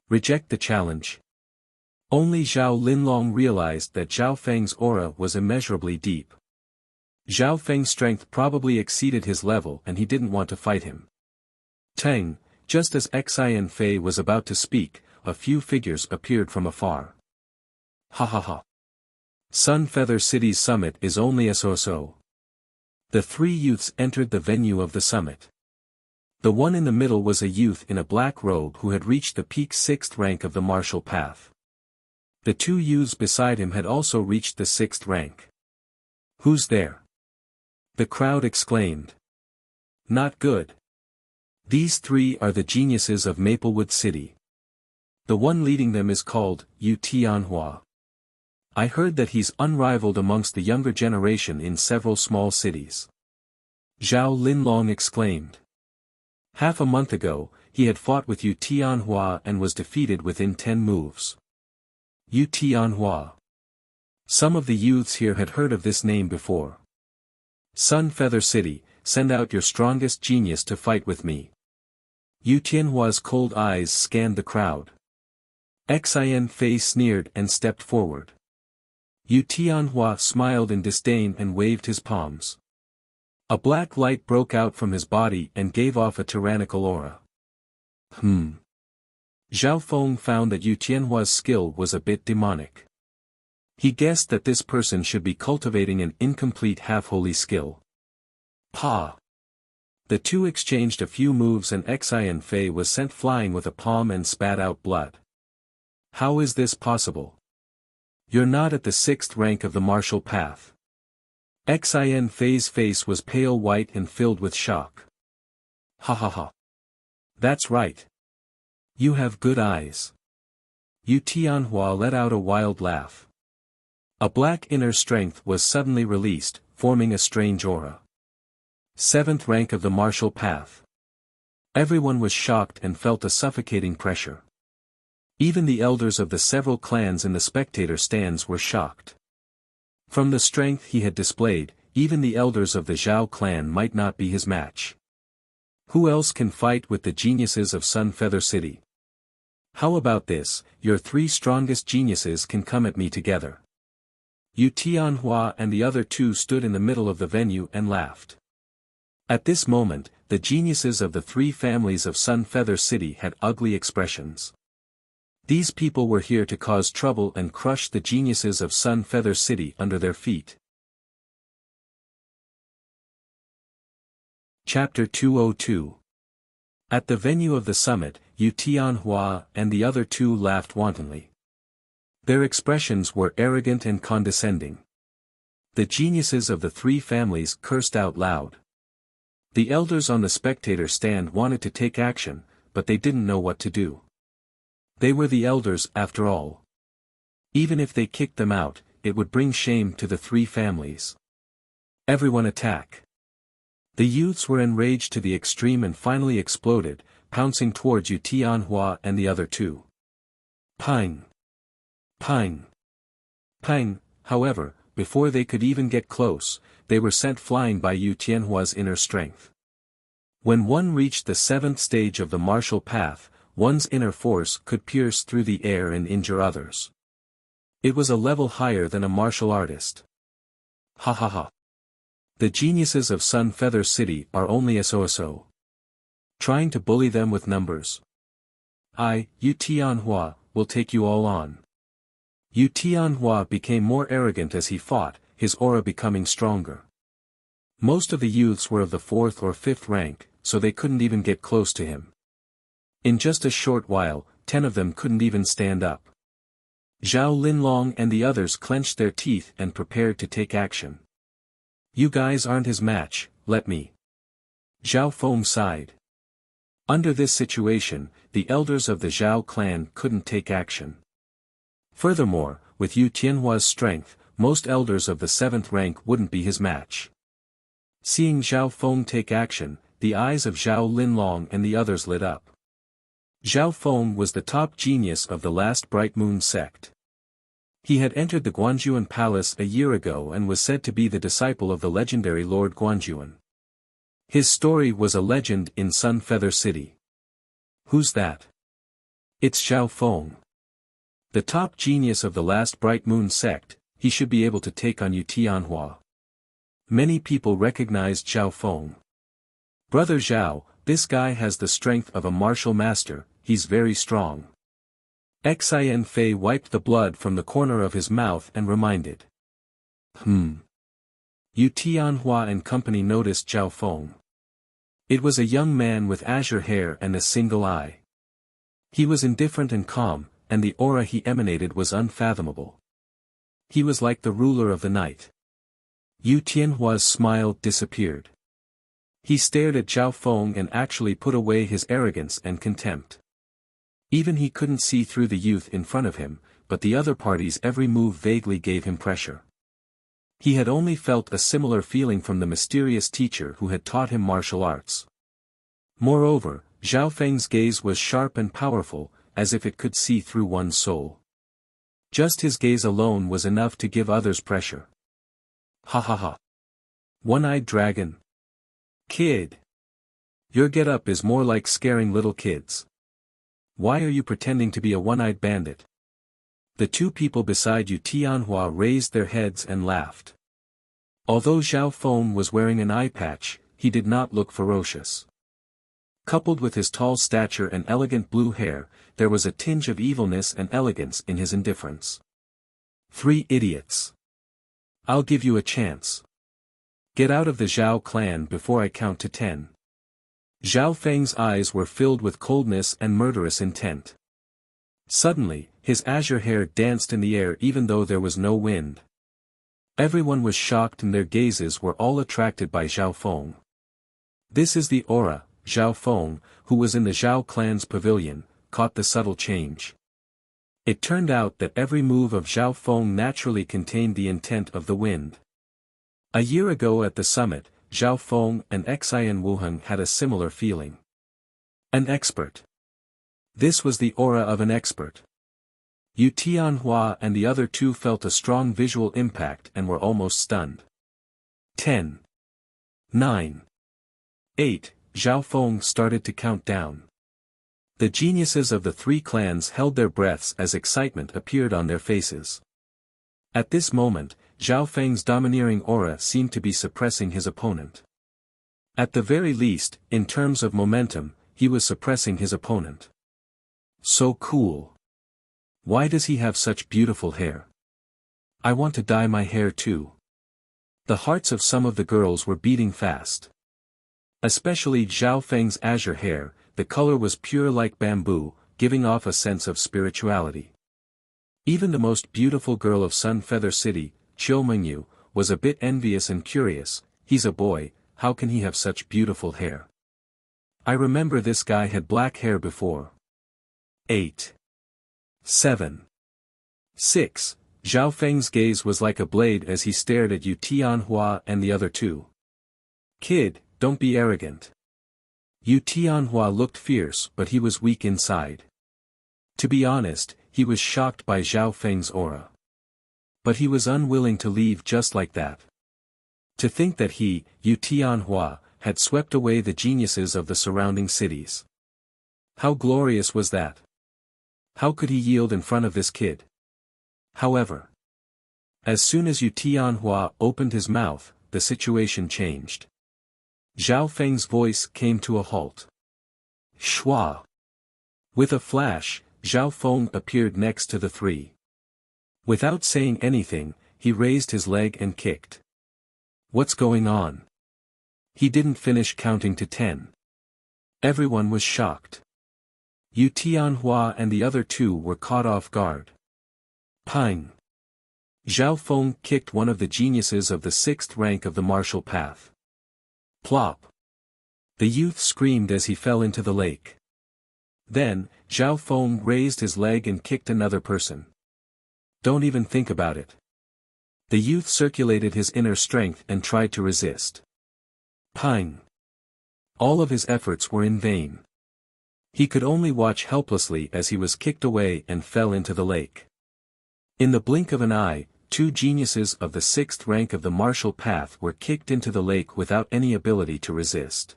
Reject the challenge. Only Zhao Linlong realized that Zhao Feng's aura was immeasurably deep. Zhao Feng's strength probably exceeded his level and he didn't want to fight him. Teng, just as Xin Fei was about to speak, a few figures appeared from afar. Ha ha ha. Sun Feather City's summit is only a so-so. The three youths entered the venue of the summit. The one in the middle was a youth in a black robe who had reached the peak 6th rank of the martial path. The two youths beside him had also reached the 6th rank. "Who's there?" the crowd exclaimed. "Not good. These three are the geniuses of Maplewood City. The one leading them is called Yu Tianhua. I heard that he's unrivaled amongst the younger generation in several small cities." Zhao Linlong exclaimed. Half a month ago, he had fought with Yu Tianhua and was defeated within 10 moves. Yu Tianhua. Some of the youths here had heard of this name before. "Sun Feather City, send out your strongest genius to fight with me." Yu Tianhua's cold eyes scanned the crowd. Xin Fei sneered and stepped forward. Yu Tianhua smiled in disdain and waved his palms. A black light broke out from his body and gave off a tyrannical aura. Zhao Feng found that Yu Tianhua's skill was a bit demonic. He guessed that this person should be cultivating an incomplete half-holy skill. Pa! The two exchanged a few moves and Xin Fei was sent flying with a palm and spat out blood. "How is this possible? You're not at the 6th rank of the martial path." Xin Fei's face was pale white and filled with shock. "Ha ha ha. That's right. You have good eyes." Yu Tianhua let out a wild laugh. A black inner strength was suddenly released, forming a strange aura. 7th rank of the martial path. Everyone was shocked and felt a suffocating pressure. Even the elders of the several clans in the spectator stands were shocked. From the strength he had displayed, even the elders of the Zhao clan might not be his match. Who else can fight with the geniuses of Sun Feather City? How about this, your three strongest geniuses can come at me together. Yu Tianhua and the other two stood in the middle of the venue and laughed. At this moment, the geniuses of the three families of Sun Feather City had ugly expressions. These people were here to cause trouble and crush the geniuses of Sun Feather City under their feet. Chapter 202. At the venue of the summit, Yu Tianhua and the other two laughed wantonly. Their expressions were arrogant and condescending. The geniuses of the three families cursed out loud. The elders on the spectator stand wanted to take action, but they didn't know what to do. They were the elders after all. Even if they kicked them out, it would bring shame to the three families. Everyone attack. The youths were enraged to the extreme and finally exploded, pouncing towards Yu Tianhua and the other two. Pine! Pine! Pine! However, before they could even get close, they were sent flying by Yu Tianhua's inner strength. When one reached the 7th stage of the martial path, one's inner force could pierce through the air and injure others. It was a level higher than a martial artist. Ha ha ha. The geniuses of Sun Feather City are only a so-so. Trying to bully them with numbers. I, Yu Tianhua, will take you all on. Yu Tianhua became more arrogant as he fought, his aura becoming stronger. Most of the youths were of the 4th or 5th rank, so they couldn't even get close to him. In just a short while, 10 of them couldn't even stand up. Zhao Linlong and the others clenched their teeth and prepared to take action. You guys aren't his match, let me. Zhao Feng sighed. Under this situation, the elders of the Zhao clan couldn't take action. Furthermore, with Yu Tianhua's strength, most elders of the 7th rank wouldn't be his match. Seeing Zhao Feng take action, the eyes of Zhao Linlong and the others lit up. Zhao Feng was the top genius of the last Bright Moon sect. He had entered the Guanjuan Palace a year ago and was said to be the disciple of the legendary Lord Guanjuan. His story was a legend in Sun Feather City. Who's that? It's Zhao Feng. The top genius of the last Bright Moon sect, he should be able to take on Yu Tianhua. Many people recognized Zhao Feng. Brother Zhao, this guy has the strength of a martial master, he's very strong. Xin Fei wiped the blood from the corner of his mouth and reminded. Yu Tianhua and company noticed Zhao Feng. It was a young man with azure hair and a single eye. He was indifferent and calm, and the aura he emanated was unfathomable. He was like the ruler of the night. Yu Tianhua's smile disappeared. He stared at Zhao Feng and actually put away his arrogance and contempt. Even he couldn't see through the youth in front of him, but the other party's every move vaguely gave him pressure. He had only felt a similar feeling from the mysterious teacher who had taught him martial arts. Moreover, Zhao Feng's gaze was sharp and powerful, as if it could see through one's soul. Just his gaze alone was enough to give others pressure. Ha ha ha. One-eyed dragon. Kid. Your get-up is more like scaring little kids. Why are you pretending to be a one-eyed bandit? The two people beside Yu Tianhua raised their heads and laughed. Although Zhao Feng was wearing an eye patch, he did not look ferocious. Coupled with his tall stature and elegant blue hair, there was a tinge of evilness and elegance in his indifference. 3 idiots. I'll give you a chance. Get out of the Zhao clan before I count to 10. Zhao Feng's eyes were filled with coldness and murderous intent. Suddenly, his azure hair danced in the air even though there was no wind. Everyone was shocked and their gazes were all attracted by Zhao Feng. This is the aura. Zhao Feng, who was in the Zhao clan's pavilion, caught the subtle change. It turned out that every move of Zhao Feng naturally contained the intent of the wind. A year ago at the summit, Zhao Feng and Xian Wuheng had a similar feeling. An expert. This was the aura of an expert. Yu Tianhua and the other two felt a strong visual impact and were almost stunned. 10. 9. 8. Zhao Feng started to count down. The geniuses of the 3 clans held their breaths as excitement appeared on their faces. At this moment, Zhao Feng's domineering aura seemed to be suppressing his opponent. At the very least, in terms of momentum, he was suppressing his opponent. So cool. Why does he have such beautiful hair? I want to dye my hair too. The hearts of some of the girls were beating fast. Especially Zhao Feng's azure hair, the color was pure like bamboo, giving off a sense of spirituality. Even the most beautiful girl of Sun Feather City, Qiu Mengyu, was a bit envious and curious. He's a boy, how can he have such beautiful hair? I remember this guy had black hair before. 8. 7. 6. Zhao Feng's gaze was like a blade as he stared at Yu Tianhua and the other two. Kid, don't be arrogant. Yu Tianhua looked fierce but he was weak inside. To be honest, he was shocked by Zhao Feng's aura. But he was unwilling to leave just like that. To think that he, Yu Tianhua, had swept away the geniuses of the surrounding cities. How glorious was that? How could he yield in front of this kid? However, as soon as Yu Tianhua opened his mouth, the situation changed. Zhao Feng's voice came to a halt. Shua! With a flash, Zhao Feng appeared next to the 3. Without saying anything, he raised his leg and kicked. What's going on? He didn't finish counting to 10. Everyone was shocked. Yu Tianhua and the other two were caught off guard. Pang! Zhao Feng kicked one of the geniuses of the 6th rank of the martial path. Plop! The youth screamed as he fell into the lake. Then, Zhao Feng raised his leg and kicked another person. Don't even think about it. The youth circulated his inner strength and tried to resist. Pang! All of his efforts were in vain. He could only watch helplessly as he was kicked away and fell into the lake. In the blink of an eye, 2 geniuses of the 6th rank of the martial path were kicked into the lake without any ability to resist.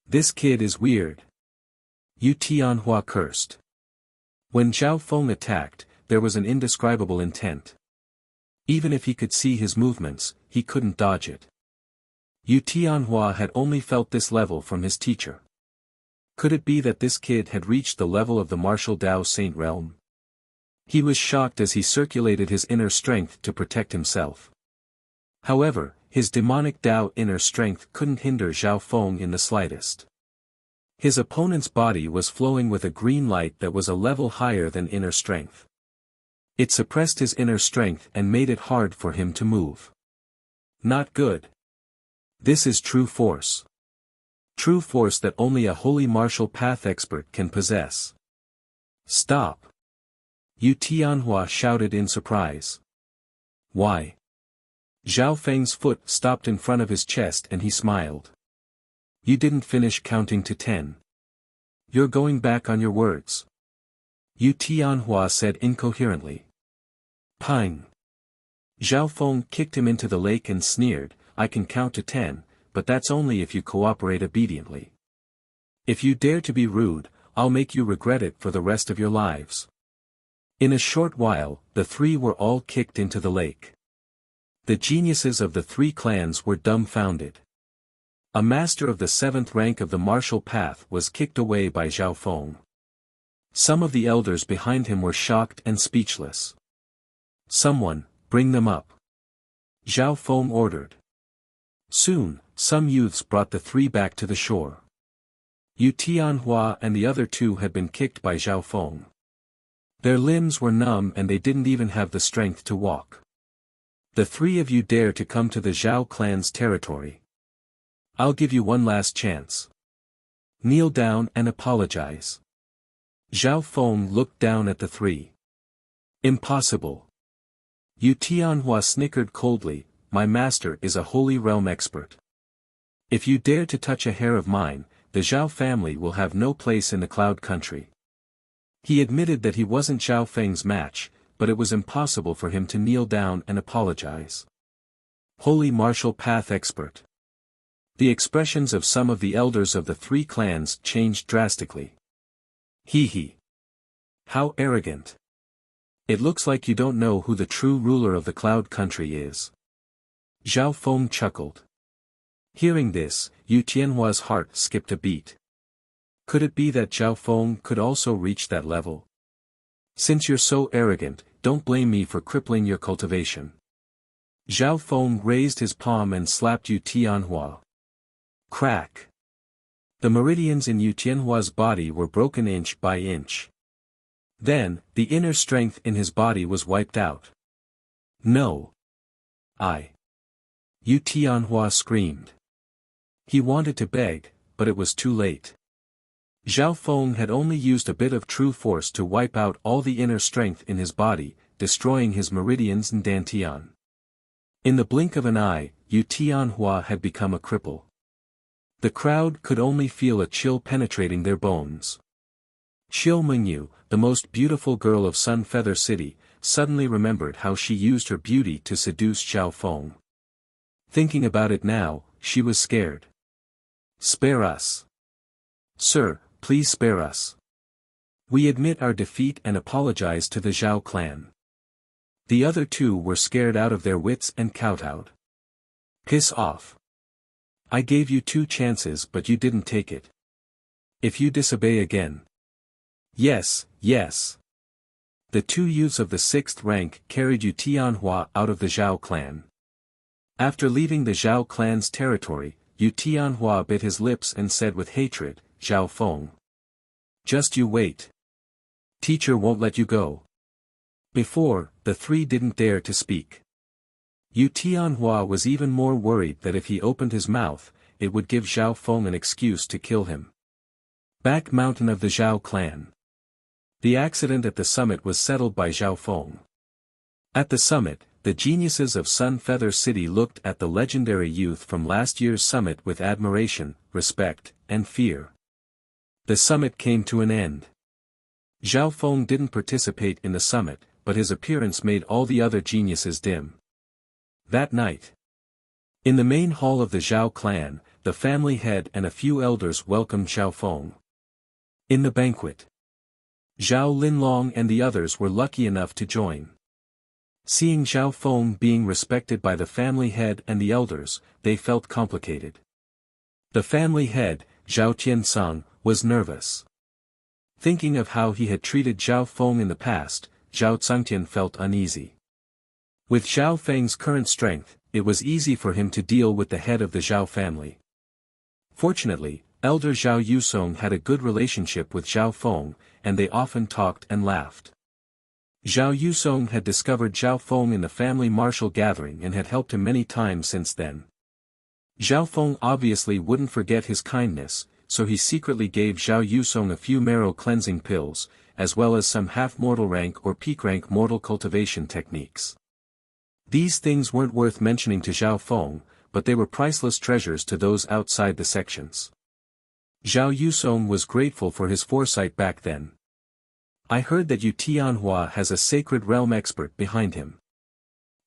This kid is weird. Yu Tianhua cursed. When Zhao Feng attacked, there was an indescribable intent. Even if he could see his movements, he couldn't dodge it. Yu Tianhua had only felt this level from his teacher. Could it be that this kid had reached the level of the martial Dao Saint realm? He was shocked as he circulated his inner strength to protect himself. However, his demonic Tao inner strength couldn't hinder Zhao Feng in the slightest. His opponent's body was flowing with a green light that was a level higher than inner strength. It suppressed his inner strength and made it hard for him to move. Not good. This is true force. True force that only a holy martial path expert can possess. Stop! Yu Tianhua shouted in surprise. Why? Zhao Feng's foot stopped in front of his chest and he smiled. You didn't finish counting to 10. You're going back on your words. Yu Tianhua said incoherently. Pine. Zhao Feng kicked him into the lake and sneered, I can count to 10, but that's only if you cooperate obediently. If you dare to be rude, I'll make you regret it for the rest of your lives. In a short while, the three were all kicked into the lake. The geniuses of the three clans were dumbfounded. A master of the 7th rank of the martial path was kicked away by Zhao Feng. Some of the elders behind him were shocked and speechless. Someone, bring them up. Zhao Feng ordered. Soon, some youths brought the three back to the shore. Yu Tianhua and the other two had been kicked by Zhao Feng. Their limbs were numb and they didn't even have the strength to walk. The three of you dare to come to the Zhao clan's territory. I'll give you one last chance. Kneel down and apologize. Zhao Feng looked down at the three. Impossible. Yu Tianhua snickered coldly, my master is a holy realm expert. If you dare to touch a hair of mine, the Zhao family will have no place in the Cloud Country. He admitted that he wasn't Zhao Feng's match, but it was impossible for him to kneel down and apologize. Holy martial path expert. The expressions of some of the elders of the three clans changed drastically. Hee. How arrogant. It looks like you don't know who the true ruler of the Cloud Country is. Zhao Feng chuckled. Hearing this, Yu Tianhua's heart skipped a beat. Could it be that Zhao Feng could also reach that level? Since you're so arrogant, don't blame me for crippling your cultivation. Zhao Feng raised his palm and slapped Yu Tianhua. Crack. The meridians in Yu Tianhua's body were broken inch by inch. Then, the inner strength in his body was wiped out. No. Yu Tianhua screamed. He wanted to beg, but it was too late. Zhao Feng had only used a bit of true force to wipe out all the inner strength in his body, destroying his meridians and dantian. In the blink of an eye, Yu Tianhua had become a cripple. The crowd could only feel a chill penetrating their bones. Qiu Mingyu, the most beautiful girl of Sun Feather City, suddenly remembered how she used her beauty to seduce Zhao Feng. Thinking about it now, she was scared. Spare us. Sir, please spare us. We admit our defeat and apologize to the Zhao clan. The other two were scared out of their wits and kowtowed. Piss off. I gave you 2 chances but you didn't take it. If you disobey again. Yes. The 2 youths of the 6th rank carried Yu Tianhua out of the Zhao clan. After leaving the Zhao clan's territory, Yu Tianhua bit his lips and said with hatred, Zhao Feng. Just you wait. Teacher won't let you go. Before, the 3 didn't dare to speak. Yu Tianhua was even more worried that if he opened his mouth, it would give Zhao Feng an excuse to kill him. Back mountain of the Zhao clan. The accident at the summit was settled by Zhao Feng. At the summit, the geniuses of Sun Feather City looked at the legendary youth from last year's summit with admiration, respect, and fear. The summit came to an end. Zhao Feng didn't participate in the summit, but his appearance made all the other geniuses dim. That night, in the main hall of the Zhao clan, the family head and a few elders welcomed Zhao Feng. In the banquet, Zhao Linlong and the others were lucky enough to join. Seeing Zhao Feng being respected by the family head and the elders, they felt complicated. The family head, Zhao Tiansang, was nervous. Thinking of how he had treated Zhao Feng in the past, Zhao Tsangtian felt uneasy. With Zhao Feng's current strength, it was easy for him to deal with the head of the Zhao family. Fortunately, elder Zhao Yusong had a good relationship with Zhao Feng, and they often talked and laughed. Zhao Yusong had discovered Zhao Feng in the family martial gathering and had helped him many times since then. Zhao Feng obviously wouldn't forget his kindness, so he secretly gave Zhao Yusong a few marrow cleansing pills, as well as some half-mortal rank or peak-rank mortal cultivation techniques. These things weren't worth mentioning to Zhao Feng, but they were priceless treasures to those outside the sections. Zhao Yusong was grateful for his foresight back then. I heard that Yu Tianhua has a sacred realm expert behind him.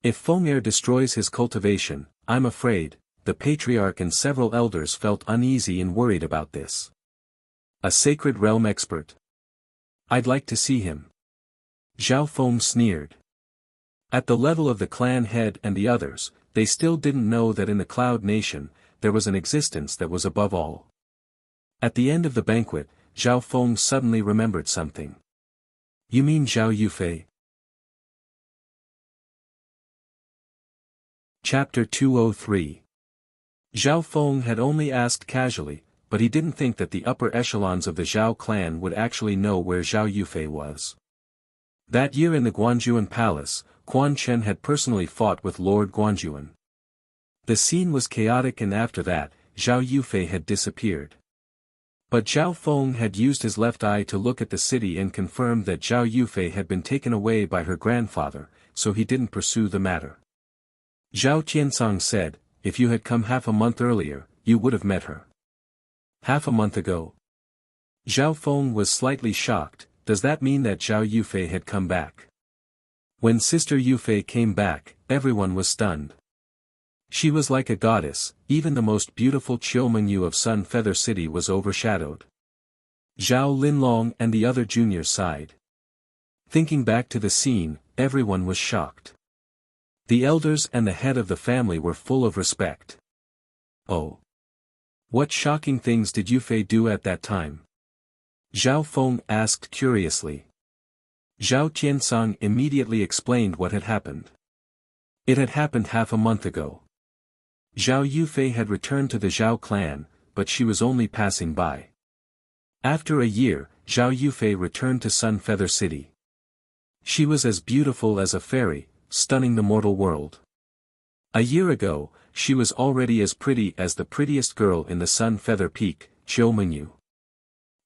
If Feng Er destroys his cultivation, I'm afraid, the patriarch and several elders felt uneasy and worried about this. A sacred realm expert? I'd like to see him. Zhao Feng sneered. At the level of the clan head and the others, they still didn't know that in the Cloud Nation, there was an existence that was above all. At the end of the banquet, Zhao Feng suddenly remembered something. You mean Zhao Yufei? Chapter 203. Zhao Feng had only asked casually, but he didn't think that the upper echelons of the Zhao clan would actually know where Zhao Yufei was. That year in the Guanjuan Palace, Quan Chen had personally fought with Lord Guanjuan. The scene was chaotic, and after that, Zhao Yufei had disappeared. But Zhao Feng had used his left eye to look at the city and confirmed that Zhao Yufei had been taken away by her grandfather, so he didn't pursue the matter. Zhao Qiansong said, if you had come half a month earlier, you would have met her. Half a month ago? Zhao Feng was slightly shocked. Does that mean that Zhao Yufei had come back? When Sister Yufei came back, everyone was stunned. She was like a goddess, even the most beautiful Qiumengyu of Sun Feather City was overshadowed. Zhao Linlong and the other juniors sighed. Thinking back to the scene, everyone was shocked. The elders and the head of the family were full of respect. Oh! What shocking things did Yufei do at that time? Zhao Feng asked curiously. Zhao Qiansong immediately explained what had happened. It had happened half a month ago. Zhao Yufei had returned to the Zhao clan, but she was only passing by. After a year, Zhao Yufei returned to Sun Feather City. She was as beautiful as a fairy, stunning the mortal world. A year ago, she was already as pretty as the prettiest girl in the Sun Feather Peak, Qiumengyu.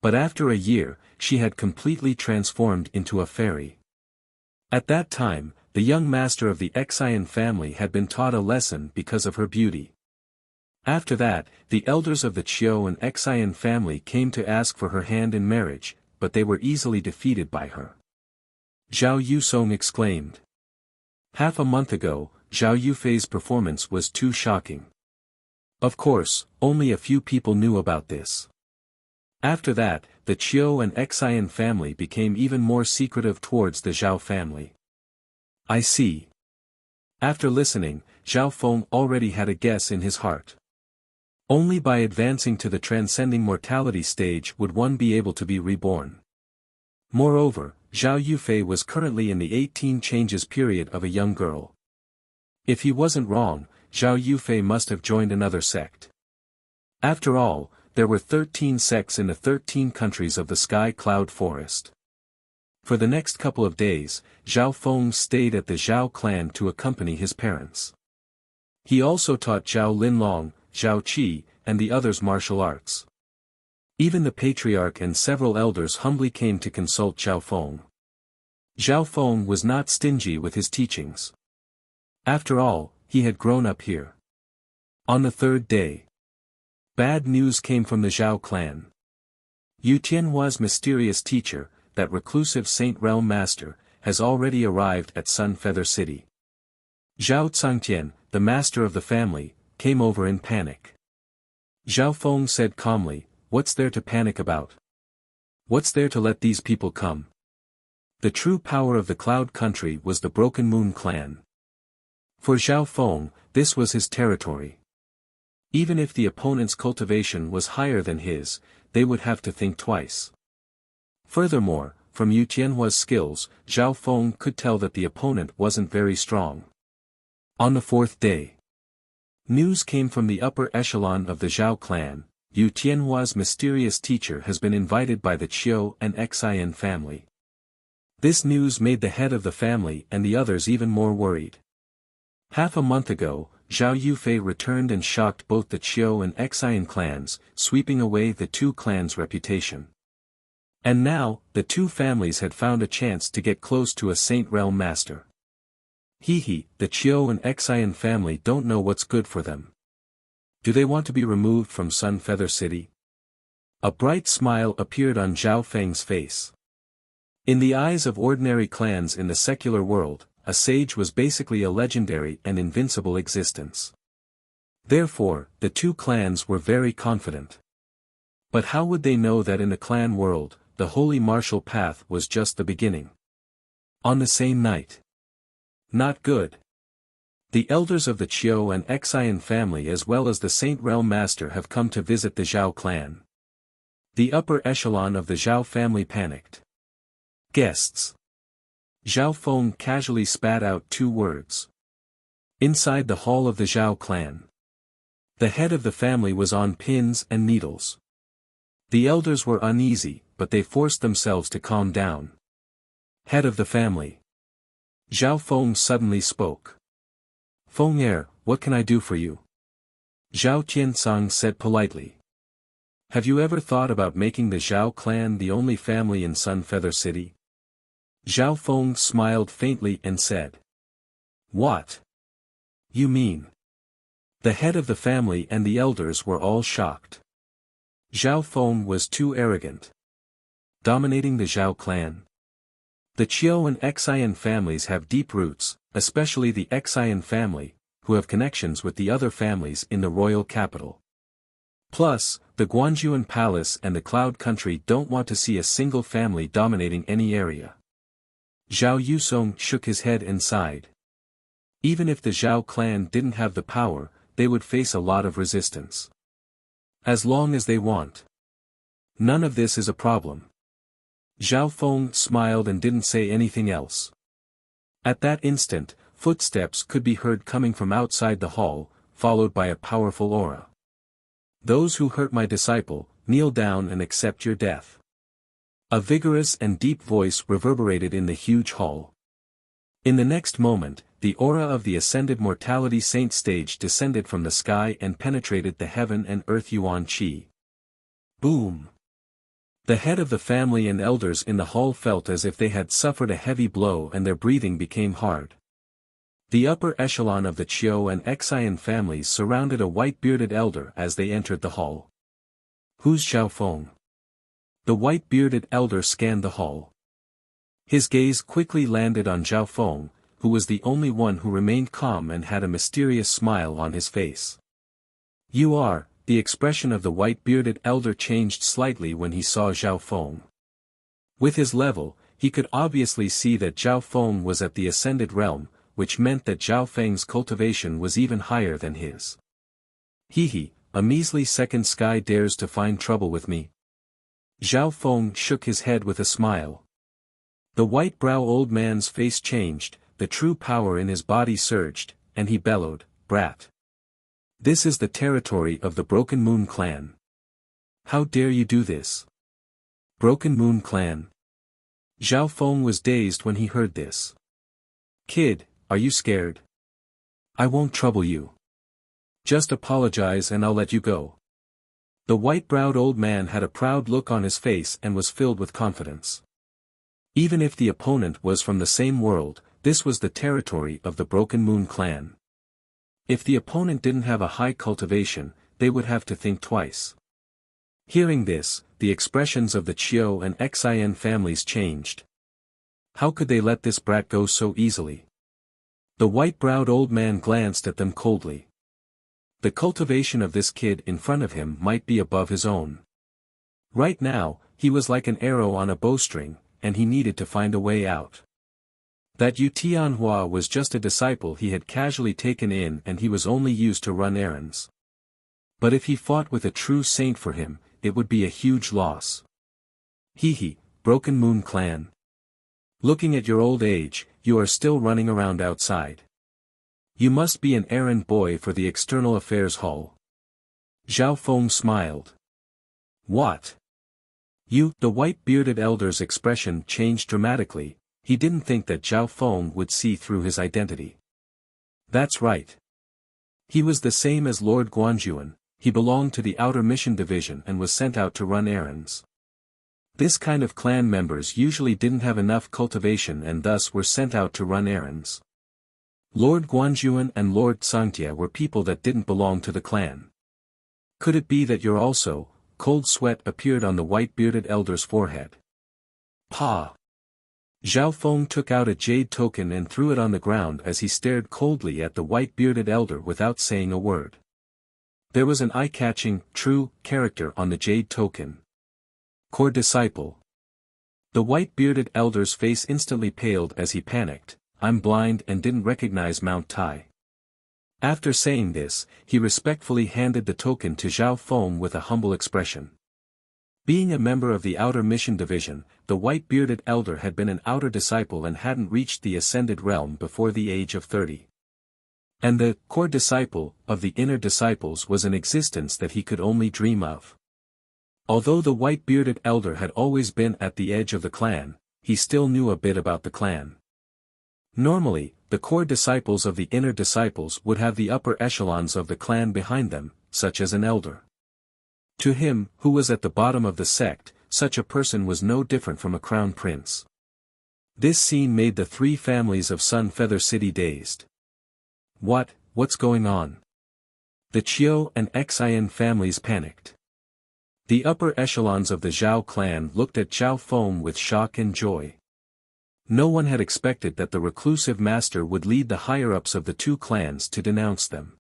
But after a year, she had completely transformed into a fairy. At that time, the young master of the Xian family had been taught a lesson because of her beauty. After that, the elders of the Qiu and Xian family came to ask for her hand in marriage, but they were easily defeated by her. Zhao Yusong exclaimed. Half a month ago, Zhao Yufei's performance was too shocking. Of course, only a few people knew about this. After that, the Qiu and Xian family became even more secretive towards the Zhao family. I see. After listening, Zhao Feng already had a guess in his heart. Only by advancing to the transcending mortality stage would one be able to be reborn. Moreover, Zhao Yufei was currently in the 18 changes period of a young girl. If he wasn't wrong, Zhao Yufei must have joined another sect. After all, there were 13 sects in the 13 countries of the Sky Cloud Forest. For the next couple of days, Zhao Feng stayed at the Zhao clan to accompany his parents. He also taught Zhao Linlong, Zhao Qi, and the others martial arts. Even the patriarch and several elders humbly came to consult Zhao Feng. Zhao Feng was not stingy with his teachings. After all, he had grown up here. On the third day, bad news came from the Zhao clan. Yu Tianhua's mysterious teacher, that reclusive Saint Realm Master, has already arrived at Sun Feather City. Zhao Cangtian, the master of the family, came over in panic. Zhao Feng said calmly, what's there to panic about? What's there to let these people come? The true power of the Cloud Country was the Broken Moon clan. For Zhao Feng, this was his territory. Even if the opponent's cultivation was higher than his, they would have to think twice. Furthermore, from Yu Tianhua's skills, Zhao Feng could tell that the opponent wasn't very strong. On the fourth day, News came from the upper echelon of the Zhao clan. Yu Tianhua's mysterious teacher has been invited by the Qiu and Xian family. This news made the head of the family and the others even more worried. Half a month ago, Zhao Yufei returned and shocked both the Qiu and Xian clans, sweeping away the two clans' reputation. And now, the two families had found a chance to get close to a Saint Realm master. The Qiu and Xian family don't know what's good for them. Do they want to be removed from Sun Feather City? A bright smile appeared on Zhao Feng's face. In the eyes of ordinary clans in the secular world, a sage was basically a legendary and invincible existence. Therefore, the two clans were very confident. But how would they know that in the clan world, the holy martial path was just the beginning? On the same night. Not good. The elders of the Qiu and Xian family as well as the Saint Realm Master have come to visit the Zhao clan. The upper echelon of the Zhao family panicked. Guests. Zhao Feng casually spat out two words. Inside the hall of the Zhao clan. The head of the family was on pins and needles. The elders were uneasy, but they forced themselves to calm down. Head of the family. Zhao Feng suddenly spoke. Feng Er, what can I do for you? Zhao Tiansang said politely. Have you ever thought about making the Zhao clan the only family in Sun Feather City? Zhao Feng smiled faintly and said. What? You mean? The head of the family and the elders were all shocked. Zhao Feng was too arrogant. Dominating the Zhao clan. The Qiu and Xian families have deep roots, especially the Xian family, who have connections with the other families in the royal capital. Plus, the Guanjuan Palace and the Cloud Country don't want to see a single family dominating any area. Zhao Yusong shook his head and sighed. Even if the Zhao clan didn't have the power, they would face a lot of resistance. As long as they want. None of this is a problem. Zhao Feng smiled and didn't say anything else. At that instant, footsteps could be heard coming from outside the hall, followed by a powerful aura. Those who hurt my disciple, kneel down and accept your death. A vigorous and deep voice reverberated in the huge hall. In the next moment, the aura of the ascended mortality saint stage descended from the sky and penetrated the heaven and earth yuan qi. Boom! The head of the family and elders in the hall felt as if they had suffered a heavy blow and their breathing became hard. The upper echelon of the Qiu and Xian families surrounded a white-bearded elder as they entered the hall. Who's Zhao Feng? The white-bearded elder scanned the hall. His gaze quickly landed on Zhao Feng, who was the only one who remained calm and had a mysterious smile on his face. You are. The expression of the white-bearded elder changed slightly when he saw Zhao Feng. With his level, he could obviously see that Zhao Feng was at the ascended realm, which meant that Zhao Feng's cultivation was even higher than his. A measly second sky dares to find trouble with me. Zhao Feng shook his head with a smile. The white-brow old man's face changed, the true power in his body surged, and he bellowed, Brat! This is the territory of the Broken Moon clan. How dare you do this? Broken Moon clan. Zhao Feng was dazed when he heard this. Kid, are you scared? I won't trouble you. Just apologize and I'll let you go. The white-browed old man had a proud look on his face and was filled with confidence. Even if the opponent was from the same world, this was the territory of the Broken Moon clan. If the opponent didn't have a high cultivation, they would have to think twice. Hearing this, the expressions of the Qiu and Xian families changed. How could they let this brat go so easily? The white-browed old man glanced at them coldly. The cultivation of this kid in front of him might be above his own. Right now, he was like an arrow on a bowstring, and he needed to find a way out. That Yu Tianhua was just a disciple he had casually taken in and he was only used to run errands. But if he fought with a true saint for him, it would be a huge loss. Broken Moon clan. Looking at your old age, you are still running around outside. You must be an errand boy for the External Affairs Hall. Zhao Feng smiled. What? You? The white-bearded elder's expression changed dramatically. He didn't think that Zhao Feng would see through his identity. That's right. He was the same as Lord Guanjuan. He belonged to the Outer Mission Division and was sent out to run errands. This kind of clan members usually didn't have enough cultivation and thus were sent out to run errands. Lord Guanjuan and Lord Sangtia were people that didn't belong to the clan. Could it be that you're also? Cold sweat appeared on the white-bearded elder's forehead. Pa! Zhao Feng took out a jade token and threw it on the ground as he stared coldly at the white-bearded elder without saying a word. There was an eye-catching, true, character on the jade token. Core disciple. The white-bearded elder's face instantly paled as he panicked. I'm blind and didn't recognize Mount Tai. After saying this, he respectfully handed the token to Zhao Feng with a humble expression. Being a member of the Outer Mission Division, the white-bearded elder had been an outer disciple and hadn't reached the ascended realm before the age of 30. And the core disciple of the inner disciples was an existence that he could only dream of. Although the white-bearded elder had always been at the edge of the clan, he still knew a bit about the clan. Normally, the core disciples of the inner disciples would have the upper echelons of the clan behind them, such as an elder. To him, who was at the bottom of the sect, such a person was no different from a crown prince. This scene made the three families of Sun Feather City dazed. What's going on? The Chiu and Xian families panicked. The upper echelons of the Zhao clan looked at Zhao Feng with shock and joy. No one had expected that the reclusive master would lead the higher-ups of the two clans to denounce them.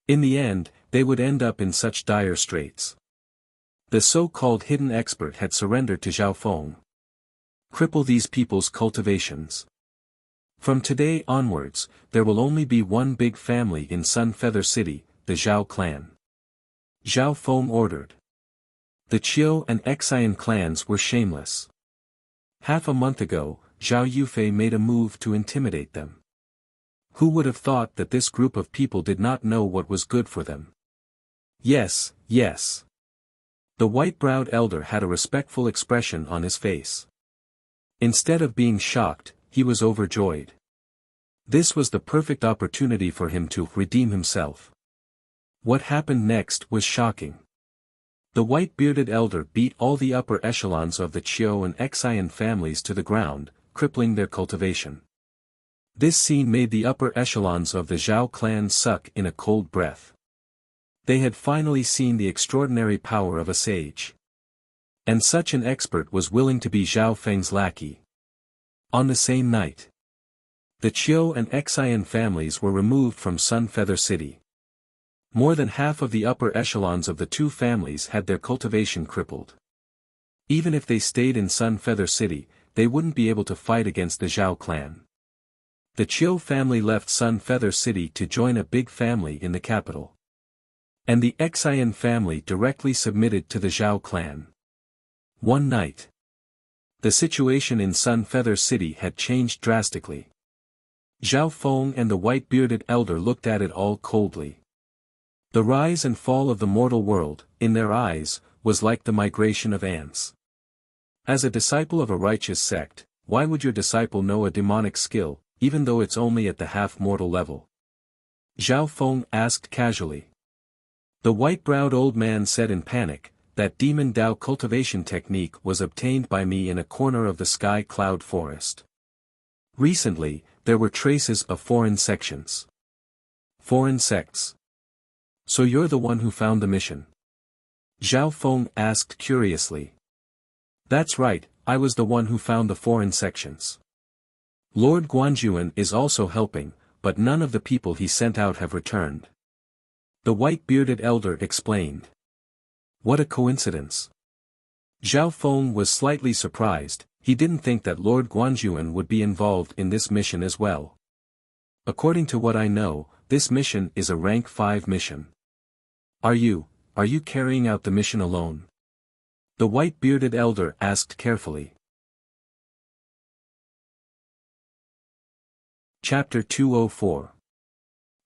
In the end, they would end up in such dire straits. The so-called hidden expert had surrendered to Zhao Feng. Cripple these people's cultivations. From today onwards, there will only be one big family in Sun Feather City, the Zhao clan. Zhao Feng ordered. The Chiu and Xian clans were shameless. Half a month ago, Zhao Yufei made a move to intimidate them. Who would have thought that this group of people did not know what was good for them? Yes, yes. The white-browed elder had a respectful expression on his face. Instead of being shocked, he was overjoyed. This was the perfect opportunity for him to redeem himself. What happened next was shocking. The white-bearded elder beat all the upper echelons of the Chiu and Xian families to the ground, crippling their cultivation. This scene made the upper echelons of the Zhao clan suck in a cold breath. They had finally seen the extraordinary power of a sage. And such an expert was willing to be Zhao Feng's lackey. On the same night, the Chiu and Xian families were removed from Sun Feather City. More than half of the upper echelons of the two families had their cultivation crippled. Even if they stayed in Sun Feather City, they wouldn't be able to fight against the Zhao clan. The Chiu family left Sun Feather City to join a big family in the capital. And the Xian family directly submitted to the Zhao clan. One night, the situation in Sun Feather City had changed drastically. Zhao Feng and the white-bearded elder looked at it all coldly. The rise and fall of the mortal world, in their eyes, was like the migration of ants. As a disciple of a righteous sect, why would your disciple know a demonic skill, even though it's only at the half-mortal level? Zhao Feng asked casually. The white-browed old man said in panic, that demon Dao cultivation technique was obtained by me in a corner of the sky cloud forest. Recently, there were traces of foreign sections. Foreign sects. So you're the one who found the mission? Zhao Feng asked curiously. That's right, I was the one who found the foreign sections. Lord Guanjuan is also helping, but none of the people he sent out have returned. The white-bearded elder explained. What a coincidence. Zhao Feng was slightly surprised. He didn't think that Lord Guanjuan would be involved in this mission as well. According to what I know, this mission is a rank 5 mission. Are you carrying out the mission alone? The white-bearded elder asked carefully. Chapter 204.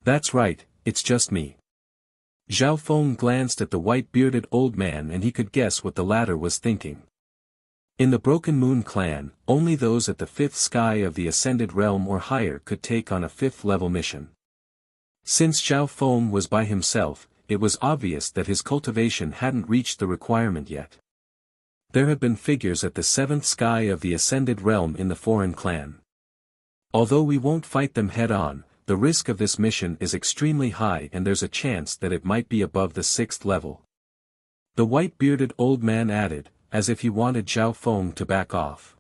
That's right, it's just me. Zhao Feng glanced at the white-bearded old man and he could guess what the latter was thinking. In the Broken Moon clan, only those at the 5th sky of the Ascended Realm or higher could take on a 5th-level mission. Since Zhao Feng was by himself, it was obvious that his cultivation hadn't reached the requirement yet. There had been figures at the 7th sky of the Ascended Realm in the foreign clan. Although we won't fight them head-on, the risk of this mission is extremely high and there's a chance that it might be above the 6th level. The white-bearded old man added, as if he wanted Zhao Feng to back off.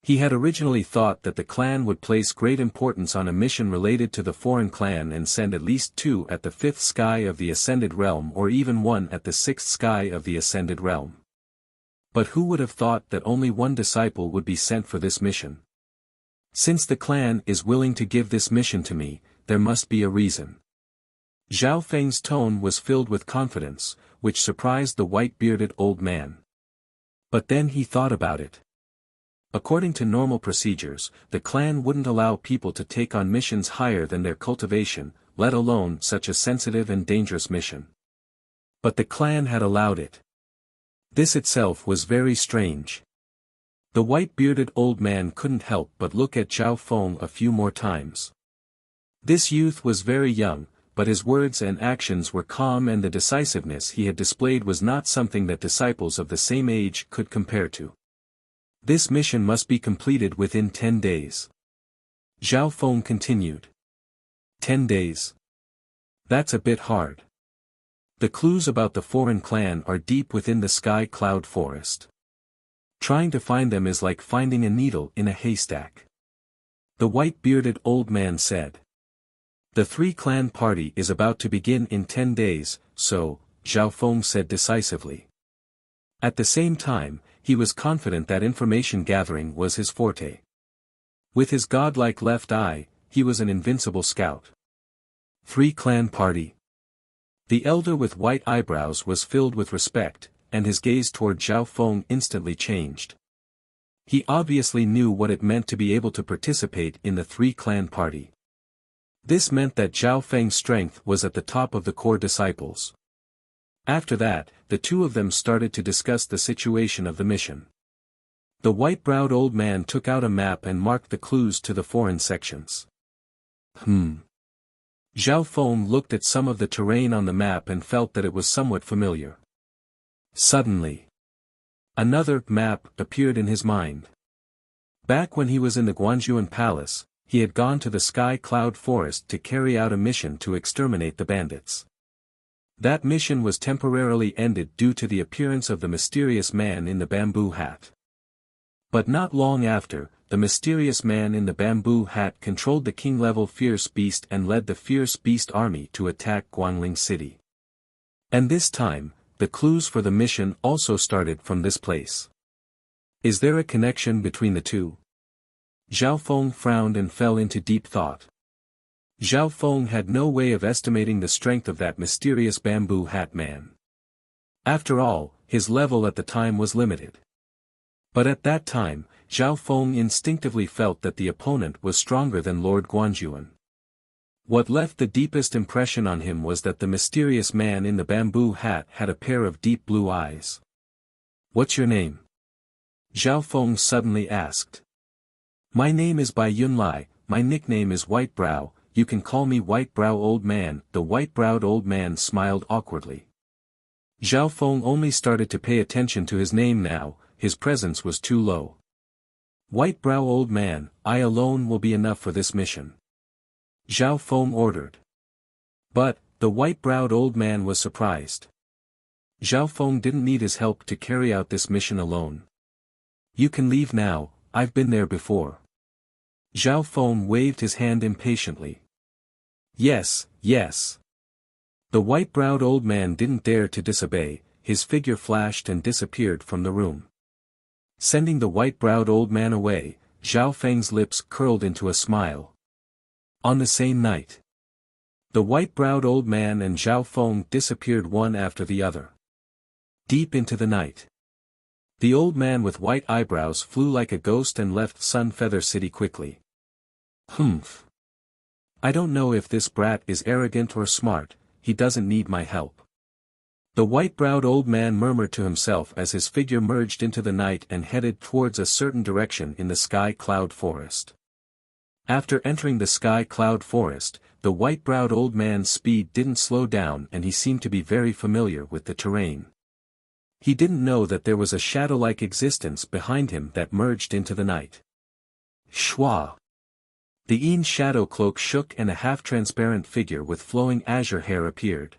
He had originally thought that the clan would place great importance on a mission related to the foreign clan and send at least 2 at the 5th sky of the Ascended Realm or even 1 at the 6th sky of the Ascended Realm. But who would have thought that only 1 disciple would be sent for this mission? Since the clan is willing to give this mission to me, there must be a reason. Zhao Feng's tone was filled with confidence, which surprised the white-bearded old man. But then he thought about it. According to normal procedures, the clan wouldn't allow people to take on missions higher than their cultivation, let alone such a sensitive and dangerous mission. But the clan had allowed it. This itself was very strange. The white-bearded old man couldn't help but look at Zhao Feng a few more times. This youth was very young, but his words and actions were calm and the decisiveness he had displayed was not something that disciples of the same age could compare to. This mission must be completed within 10 days. Zhao Feng continued. 10 days. That's a bit hard. The clues about the foreign clan are deep within the sky cloud forest. Trying to find them is like finding a needle in a haystack. The white-bearded old man said. The 3-clan party is about to begin in 10 days, so, Zhao Feng said decisively. At the same time, he was confident that information gathering was his forte. With his godlike left eye, he was an invincible scout. 3-clan party. The elder with white eyebrows was filled with respect, and his gaze toward Zhao Feng instantly changed. He obviously knew what it meant to be able to participate in the 3-clan party. This meant that Zhao Feng's strength was at the top of the core disciples. After that, the two of them started to discuss the situation of the mission. The white-browed old man took out a map and marked the clues to the foreign sections. Zhao Feng looked at some of the terrain on the map and felt that it was somewhat familiar. Suddenly, another map appeared in his mind. Back when he was in the Guanjuan Palace, he had gone to the Sky Cloud Forest to carry out a mission to exterminate the bandits. That mission was temporarily ended due to the appearance of the mysterious man in the bamboo hat. But not long after, the mysterious man in the bamboo hat controlled the king-level Fierce Beast and led the Fierce Beast army to attack Guangling City. And this time, the clues for the mission also started from this place. Is there a connection between the two? Zhao Feng frowned and fell into deep thought. Zhao Feng had no way of estimating the strength of that mysterious bamboo hat man. After all, his level at the time was limited. But at that time, Zhao Feng instinctively felt that the opponent was stronger than Lord Guanjuan. What left the deepest impression on him was that the mysterious man in the bamboo hat had a pair of deep blue eyes. "What's your name?" Zhao Feng suddenly asked. "My name is Bai Yunlai, my nickname is White Brow, you can call me White Brow Old Man." The white-browed old man smiled awkwardly. Zhao Feng only started to pay attention to his name now, his presence was too low. "White Brow Old Man, I alone will be enough for this mission," Zhao Feng ordered. But, the white-browed old man was surprised. Zhao Feng didn't need his help to carry out this mission alone. "You can leave now, I've been there before." Zhao Feng waved his hand impatiently. "Yes, yes." The white-browed old man didn't dare to disobey, his figure flashed and disappeared from the room. Sending the white-browed old man away, Zhao Feng's lips curled into a smile. On the same night, the white-browed old man and Zhao Feng disappeared one after the other. Deep into the night, the old man with white eyebrows flew like a ghost and left Sun Feather City quickly. "Humph. I don't know if this brat is arrogant or smart, he doesn't need my help. The white-browed old man murmured to himself as his figure merged into the night and headed towards a certain direction in the sky cloud forest. After entering the sky cloud forest, the white-browed old man's speed didn't slow down and he seemed to be very familiar with the terrain. He didn't know that there was a shadow-like existence behind him that merged into the night. Shwa! The Yin shadow cloak shook and a half-transparent figure with flowing azure hair appeared.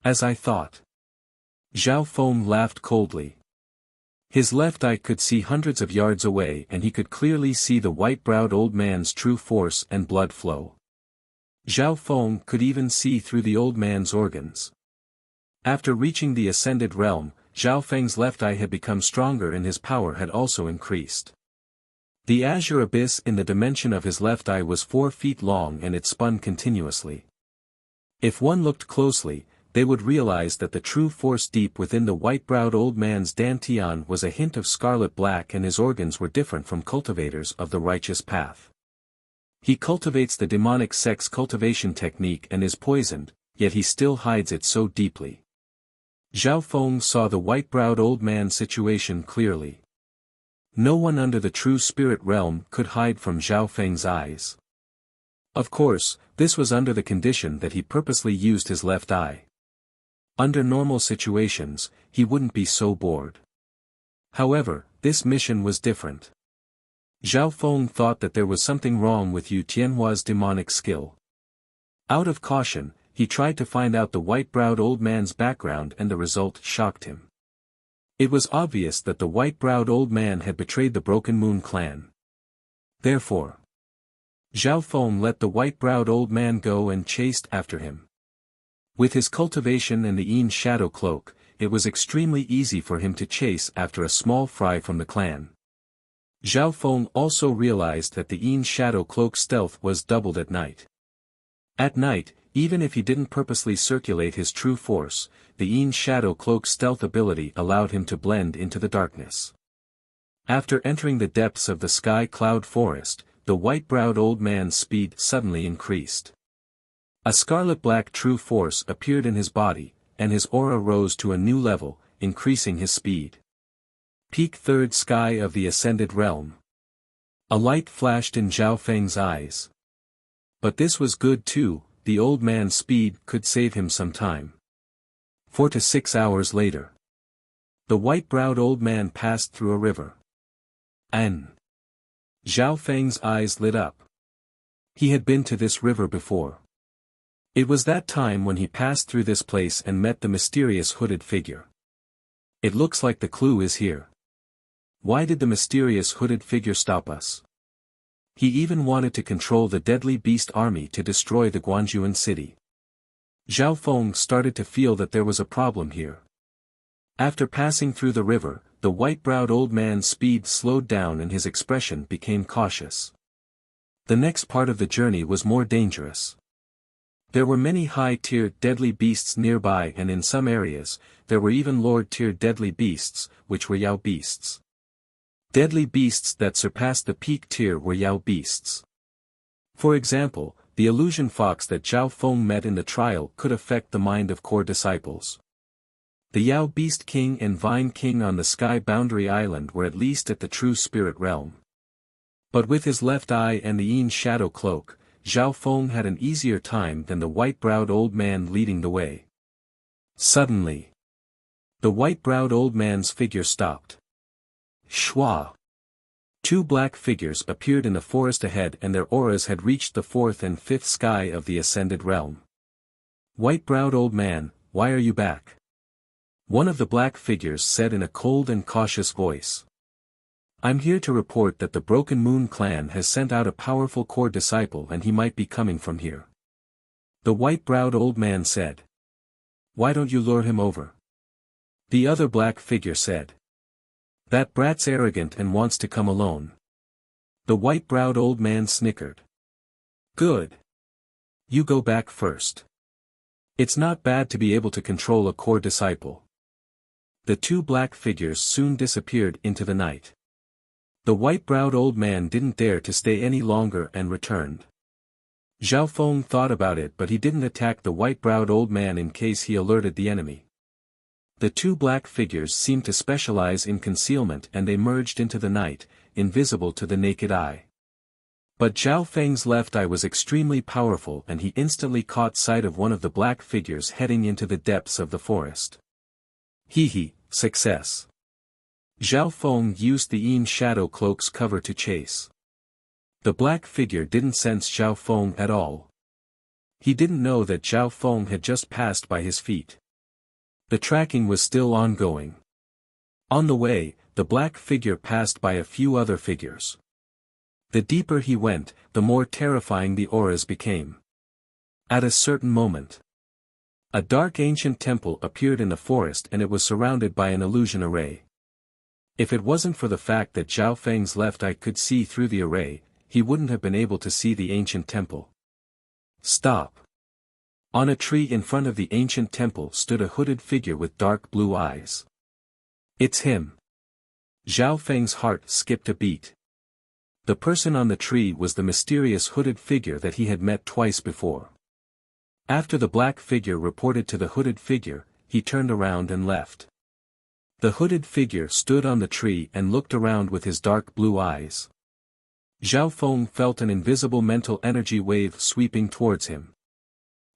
As I thought. Zhao Feng laughed coldly. His left eye could see hundreds of yards away and he could clearly see the white-browed old man's true force and blood flow. Zhao Feng could even see through the old man's organs. After reaching the ascended realm, Zhao Feng's left eye had become stronger and his power had also increased. The azure abyss in the dimension of his left eye was 4 feet long and it spun continuously. If one looked closely, they would realize that the true force deep within the white-browed old man's dantian was a hint of scarlet black and his organs were different from cultivators of the righteous path. He cultivates the demonic sex cultivation technique and is poisoned, yet he still hides it so deeply. Zhao Feng saw the white-browed old man's situation clearly. No one under the true spirit realm could hide from Zhao Feng's eyes. Of course, this was under the condition that he purposely used his left eye. Under normal situations, he wouldn't be so bored. However, this mission was different. Zhao Feng thought that there was something wrong with Yu Tianhua's demonic skill. Out of caution, he tried to find out the white-browed old man's background and the result shocked him. It was obvious that the white-browed old man had betrayed the Broken Moon clan. Therefore, Zhao Feng let the white-browed old man go and chased after him. With his cultivation and the Yin shadow cloak, it was extremely easy for him to chase after a small fry from the clan. Zhao Feng also realized that the Yin shadow cloak's stealth was doubled at night. At night, even if he didn't purposely circulate his true force, the Yin shadow cloak's stealth ability allowed him to blend into the darkness. After entering the depths of the sky cloud forest, the white-browed old man's speed suddenly increased. A scarlet-black true force appeared in his body, and his aura rose to a new level, increasing his speed. Peak third sky of the ascended realm. A light flashed in Zhao Feng's eyes. But this was good too, the old man's speed could save him some time. 4 to 6 hours later. The white-browed old man passed through a river. Zhao Feng's eyes lit up. He had been to this river before. It was that time when he passed through this place and met the mysterious hooded figure. It looks like the clue is here. Why did the mysterious hooded figure stop us? He even wanted to control the deadly beast army to destroy the Guanjuan city. Zhao Feng started to feel that there was a problem here. After passing through the river, the white-browed old man's speed slowed down and his expression became cautious. The next part of the journey was more dangerous. There were many high-tier deadly beasts nearby and in some areas, there were even lower-tier deadly beasts, which were Yao beasts. Deadly beasts that surpassed the peak tier were Yao beasts. For example, the illusion fox that Zhao Feng met in the trial could affect the mind of core disciples. The Yao Beast King and Vine King on the Sky Boundary Island were at least at the true spirit realm. But with his left eye and the Yin shadow cloak, Zhao Feng had an easier time than the white-browed old man leading the way. Suddenly, the white-browed old man's figure stopped. Shwa! 2 black figures appeared in the forest ahead and their auras had reached the 4th and 5th sky of the ascended realm. White-browed old man, why are you back? One of the black figures said in a cold and cautious voice. I'm here to report that the Broken Moon clan has sent out a powerful core disciple and he might be coming from here. The white-browed old man said. Why don't you lure him over? The other black figure said. That brat's arrogant and wants to come alone. The white-browed old man snickered. Good. You go back first. It's not bad to be able to control a core disciple. The 2 black figures soon disappeared into the night. The white-browed old man didn't dare to stay any longer and returned. Zhao Feng thought about it, but he didn't attack the white-browed old man in case he alerted the enemy. The two black figures seemed to specialize in concealment, and they merged into the night, invisible to the naked eye. But Zhao Feng's left eye was extremely powerful, and he instantly caught sight of one of the black figures heading into the depths of the forest. Success. Zhao Feng used the Yin shadow cloak's cover to chase. The black figure didn't sense Zhao Feng at all. He didn't know that Zhao Feng had just passed by his feet. The tracking was still ongoing. On the way, the black figure passed by a few other figures. The deeper he went, the more terrifying the auras became. At a certain moment, a dark ancient temple appeared in the forest, and it was surrounded by an illusion array. If it wasn't for the fact that Zhao Feng's left eye could see through the array, he wouldn't have been able to see the ancient temple. Stop. On a tree in front of the ancient temple stood a hooded figure with dark blue eyes. It's him. Zhao Feng's heart skipped a beat. The person on the tree was the mysterious hooded figure that he had met twice before. After the black figure reported to the hooded figure, he turned around and left. The hooded figure stood on the tree and looked around with his dark blue eyes. Zhao Feng felt an invisible mental energy wave sweeping towards him.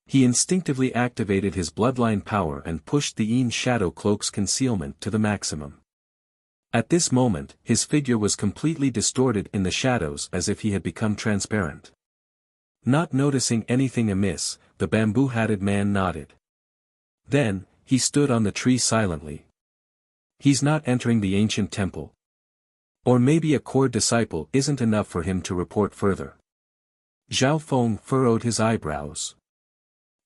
He instinctively activated his bloodline power and pushed the Yin shadow cloak's concealment to the maximum. At this moment, his figure was completely distorted in the shadows, as if he had become transparent. Not noticing anything amiss, the bamboo-hatted man nodded. Then, he stood on the tree silently. He's not entering the ancient temple. Or maybe a core disciple isn't enough for him to report further. Zhao Feng furrowed his eyebrows.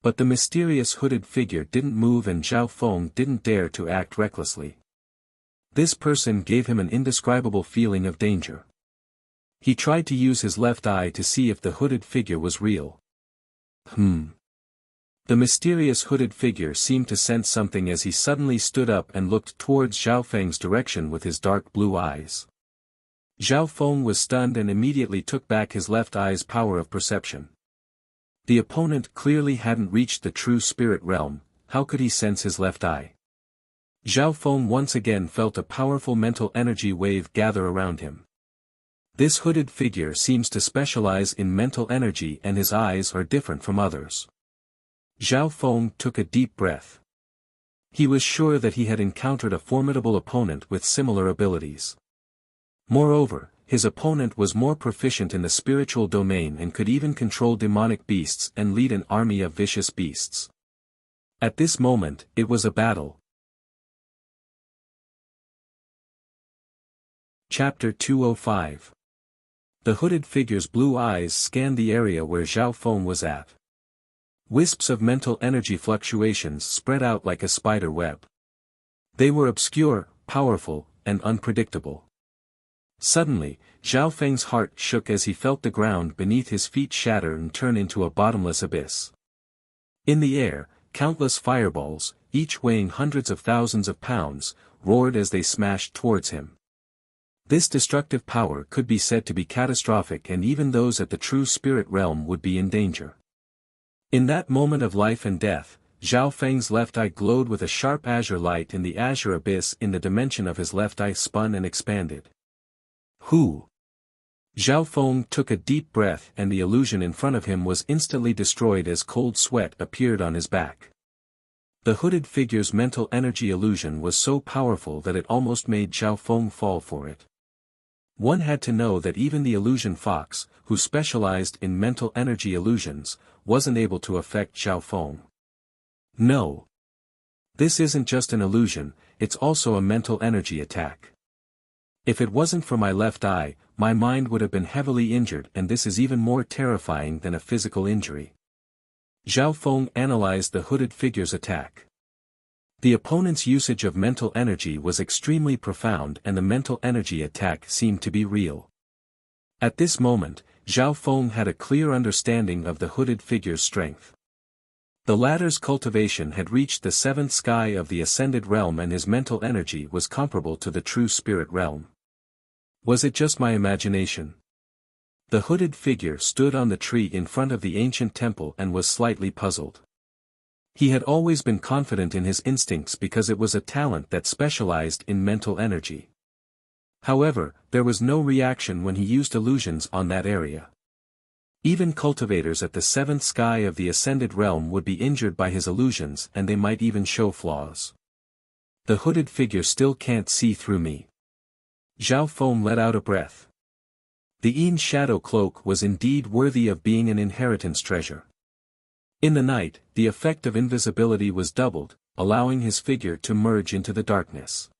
But the mysterious hooded figure didn't move, and Zhao Feng didn't dare to act recklessly. This person gave him an indescribable feeling of danger. He tried to use his left eye to see if the hooded figure was real. The mysterious hooded figure seemed to sense something as he suddenly stood up and looked towards Zhao Feng's direction with his dark blue eyes. Zhao Feng was stunned and immediately took back his left eye's power of perception. The opponent clearly hadn't reached the true spirit realm. How could he sense his left eye? Zhao Feng once again felt a powerful mental energy wave gather around him. This hooded figure seems to specialize in mental energy, and his eyes are different from others. Zhao Feng took a deep breath. He was sure that he had encountered a formidable opponent with similar abilities. Moreover, his opponent was more proficient in the spiritual domain and could even control demonic beasts and lead an army of vicious beasts. At this moment, it was a battle. Chapter 205. The hooded figure's blue eyes scanned the area where Zhao Feng was at. Wisps of mental energy fluctuations spread out like a spider web. They were obscure, powerful, and unpredictable. Suddenly, Zhao Feng's heart shook as he felt the ground beneath his feet shatter and turn into a bottomless abyss. In the air, countless fireballs, each weighing hundreds of thousands of pounds, roared as they smashed towards him. This destructive power could be said to be catastrophic, and even those at the true spirit realm would be in danger. In that moment of life and death, Zhao Feng's left eye glowed with a sharp azure light, and the azure abyss in the dimension of his left eye spun and expanded. Who? Zhao Feng took a deep breath, and the illusion in front of him was instantly destroyed as cold sweat appeared on his back. The hooded figure's mental energy illusion was so powerful that it almost made Zhao Feng fall for it. One had to know that even the illusion fox, who specialized in mental energy illusions, wasn't able to affect Zhao Feng. No. This isn't just an illusion, it's also a mental energy attack. If it wasn't for my left eye, my mind would have been heavily injured, and this is even more terrifying than a physical injury. Zhao Feng analyzed the hooded figure's attack. The opponent's usage of mental energy was extremely profound, and the mental energy attack seemed to be real. At this moment, Zhao Feng had a clear understanding of the hooded figure's strength. The latter's cultivation had reached the seventh sky of the ascended realm, and his mental energy was comparable to the true spirit realm. Was it just my imagination? The hooded figure stood on the tree in front of the ancient temple and was slightly puzzled. He had always been confident in his instincts because it was a talent that specialized in mental energy. However, there was no reaction when he used illusions on that area. Even cultivators at the seventh sky of the ascended realm would be injured by his illusions and they might even show flaws. The hooded figure still can't see through me. Zhao Feng let out a breath. The Yin shadow cloak was indeed worthy of being an inheritance treasure. In the night, the effect of invisibility was doubled, allowing his figure to merge into the darkness.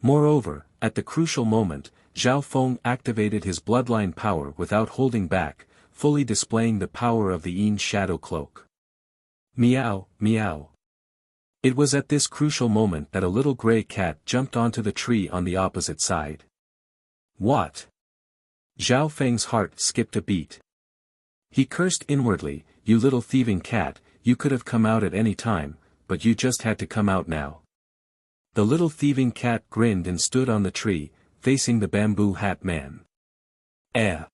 Moreover, at the crucial moment, Zhao Feng activated his bloodline power without holding back, fully displaying the power of the Yin shadow cloak. Meow, meow. It was at this crucial moment that a little gray cat jumped onto the tree on the opposite side. What? Zhao Feng's heart skipped a beat. He cursed inwardly, "You little thieving cat, you could have come out at any time, but you just had to come out now." The little thieving cat grinned and stood on the tree, facing the bamboo hat man. Eh?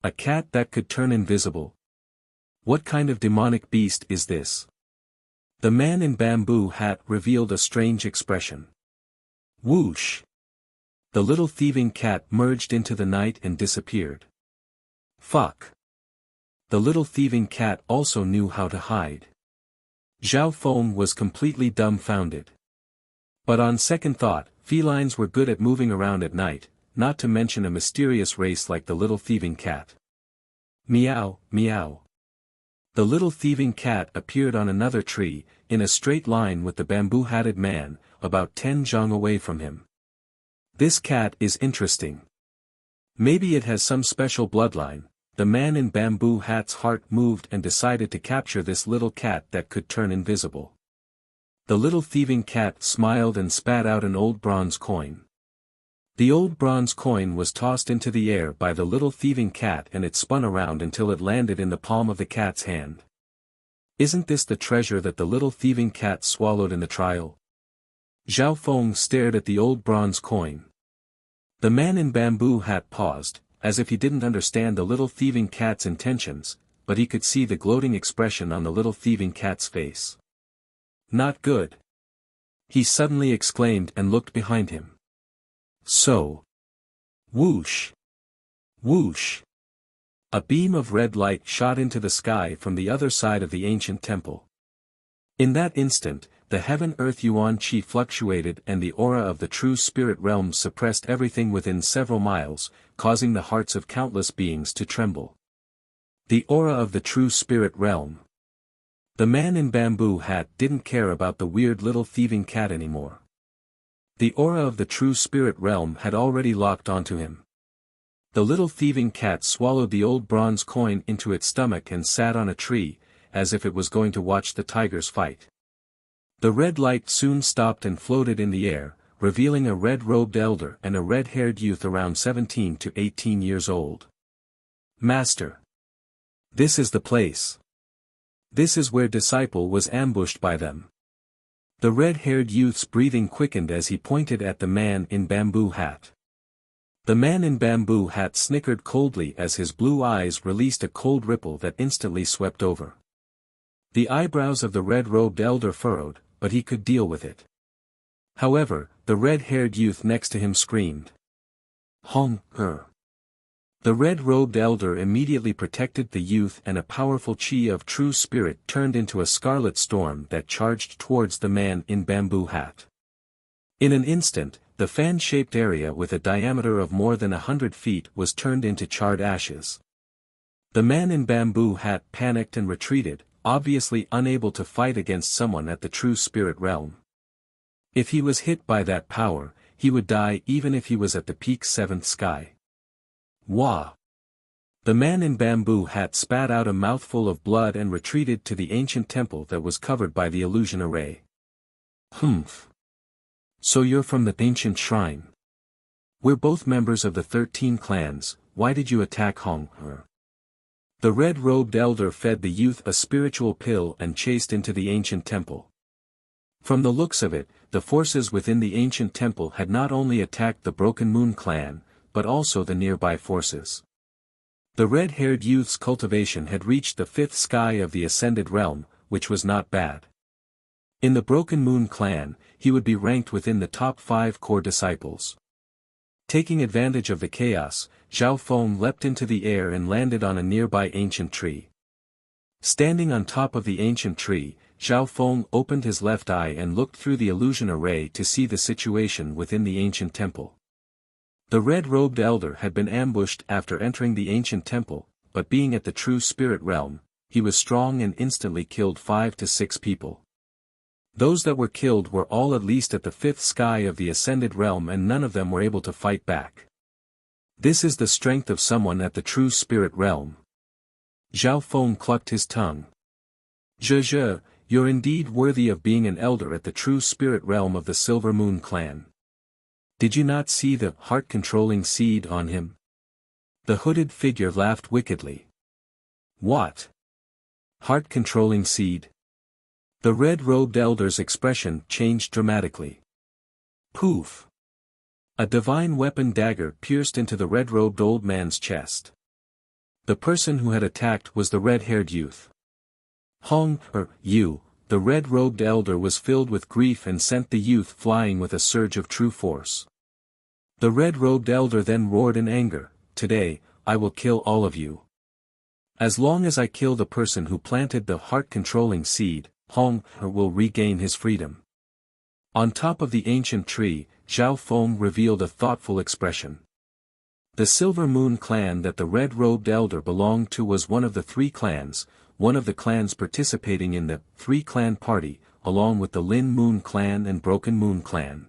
A cat that could turn invisible? What kind of demonic beast is this? The man in bamboo hat revealed a strange expression. Whoosh! The little thieving cat merged into the night and disappeared. Fuck! The little thieving cat also knew how to hide. Zhao Feng was completely dumbfounded. But on second thought, felines were good at moving around at night, not to mention a mysterious race like the little thieving cat. Meow, meow. The little thieving cat appeared on another tree, in a straight line with the bamboo-hatted man, about 10 zhang away from him. This cat is interesting. Maybe it has some special bloodline. The man in bamboo hat's heart moved and decided to capture this little cat that could turn invisible. The little thieving cat smiled and spat out an old bronze coin. The old bronze coin was tossed into the air by the little thieving cat and it spun around until it landed in the palm of the cat's hand. Isn't this the treasure that the little thieving cat swallowed in the trial? Zhao Feng stared at the old bronze coin. The man in bamboo hat paused, as if he didn't understand the little thieving cat's intentions, but he could see the gloating expression on the little thieving cat's face. Not good. He suddenly exclaimed and looked behind him. So. Whoosh! Whoosh! A beam of red light shot into the sky from the other side of the ancient temple. In that instant, the heaven-earth yuan qi fluctuated and the aura of the true spirit realm suppressed everything within several miles, causing the hearts of countless beings to tremble. The aura of the true spirit realm. The man in bamboo hat didn't care about the weird little thieving cat anymore. The aura of the true spirit realm had already locked onto him. The little thieving cat swallowed the old bronze coin into its stomach and sat on a tree, as if it was going to watch the tigers fight. The red light soon stopped and floated in the air, revealing a red-robed elder and a red-haired youth around 17 to 18 years old. Master! This is the place. This is where Disciple was ambushed by them. The red-haired youth's breathing quickened as he pointed at the man in bamboo hat. The man in bamboo hat snickered coldly as his blue eyes released a cold ripple that instantly swept over. The eyebrows of the red-robed elder furrowed, but he could deal with it. However, the red-haired youth next to him screamed. Hong, her. The red-robed elder immediately protected the youth and a powerful chi of true spirit turned into a scarlet storm that charged towards the man in bamboo hat. In an instant, the fan-shaped area with a diameter of more than 100 feet was turned into charred ashes. The man in bamboo hat panicked and retreated, obviously unable to fight against someone at the true spirit realm. If he was hit by that power, he would die even if he was at the peak 7th sky. Wah! The man in bamboo hat spat out a mouthful of blood and retreated to the ancient temple that was covered by the illusion array. Humph! So you're from the ancient shrine. We're both members of the 13 clans, why did you attack Hong Her? The red-robed elder fed the youth a spiritual pill and chased into the ancient temple. From the looks of it, the forces within the ancient temple had not only attacked the Broken Moon clan, but also the nearby forces. The red-haired youth's cultivation had reached the fifth sky of the ascended realm, which was not bad. In the Broken Moon clan, he would be ranked within the top 5 core disciples. Taking advantage of the chaos, Zhao Feng leapt into the air and landed on a nearby ancient tree. Standing on top of the ancient tree, Zhao Feng opened his left eye and looked through the illusion array to see the situation within the ancient temple. The red-robed elder had been ambushed after entering the ancient temple, but being at the true spirit realm, he was strong and instantly killed 5 to 6 people. Those that were killed were all at least at the 5th sky of the ascended realm and none of them were able to fight back. This is the strength of someone at the true spirit realm. Zhao Feng clucked his tongue. Zhe, you're indeed worthy of being an elder at the true spirit realm of the Silver Moon clan. Did you not see the heart-controlling seed on him? The hooded figure laughed wickedly. What? Heart-controlling seed? The red-robed elder's expression changed dramatically. Poof! A divine weapon dagger pierced into the red-robed old man's chest. The person who had attacked was the red-haired youth. You, the red-robed elder was filled with grief and sent the youth flying with a surge of true force. The red-robed elder then roared in anger, "Today, I will kill all of you. As long as I kill the person who planted the heart-controlling seed, Hong will regain his freedom." On top of the ancient tree, Zhao Feng revealed a thoughtful expression. The Silver Moon clan that the red-robed elder belonged to was one of the 3 clans, one of the clans participating in the 3-clan party, along with the Lin Moon clan and Broken Moon clan.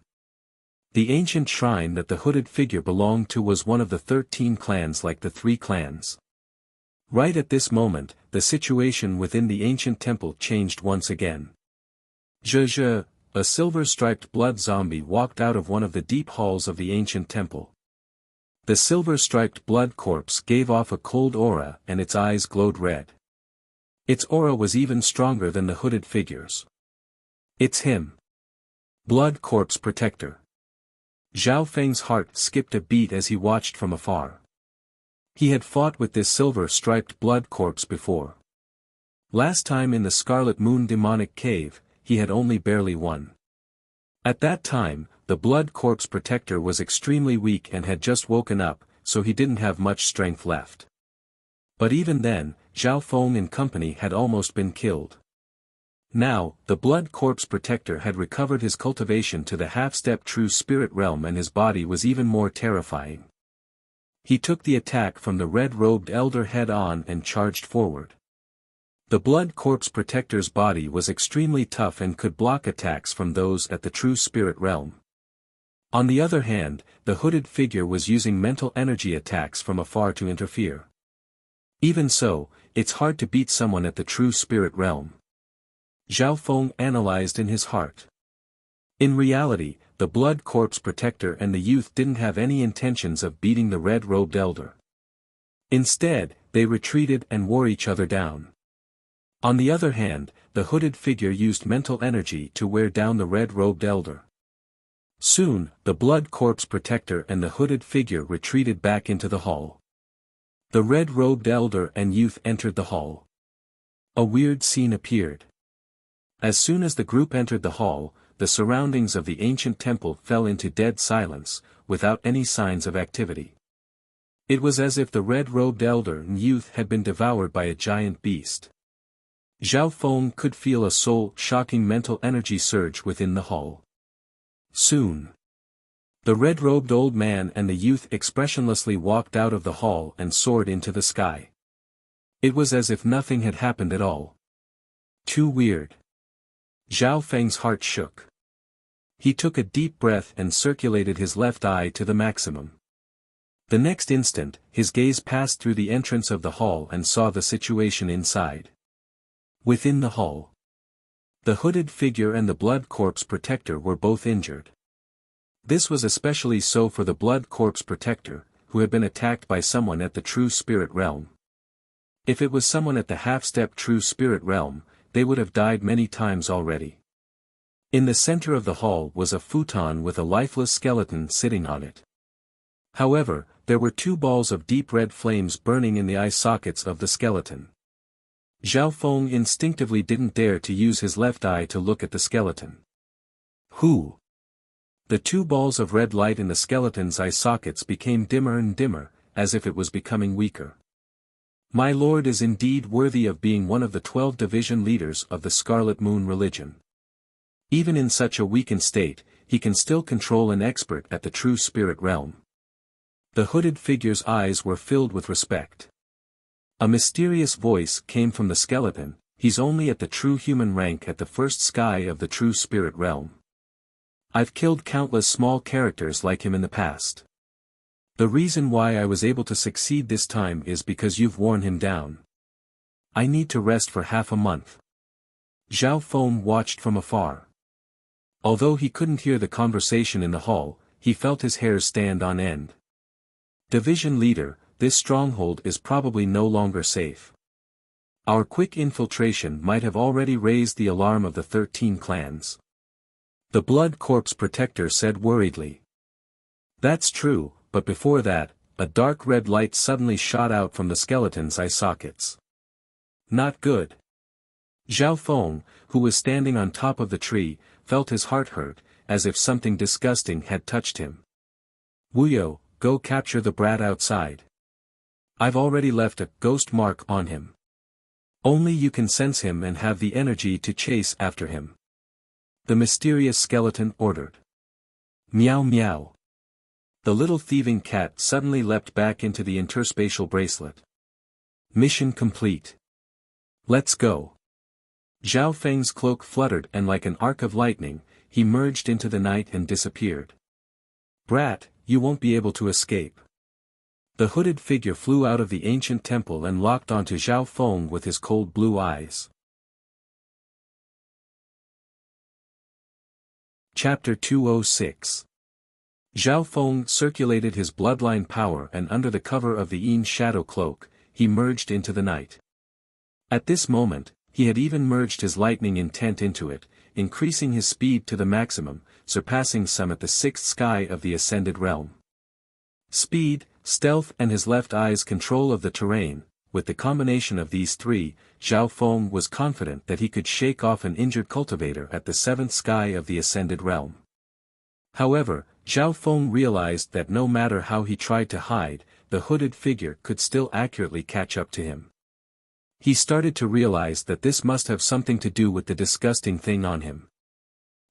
The ancient shrine that the hooded figure belonged to was one of the 13 clans like the 3 clans. Right at this moment, the situation within the ancient temple changed once again. Zhe, a silver-striped blood zombie walked out of one of the deep halls of the ancient temple. The silver-striped blood corpse gave off a cold aura and its eyes glowed red. Its aura was even stronger than the hooded figure's. It's him. Blood Corpse Protector. Zhao Feng's heart skipped a beat as he watched from afar. He had fought with this silver-striped blood corpse before. Last time in the Scarlet Moon demonic cave, he had only barely won. At that time, the Blood Corpse Protector was extremely weak and had just woken up, so he didn't have much strength left. But even then, Zhao Feng and company had almost been killed. Now, the Blood Corpse Protector had recovered his cultivation to the half-step true spirit realm and his body was even more terrifying. He took the attack from the red-robed elder head-on and charged forward. The Blood Corpse Protector's body was extremely tough and could block attacks from those at the true spirit realm. On the other hand, the hooded figure was using mental energy attacks from afar to interfere. Even so, it's hard to beat someone at the true spirit realm. Zhao Feng analyzed in his heart. In reality, the Blood Corpse Protector and the youth didn't have any intentions of beating the red-robed elder. Instead, they retreated and wore each other down. On the other hand, the hooded figure used mental energy to wear down the red-robed elder. Soon, the Blood Corpse Protector and the hooded figure retreated back into the hall. The red-robed elder and youth entered the hall. A weird scene appeared. As soon as the group entered the hall, the surroundings of the ancient temple fell into dead silence, without any signs of activity. It was as if the red-robed elder and youth had been devoured by a giant beast. Zhao Feng could feel a soul-shocking mental energy surge within the hall. Soon, the red-robed old man and the youth expressionlessly walked out of the hall and soared into the sky. It was as if nothing had happened at all. Too weird. Zhao Feng's heart shook. He took a deep breath and circulated his left eye to the maximum. The next instant, his gaze passed through the entrance of the hall and saw the situation inside. Within the hall, the hooded figure and the Blood Corpse Protector were both injured. This was especially so for the Blood Corpse Protector, who had been attacked by someone at the true spirit realm. If it was someone at the half-step true spirit realm, they would have died many times already. In the center of the hall was a futon with a lifeless skeleton sitting on it. However, There were two balls of deep red flames burning in the eye sockets of the skeleton. Zhao Feng instinctively didn't dare to use his left eye to look at the skeleton. Who? The two balls of red light in the skeleton's eye sockets became dimmer and dimmer, as if it was becoming weaker. My lord is indeed worthy of being one of the 12 division leaders of the Scarlet Moon religion. Even in such a weakened state, he can still control an expert at the true spirit realm. The hooded figure's eyes were filled with respect. A mysterious voice came from the skeleton, he's only at the true human rank at the first sky of the true spirit realm. I've killed countless small characters like him in the past. The reason why I was able to succeed this time is because you've worn him down. I need to rest for half a month. Zhao Feng watched from afar. Although he couldn't hear the conversation in the hall, he felt his hairs stand on end. Division leader, this stronghold is probably no longer safe. Our quick infiltration might have already raised the alarm of the 13 clans. The Blood Corpse Protector said worriedly. That's true, but before that, a dark red light suddenly shot out from the skeleton's eye sockets. Not good. Zhao Feng, who was standing on top of the tree, felt his heart hurt, as if something disgusting had touched him. Wuyo, go capture the brat outside. I've already left a ghost mark on him. Only you can sense him and have the energy to chase after him. The mysterious skeleton ordered. Meow meow. The little thieving cat suddenly leapt back into the interspatial bracelet. Mission complete. Let's go. Zhao Feng's cloak fluttered and like an arc of lightning, he merged into the night and disappeared. Brat, you won't be able to escape. The hooded figure flew out of the ancient temple and locked onto Zhao Feng with his cold blue eyes. Chapter 206. Zhao Feng circulated his bloodline power and under the cover of the Yin shadow cloak, he merged into the night. At this moment, he had even merged his lightning intent into it, increasing his speed to the maximum, surpassing some at the sixth sky of the ascended realm. Speed, stealth and his left eye's control of the terrain, with the combination of these three, Zhao Feng was confident that he could shake off an injured cultivator at the seventh sky of the ascended realm. However, Zhao Feng realized that no matter how he tried to hide, the hooded figure could still accurately catch up to him. He started to realize that this must have something to do with the disgusting thing on him.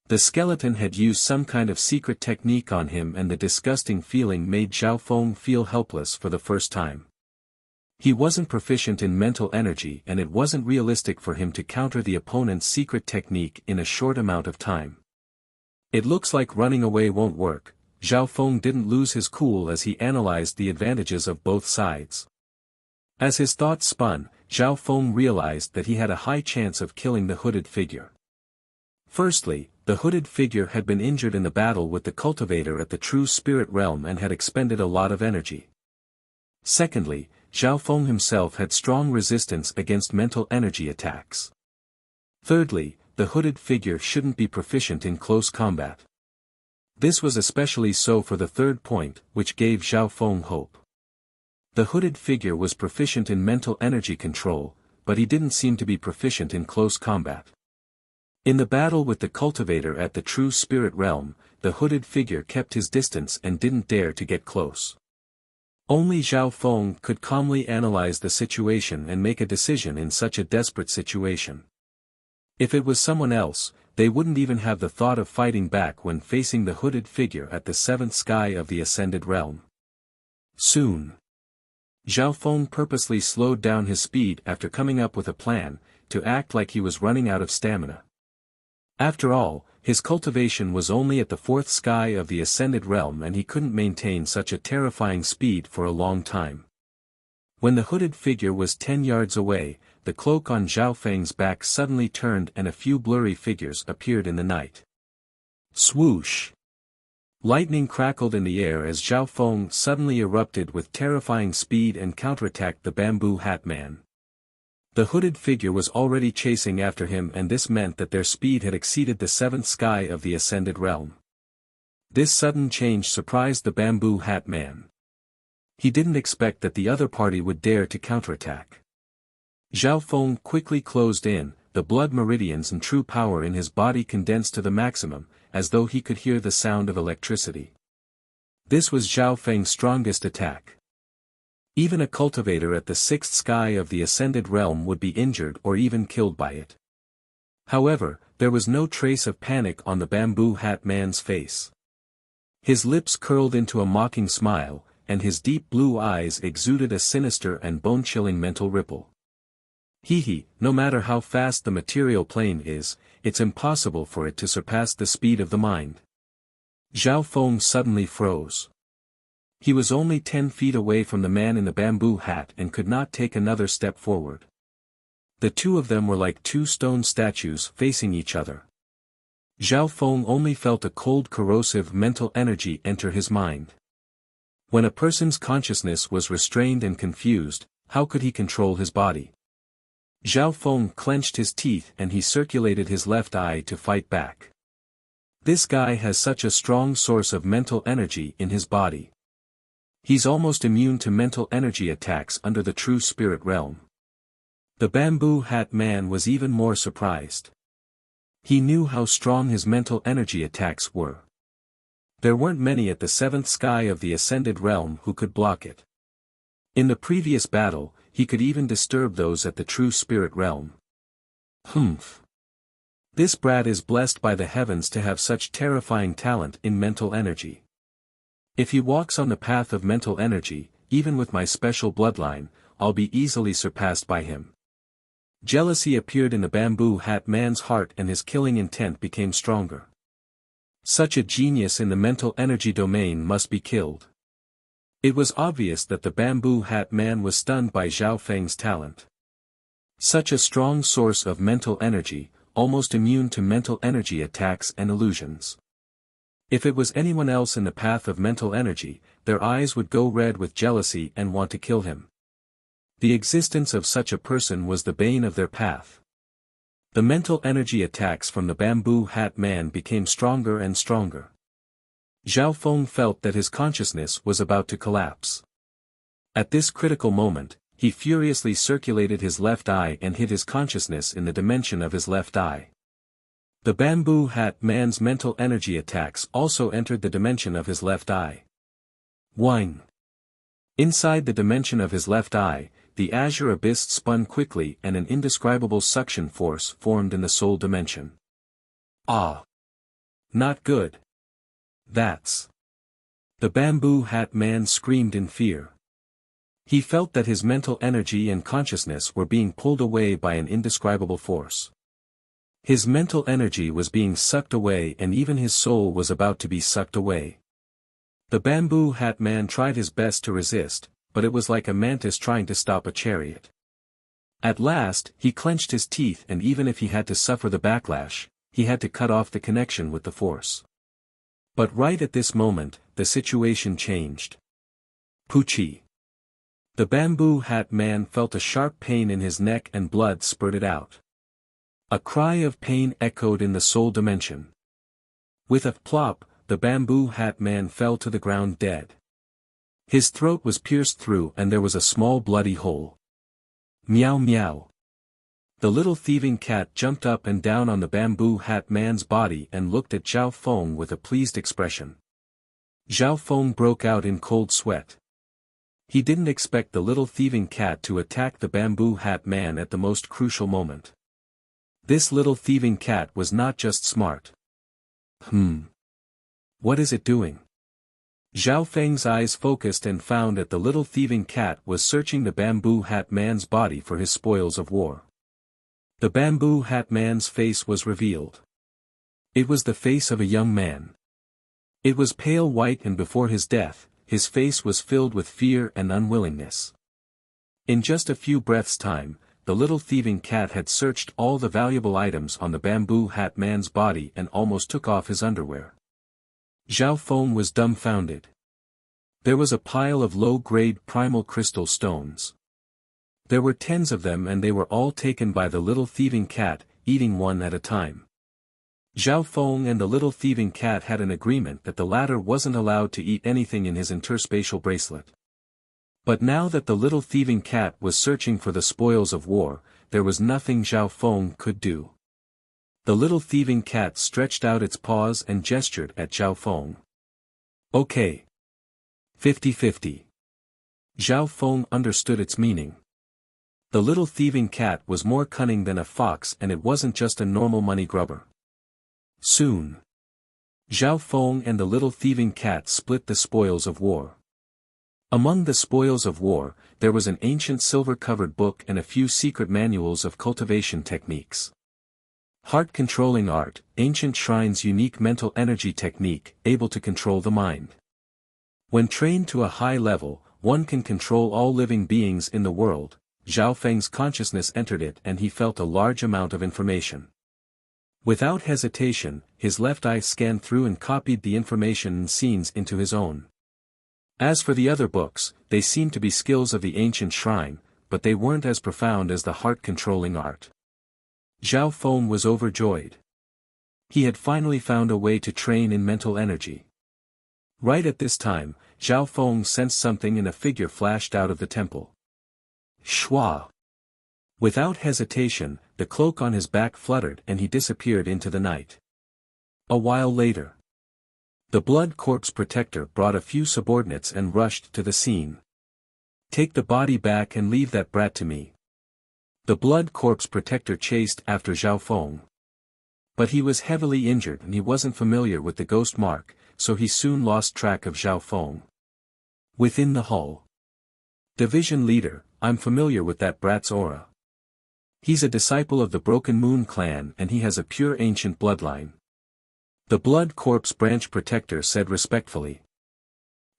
The skeleton had used some kind of secret technique on him and the disgusting feeling made Zhao Feng feel helpless for the first time. He wasn't proficient in mental energy and it wasn't realistic for him to counter the opponent's secret technique in a short amount of time. It looks like running away won't work. Zhao Feng didn't lose his cool as he analyzed the advantages of both sides. As his thoughts spun, Zhao Feng realized that he had a high chance of killing the hooded figure. Firstly, the hooded figure had been injured in the battle with the cultivator at the true spirit realm and had expended a lot of energy. Secondly, Zhao Feng himself had strong resistance against mental energy attacks. Thirdly, the hooded figure shouldn't be proficient in close combat. This was especially so for the third point, which gave Zhao Feng hope. The hooded figure was proficient in mental energy control, but he didn't seem to be proficient in close combat. In the battle with the cultivator at the true spirit realm, the hooded figure kept his distance and didn't dare to get close. Only Zhao Feng could calmly analyze the situation and make a decision in such a desperate situation. If it was someone else, they wouldn't even have the thought of fighting back when facing the hooded figure at the seventh sky of the ascended realm. Soon. Zhao Feng purposely slowed down his speed after coming up with a plan, to act like he was running out of stamina. After all, his cultivation was only at the fourth sky of the ascended realm and he couldn't maintain such a terrifying speed for a long time. When the hooded figure was 10 yards away, the cloak on Zhao Feng's back suddenly turned and a few blurry figures appeared in the night. Swoosh! Lightning crackled in the air as Zhao Feng suddenly erupted with terrifying speed and counterattacked the bamboo hat man. The hooded figure was already chasing after him and this meant that their speed had exceeded the seventh sky of the ascended realm. This sudden change surprised the bamboo hat man. He didn't expect that the other party would dare to counterattack. Zhao Feng quickly closed in, the blood meridians and true power in his body condensed to the maximum, as though he could hear the sound of electricity. This was Zhao Feng's strongest attack. Even a cultivator at the sixth sky of the ascended realm would be injured or even killed by it. However, there was no trace of panic on the bamboo hat man's face. His lips curled into a mocking smile, and his deep blue eyes exuded a sinister and bone-chilling mental ripple. Hee, no matter how fast the material plane is, it's impossible for it to surpass the speed of the mind. Zhao Feng suddenly froze. He was only 10 feet away from the man in the bamboo hat and could not take another step forward. The two of them were like two stone statues facing each other. Zhao Feng only felt a cold corrosive mental energy enter his mind. When a person's consciousness was restrained and confused, how could he control his body? Zhao Feng clenched his teeth and he circulated his left eye to fight back. This guy has such a strong source of mental energy in his body. He's almost immune to mental energy attacks under the true spirit realm. The bamboo hat man was even more surprised. He knew how strong his mental energy attacks were. There weren't many at the seventh sky of the ascended realm who could block it. In the previous battle, he could even disturb those at the true spirit realm. Humph. This brat is blessed by the heavens to have such terrifying talent in mental energy. If he walks on the path of mental energy, even with my special bloodline, I'll be easily surpassed by him. Jealousy appeared in the bamboo hat man's heart and his killing intent became stronger. Such a genius in the mental energy domain must be killed. It was obvious that the bamboo hat man was stunned by Zhao Feng's talent. Such a strong source of mental energy, almost immune to mental energy attacks and illusions. If it was anyone else in the path of mental energy, their eyes would go red with jealousy and want to kill him. The existence of such a person was the bane of their path. The mental energy attacks from the bamboo hat man became stronger and stronger. Zhao Feng felt that his consciousness was about to collapse. At this critical moment, he furiously circulated his left eye and hid his consciousness in the dimension of his left eye. The bamboo hat man's mental energy attacks also entered the dimension of his left eye. Whine. Inside the dimension of his left eye, the azure abyss spun quickly and an indescribable suction force formed in the soul dimension. Ah! Not good. That's... The bamboo hat man screamed in fear. He felt that his mental energy and consciousness were being pulled away by an indescribable force. His mental energy was being sucked away and even his soul was about to be sucked away. The bamboo hat man tried his best to resist, but it was like a mantis trying to stop a chariot. At last, he clenched his teeth and even if he had to suffer the backlash, he had to cut off the connection with the force. But right at this moment, the situation changed. Poochie. The bamboo hat man felt a sharp pain in his neck and blood spurted out. A cry of pain echoed in the soul dimension. With a plop, the bamboo hat man fell to the ground dead. His throat was pierced through and there was a small bloody hole. Meow meow. The little thieving cat jumped up and down on the bamboo hat man's body and looked at Zhao Feng with a pleased expression. Zhao Feng broke out in cold sweat. He didn't expect the little thieving cat to attack the bamboo hat man at the most crucial moment. This little thieving cat was not just smart. What is it doing? Zhao Feng's eyes focused and found that the little thieving cat was searching the bamboo hat man's body for his spoils of war. The bamboo hat man's face was revealed. It was the face of a young man. It was pale white and before his death, his face was filled with fear and unwillingness. In just a few breaths' time, the little thieving cat had searched all the valuable items on the bamboo hat man's body and almost took off his underwear. Zhao Feng was dumbfounded. There was a pile of low-grade primal crystal stones. There were tens of them and they were all taken by the little thieving cat, eating one at a time. Zhao Feng and the little thieving cat had an agreement that the latter wasn't allowed to eat anything in his interspatial bracelet. But now that the little thieving cat was searching for the spoils of war, there was nothing Zhao Feng could do. The little thieving cat stretched out its paws and gestured at Zhao Feng. Okay. 50-50. Zhao Feng understood its meaning. The little thieving cat was more cunning than a fox, and it wasn't just a normal money grubber. Soon, Zhao Feng and the little thieving cat split the spoils of war. Among the spoils of war, there was an ancient silver-covered book and a few secret manuals of cultivation techniques. Heart-controlling art, ancient shrines, unique mental energy technique, able to control the mind. When trained to a high level, one can control all living beings in the world. Zhao Feng's consciousness entered it and he felt a large amount of information. Without hesitation, his left eye scanned through and copied the information and scenes into his own. As for the other books, they seemed to be skills of the ancient shrine, but they weren't as profound as the heart-controlling art. Zhao Feng was overjoyed. He had finally found a way to train in mental energy. Right at this time, Zhao Feng sensed something and a figure flashed out of the temple. Shua! Without hesitation, the cloak on his back fluttered and he disappeared into the night. A while later, the blood corpse protector brought a few subordinates and rushed to the scene. Take the body back and leave that brat to me. The blood corpse protector chased after Zhao Feng. But he was heavily injured and he wasn't familiar with the ghost mark, so he soon lost track of Zhao Feng. Within the hull. Division leader, I'm familiar with that brat's aura. He's a disciple of the Broken Moon clan and he has a pure ancient bloodline. The blood corpse branch protector said respectfully.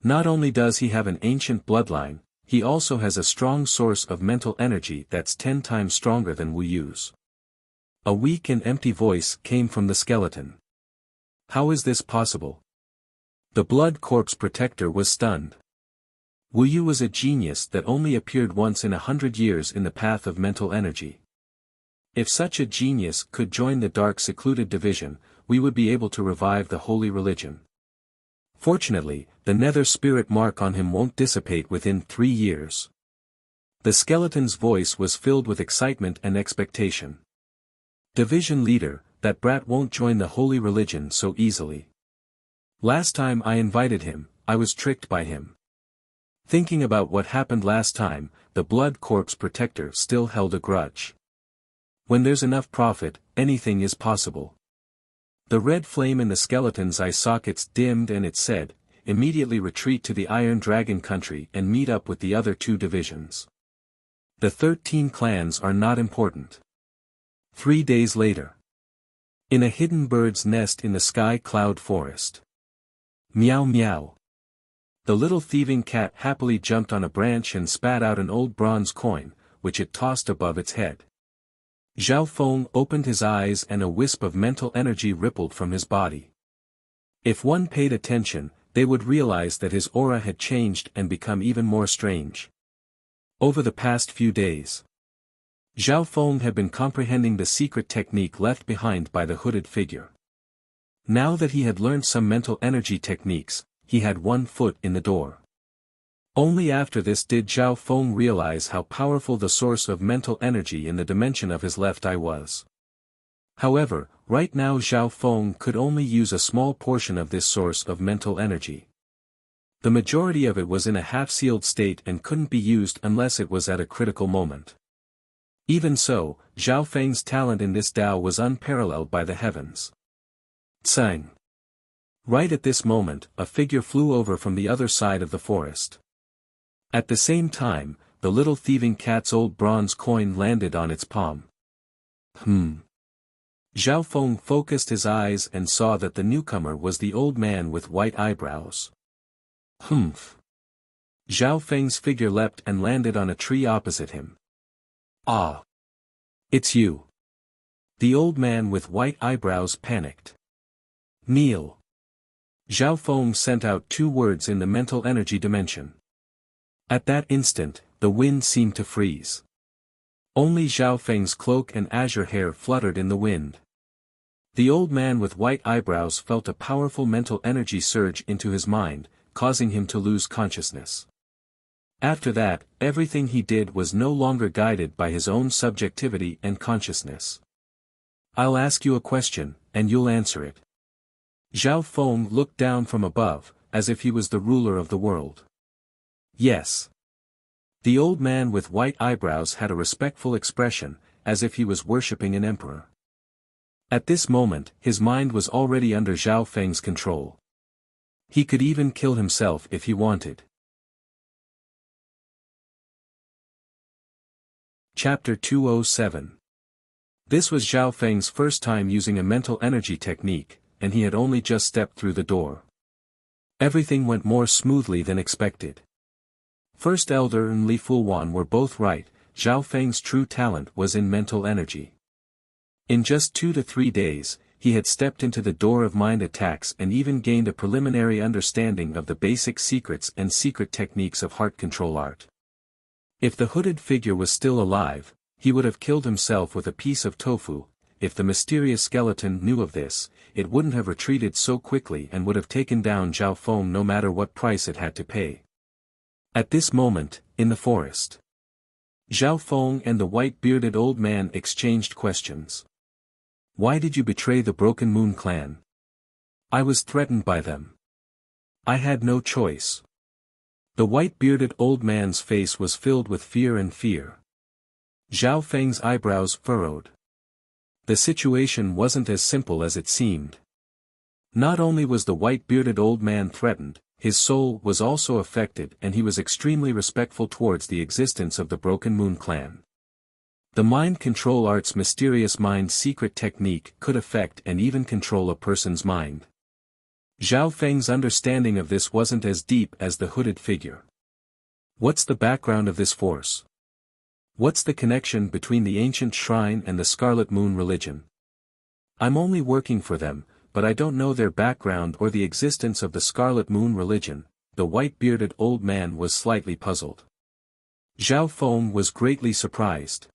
Not only does he have an ancient bloodline, he also has a strong source of mental energy that's 10 times stronger than Wuyu's. A weak and empty voice came from the skeleton. How is this possible? The blood corpse protector was stunned. Wuyu was a genius that only appeared once in 100 years in the path of mental energy. If such a genius could join the dark secluded division, we would be able to revive the holy religion. Fortunately, the nether spirit mark on him won't dissipate within 3 years. The skeleton's voice was filled with excitement and expectation. Division leader, that brat won't join the holy religion so easily. Last time I invited him, I was tricked by him. Thinking about what happened last time, the blood corpse protector still held a grudge. When there's enough profit, anything is possible. The red flame in the skeleton's eye sockets dimmed and it said, immediately retreat to the Iron Dragon country and meet up with the other 2 divisions. The 13 clans are not important. 3 days later. In a hidden bird's nest in the sky cloud forest. Meow meow. The little thieving cat happily jumped on a branch and spat out an old bronze coin, which it tossed above its head. Zhao Feng opened his eyes and a wisp of mental energy rippled from his body. If one paid attention, they would realize that his aura had changed and become even more strange. Over the past few days, Zhao Feng had been comprehending the secret technique left behind by the hooded figure. Now that he had learned some mental energy techniques, he had 1 foot in the door. Only after this did Zhao Feng realize how powerful the source of mental energy in the dimension of his left eye was. However, right now Zhao Feng could only use a small portion of this source of mental energy. The majority of it was in a half-sealed state and couldn't be used unless it was at a critical moment. Even so, Zhao Feng's talent in this Tao was unparalleled by the heavens. Tsang. Right at this moment, a figure flew over from the other side of the forest. At the same time, the little thieving cat's old bronze coin landed on its palm. Zhao Feng focused his eyes and saw that the newcomer was the old man with white eyebrows. Zhao Feng's figure leapt and landed on a tree opposite him. Ah! It's you! The old man with white eyebrows panicked. Kneel! Zhao Feng sent out 2 words in the mental energy dimension. At that instant, the wind seemed to freeze. Only Zhao Feng's cloak and azure hair fluttered in the wind. The old man with white eyebrows felt a powerful mental energy surge into his mind, causing him to lose consciousness. After that, everything he did was no longer guided by his own subjectivity and consciousness. I'll ask you a question, and you'll answer it. Zhao Feng looked down from above, as if he was the ruler of the world. Yes. The old man with white eyebrows had a respectful expression, as if he was worshipping an emperor. At this moment, his mind was already under Zhao Feng's control. He could even kill himself if he wanted. Chapter 207. This was Zhao Feng's first time using a mental energy technique, and he had only just stepped through the door. Everything went more smoothly than expected. First Elder and Li Fulwan were both right, Zhao Feng's true talent was in mental energy. In just 2 to 3 days, he had stepped into the door of mind attacks and even gained a preliminary understanding of the basic secrets and secret techniques of heart control art. If the hooded figure was still alive, he would have killed himself with a piece of tofu. If the mysterious skeleton knew of this, it wouldn't have retreated so quickly and would have taken down Zhao Feng no matter what price it had to pay. At this moment, in the forest, Zhao Feng and the white-bearded old man exchanged questions. Why did you betray the Broken Moon clan? I was threatened by them. I had no choice. The white-bearded old man's face was filled with fear and fear. Zhao Feng's eyebrows furrowed. The situation wasn't as simple as it seemed. Not only was the white-bearded old man threatened, his soul was also affected and he was extremely respectful towards the existence of the Broken Moon clan. The mind control art's mysterious mind secret technique could affect and even control a person's mind. Zhao Feng's understanding of this wasn't as deep as the hooded figure. What's the background of this force? What's the connection between the ancient shrine and the Scarlet Moon religion? I'm only working for them, but I don't know their background or the existence of the Scarlet Moon religion. The white-bearded old man was slightly puzzled. Zhao Feng was greatly surprised.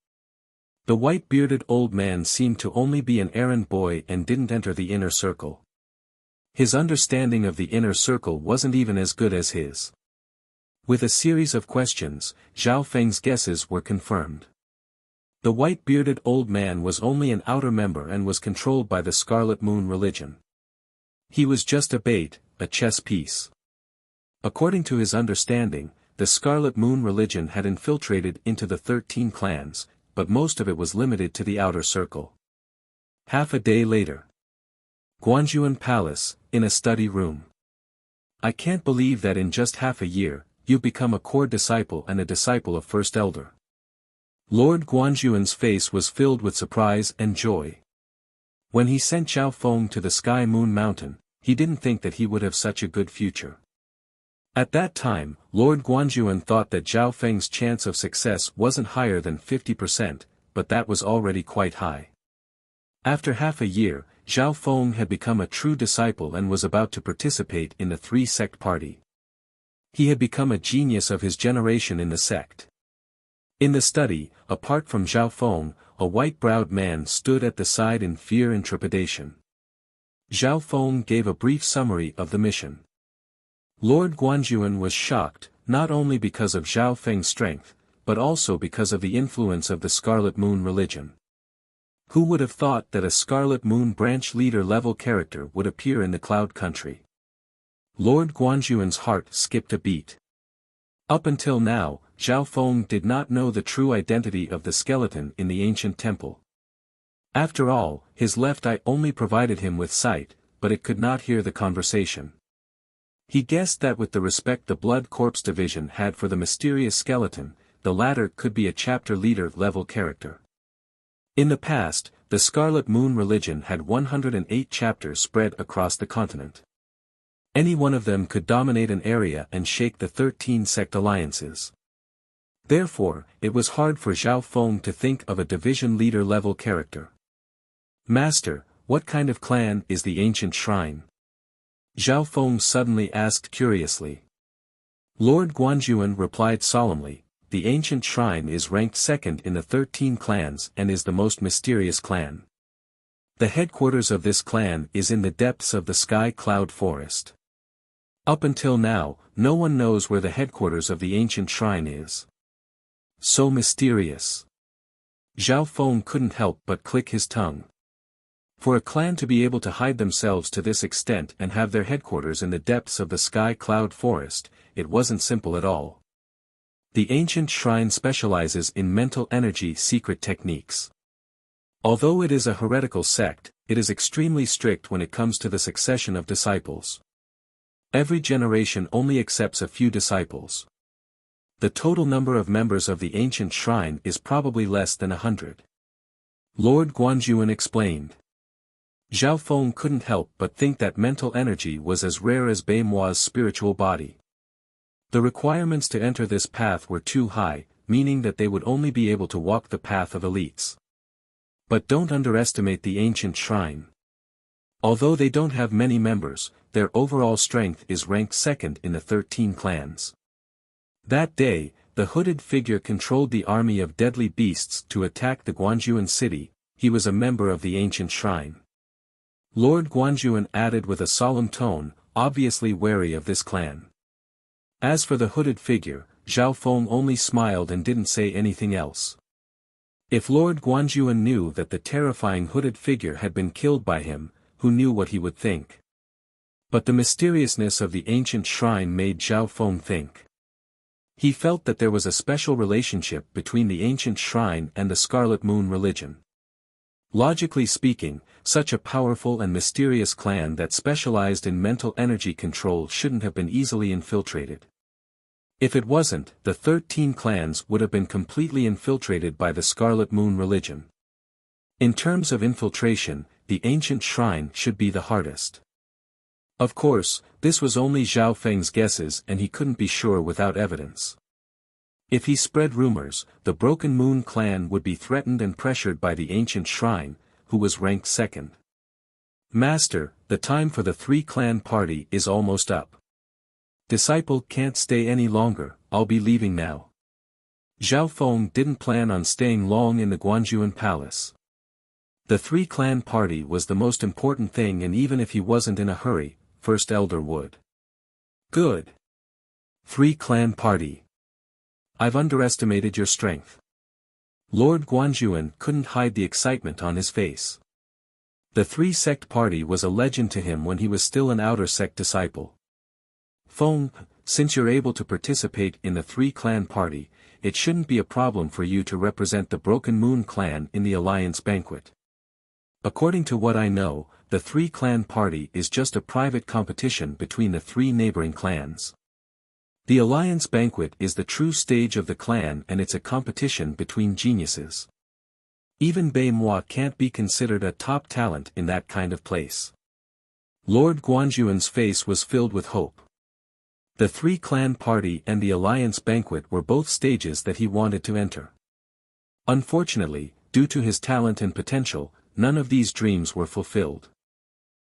The white-bearded old man seemed to only be an errand boy and didn't enter the inner circle. His understanding of the inner circle wasn't even as good as his. With a series of questions, Zhao Feng's guesses were confirmed. The white-bearded old man was only an outer member and was controlled by the Scarlet Moon religion. He was just a bait, a chess piece. According to his understanding, the Scarlet Moon religion had infiltrated into the 13 clans, but most of it was limited to the outer circle. Half a day later. Guanjuan Palace, in a study room. I can't believe that in just half a year, you've become a core disciple and a disciple of First Elder. Lord Guanjuan's face was filled with surprise and joy. When he sent Zhao Feng to the Sky Moon Mountain, he didn't think that he would have such a good future. At that time, Lord Guanjuan thought that Zhao Feng's chance of success wasn't higher than 50%, but that was already quite high. After half a year, Zhao Feng had become a true disciple and was about to participate in the 3-sect party. He had become a genius of his generation in the sect. In the study, apart from Zhao Feng, a white-browed man stood at the side in fear and trepidation. Zhao Feng gave a brief summary of the mission. Lord Guanjuan was shocked, not only because of Zhao Feng's strength, but also because of the influence of the Scarlet Moon religion. Who would have thought that a Scarlet Moon branch leader level character would appear in the Cloud Country? Lord Guanjuan's heart skipped a beat. Up until now, Zhao Feng did not know the true identity of the skeleton in the ancient temple. After all, his left eye only provided him with sight, but it could not hear the conversation. He guessed that with the respect the Blood Corpse Division had for the mysterious skeleton, the latter could be a chapter leader level character. In the past, the Scarlet Moon religion had 108 chapters spread across the continent. Any one of them could dominate an area and shake the 13 sect alliances. Therefore, it was hard for Zhao Feng to think of a division leader level character. Master, what kind of clan is the ancient shrine? Zhao Feng suddenly asked curiously. Lord Guanjuan replied solemnly, the ancient shrine is ranked second in the 13 clans and is the most mysterious clan. The headquarters of this clan is in the depths of the Sky Cloud Forest. Up until now, no one knows where the headquarters of the ancient shrine is. So mysterious. Zhao Feng couldn't help but click his tongue. For a clan to be able to hide themselves to this extent and have their headquarters in the depths of the sky cloud forest, it wasn't simple at all. The ancient shrine specializes in mental energy secret techniques. Although it is a heretical sect, it is extremely strict when it comes to the succession of disciples. Every generation only accepts a few disciples. The total number of members of the ancient shrine is probably less than 100. Lord Guanjuan explained. Zhao Feng couldn't help but think that mental energy was as rare as Bei Mua's spiritual body. The requirements to enter this path were too high, meaning that they would only be able to walk the path of elites. But don't underestimate the ancient shrine. Although they don't have many members, their overall strength is ranked second in the 13 clans. That day, the hooded figure controlled the army of deadly beasts to attack the Guanjuan city. He was a member of the ancient shrine. Lord Guanjuan added with a solemn tone, obviously wary of this clan. As for the hooded figure, Zhao Feng only smiled and didn't say anything else. If Lord Guanjuan knew that the terrifying hooded figure had been killed by him, who knew what he would think? But the mysteriousness of the ancient shrine made Zhao Feng think. He felt that there was a special relationship between the ancient shrine and the Scarlet Moon religion. Logically speaking, such a powerful and mysterious clan that specialized in mental energy control shouldn't have been easily infiltrated. If it wasn't, the 13 clans would have been completely infiltrated by the Scarlet Moon religion. In terms of infiltration, the ancient shrine should be the hardest. Of course, this was only Zhao Feng's guesses and he couldn't be sure without evidence. If he spread rumors, the Broken Moon clan would be threatened and pressured by the ancient shrine, who was ranked second. Master, the time for the 3-clan party is almost up. Disciple can't stay any longer, I'll be leaving now. Zhao Feng didn't plan on staying long in the Guanjuan palace. The 3-clan party was the most important thing, and even if he wasn't in a hurry, First Elder would. Good. 3-clan party. I've underestimated your strength. Lord Guanjuan couldn't hide the excitement on his face. The 3-sect party was a legend to him when he was still an outer sect disciple. Feng, since you're able to participate in the 3-clan party, it shouldn't be a problem for you to represent the Broken Moon clan in the alliance banquet. According to what I know, the 3-clan party is just a private competition between the 3 neighboring clans. The alliance banquet is the true stage of the clan, and it's a competition between geniuses. Even Bei Mua can't be considered a top talent in that kind of place. Lord Guanjuan's face was filled with hope. The 3-clan party and the alliance banquet were both stages that he wanted to enter. Unfortunately, due to his talent and potential, none of these dreams were fulfilled.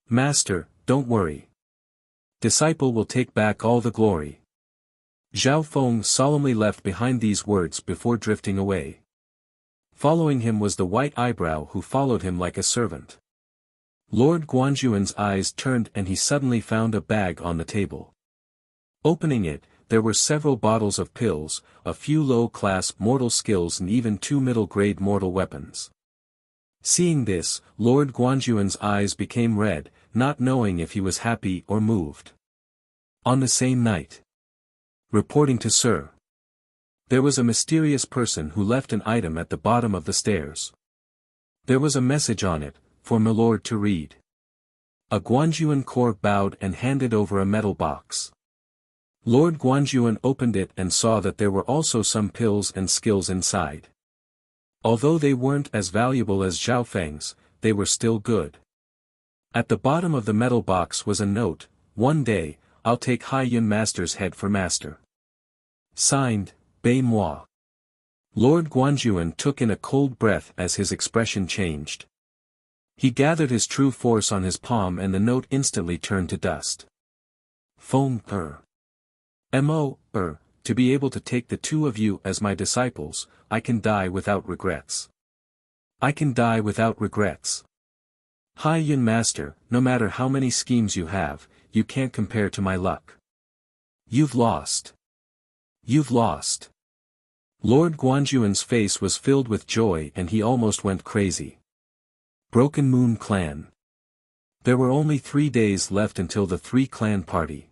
Master, don't worry. Disciple will take back all the glory. Zhao Feng solemnly left behind these words before drifting away. Following him was the white eyebrow, who followed him like a servant. Lord Guanjuan's eyes turned and he suddenly found a bag on the table. Opening it, there were several bottles of pills, a few low-class mortal skills and even 2 middle-grade mortal weapons. Seeing this, Lord Guanjuan's eyes became red, not knowing if he was happy or moved. On the same night. Reporting to Sir. There was a mysterious person who left an item at the bottom of the stairs. There was a message on it, for Milord to read. A Guanjuan core bowed and handed over a metal box. Lord Guanjuan opened it and saw that there were also some pills and skills inside. Although they weren't as valuable as Zhao Feng's, they were still good. At the bottom of the metal box was a note, "One day, I'll take Haiyun Master's head for master." Signed, Bei Mua. Lord Guanjuan took in a cold breath as his expression changed. He gathered his true force on his palm and the note instantly turned to dust. Feng to be able to take the 2 of you as my disciples, I can die without regrets. I can die without regrets. Haiyun Master, no matter how many schemes you have, you can't compare to my luck. You've lost. You've lost. Lord Guanjuan's face was filled with joy and he almost went crazy. Broken Moon Clan. There were only 3 days left until the 3-clan party.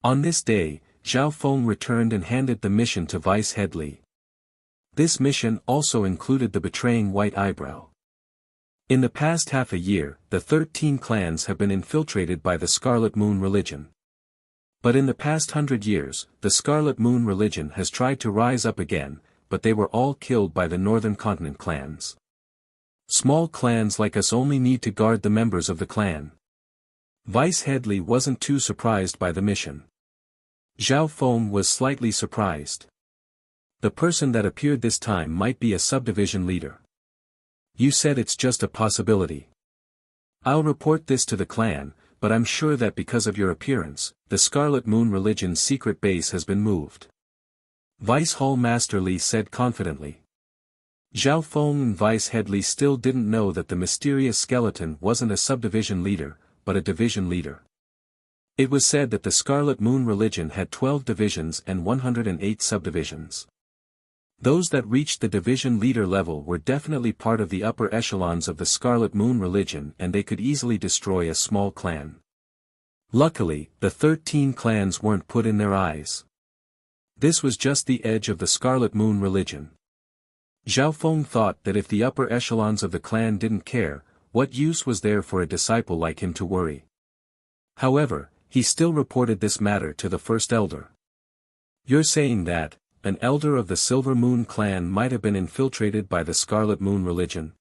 On this day, Zhao Feng returned and handed the mission to Vice Headley. This mission also included the betraying White Eyebrow. In the past half a year, the 13 clans have been infiltrated by the Scarlet Moon religion. But in the past 100 years, the Scarlet Moon religion has tried to rise up again, but they were all killed by the Northern Continent clans. Small clans like us only need to guard the members of the clan. Vice Headley wasn't too surprised by the mission. Zhao Feng was slightly surprised. The person that appeared this time might be a subdivision leader. You said it's just a possibility. I'll report this to the clan, but I'm sure that because of your appearance, the Scarlet Moon religion's secret base has been moved. Vice Hall Master Li said confidently. Zhao Feng and Vice Headley still didn't know that the mysterious skeleton wasn't a subdivision leader, but a division leader. It was said that the Scarlet Moon religion had 12 divisions and 108 subdivisions. Those that reached the division leader level were definitely part of the upper echelons of the Scarlet Moon religion and they could easily destroy a small clan. Luckily, the 13 clans weren't put in their eyes. This was just the edge of the Scarlet Moon religion. Zhao Feng thought that if the upper echelons of the clan didn't care, what use was there for a disciple like him to worry? However, he still reported this matter to the first elder. You're saying that an elder of the Silver Moon clan might have been infiltrated by the Scarlet Moon religion?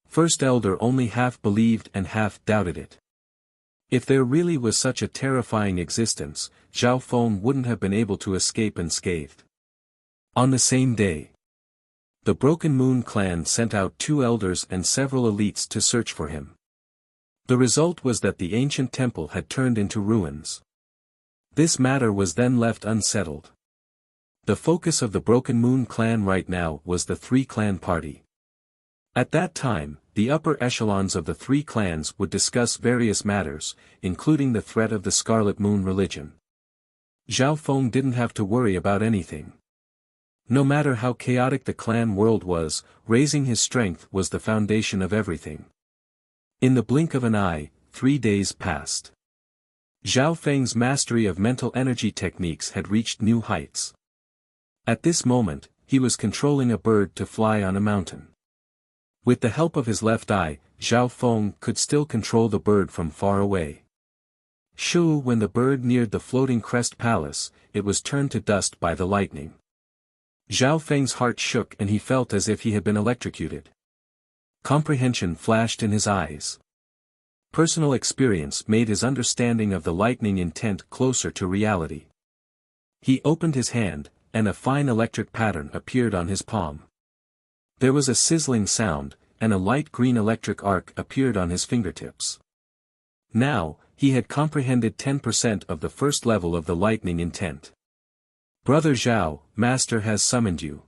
First elder only half believed and half doubted it. If there really was such a terrifying existence, Zhao Feng wouldn't have been able to escape unscathed. On the same day, the Broken Moon clan sent out 2 elders and several elites to search for him. The result was that the ancient temple had turned into ruins. This matter was then left unsettled. The focus of the Broken Moon clan right now was the 3-clan party. At that time, the upper echelons of the 3 clans would discuss various matters, including the threat of the Scarlet Moon religion. Zhao Feng didn't have to worry about anything. No matter how chaotic the clan world was, raising his strength was the foundation of everything. In the blink of an eye, 3 days passed. Zhao Feng's mastery of mental energy techniques had reached new heights. At this moment, he was controlling a bird to fly on a mountain. With the help of his left eye, Zhao Feng could still control the bird from far away. When the bird neared the floating crest palace, it was turned to dust by the lightning. Zhao Feng's heart shook and he felt as if he had been electrocuted. Comprehension flashed in his eyes. Personal experience made his understanding of the lightning intent closer to reality. He opened his hand, and a fine electric pattern appeared on his palm. There was a sizzling sound, and a light green electric arc appeared on his fingertips. Now, he had comprehended 10% of the first level of the lightning intent. Brother Zhao, Master has summoned you.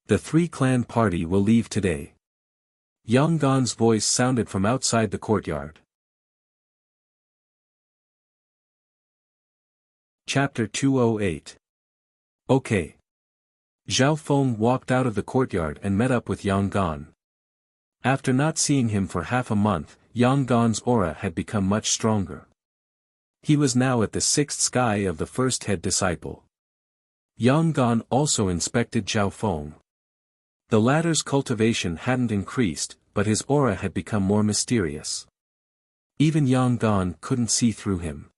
The 3-clan party will leave today. Yang Gan's voice sounded from outside the courtyard. Chapter 208. Okay. Zhao Feng walked out of the courtyard and met up with Yang Gan. After not seeing him for half a month, Yang Gan's aura had become much stronger. He was now at the 6th sky of the first head disciple. Yang Gan also inspected Zhao Feng. The latter's cultivation hadn't increased, but his aura had become more mysterious. Even Yang Gan couldn't see through him.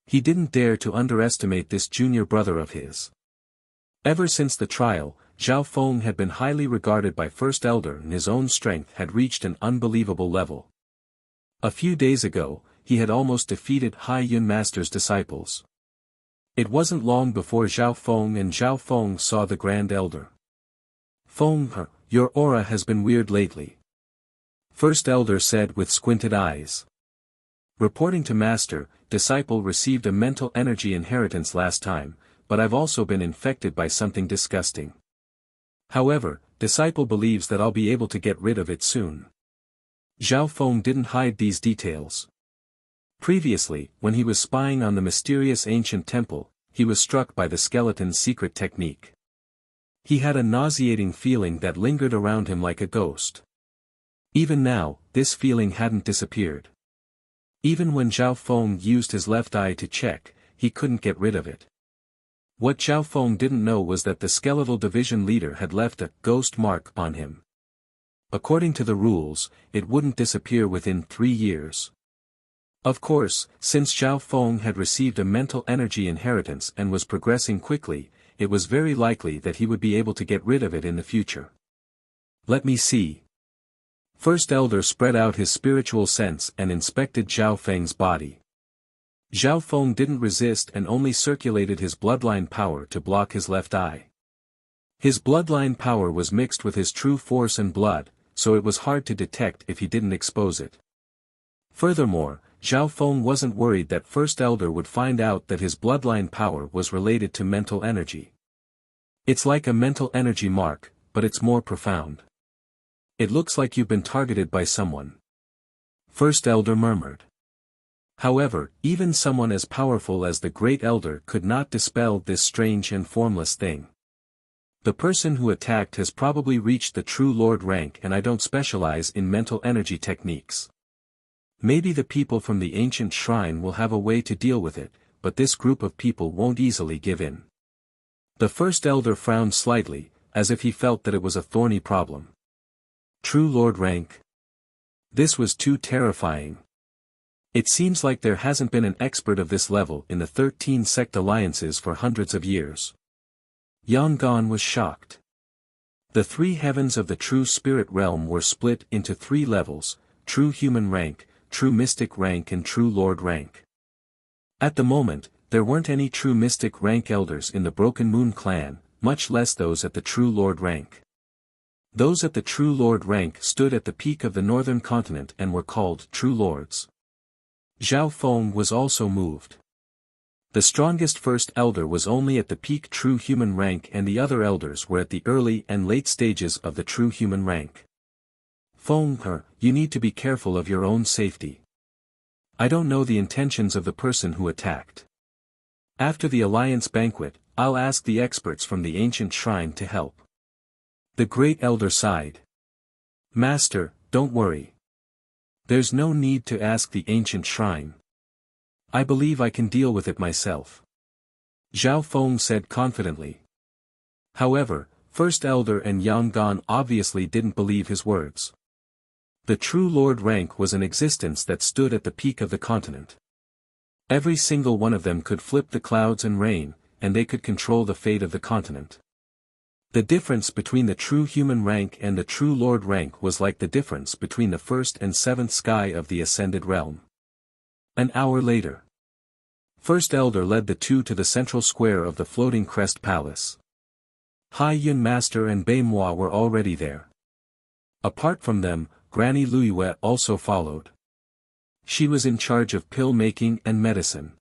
He didn't dare to underestimate this junior brother of his. Ever since the trial, Zhao Feng had been highly regarded by First Elder and his own strength had reached an unbelievable level. A few days ago, he had almost defeated Hai Yun Master's disciples. It wasn't long before Zhao Feng saw the Grand Elder. Feng, your aura has been weird lately. First Elder said with squinted eyes. Reporting to Master, disciple received a mental energy inheritance last time, but I've also been infected by something disgusting. However, disciple believes that I'll be able to get rid of it soon. Zhao Feng didn't hide these details. Previously, when he was spying on the mysterious ancient temple, he was struck by the skeleton's secret technique. He had a nauseating feeling that lingered around him like a ghost. Even now, this feeling hadn't disappeared. Even when Zhao Feng used his left eye to check, he couldn't get rid of it. What Zhao Feng didn't know was that the skeletal division leader had left a ghost mark on him. According to the rules, it wouldn't disappear within 3 years. Of course, since Zhao Feng had received a mental energy inheritance and was progressing quickly, it was very likely that he would be able to get rid of it in the future. Let me see. First Elder spread out his spiritual sense and inspected Zhao Feng's body. Zhao Feng didn't resist and only circulated his bloodline power to block his left eye. His bloodline power was mixed with his true force and blood, so it was hard to detect if he didn't expose it. Furthermore, Zhao Feng wasn't worried that First Elder would find out that his bloodline power was related to mental energy. It's like a mental energy mark, but it's more profound. It looks like you've been targeted by someone. First Elder murmured. However, even someone as powerful as the Great Elder could not dispel this strange and formless thing. The person who attacked has probably reached the True Lord rank, and I don't specialize in mental energy techniques. Maybe the people from the ancient shrine will have a way to deal with it, but this group of people won't easily give in. The First Elder frowned slightly, as if he felt that it was a thorny problem. True Lord rank? This was too terrifying. It seems like there hasn't been an expert of this level in the 13 sect alliances for hundreds of years. Yang Gan was shocked. The 3 heavens of the true spirit realm were split into 3 levels: true human rank, true mystic rank and true lord rank. At the moment, there weren't any true mystic rank elders in the Broken Moon clan, much less those at the true lord rank. Those at the true lord rank stood at the peak of the northern continent and were called true lords. Zhao Feng was also moved. The strongest First Elder was only at the peak true human rank, and the other elders were at the early and late stages of the true human rank. Feng, you need to be careful of your own safety. I don't know the intentions of the person who attacked. After the alliance banquet, I'll ask the experts from the ancient shrine to help. The Great Elder sighed. Master, don't worry. There's no need to ask the ancient shrine. I believe I can deal with it myself. Zhao Feng said confidently. However, First Elder and Yang Gan obviously didn't believe his words. The true Lord rank was an existence that stood at the peak of the continent. Every single one of them could flip the clouds and rain, and they could control the fate of the continent. The difference between the true human rank and the true lord rank was like the difference between the 1st and 7th sky of the ascended realm. An hour later, First Elder led the 2 to the central square of the Floating Crest Palace. Hai Yun Master and Bei Moi were already there. Apart from them, Granny Luyue also followed. She was in charge of pill making and medicine.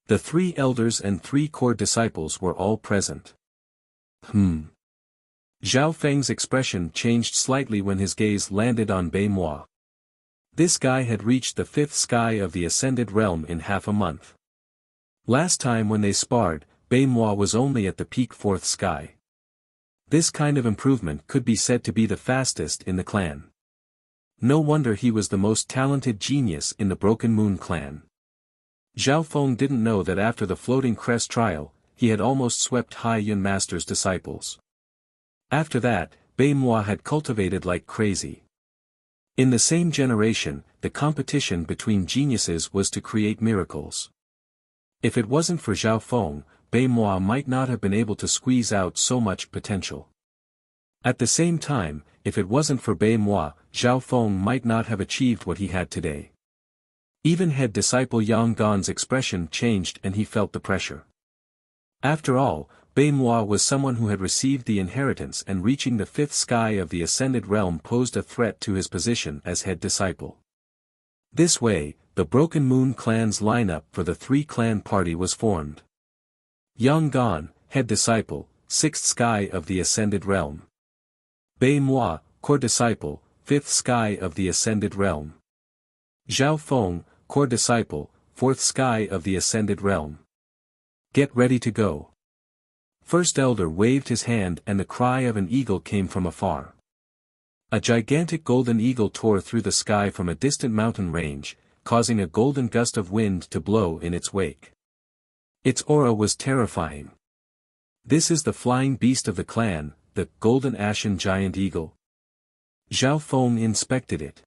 The 3 elders and 3 core disciples were all present. Zhao Feng's expression changed slightly when his gaze landed on Bei Moi. This guy had reached the 5th sky of the ascended realm in half a month. Last time when they sparred, Bei Moi was only at the peak 4th sky. This kind of improvement could be said to be the fastest in the clan. No wonder he was the most talented genius in the Broken Moon clan. Zhao Feng didn't know that after the Floating Crest trial, he had almost swept Hai Yun Master's disciples. After that, Bei Moi had cultivated like crazy. In the same generation, the competition between geniuses was to create miracles. If it wasn't for Zhao Feng, Bei Moi might not have been able to squeeze out so much potential. At the same time, if it wasn't for Bei Moi, Zhao Feng might not have achieved what he had today. Even head disciple Yang Gan's expression changed and he felt the pressure. After all, Bei Moi was someone who had received the inheritance, and reaching the 5th sky of the ascended realm posed a threat to his position as head disciple. This way, the Broken Moon clan's lineup for the 3-clan party was formed. Yang Gan, head disciple, 6th sky of the ascended realm. Bei Moi, core disciple, 5th sky of the ascended realm. Zhao Feng, core disciple, fourth sky of the ascended realm. Get ready to go. First elder waved his hand and the cry of an eagle came from afar. A gigantic golden eagle tore through the sky from a distant mountain range, causing a golden gust of wind to blow in its wake. Its aura was terrifying. This is the flying beast of the clan, the golden ashen giant eagle. Zhao Feng inspected it.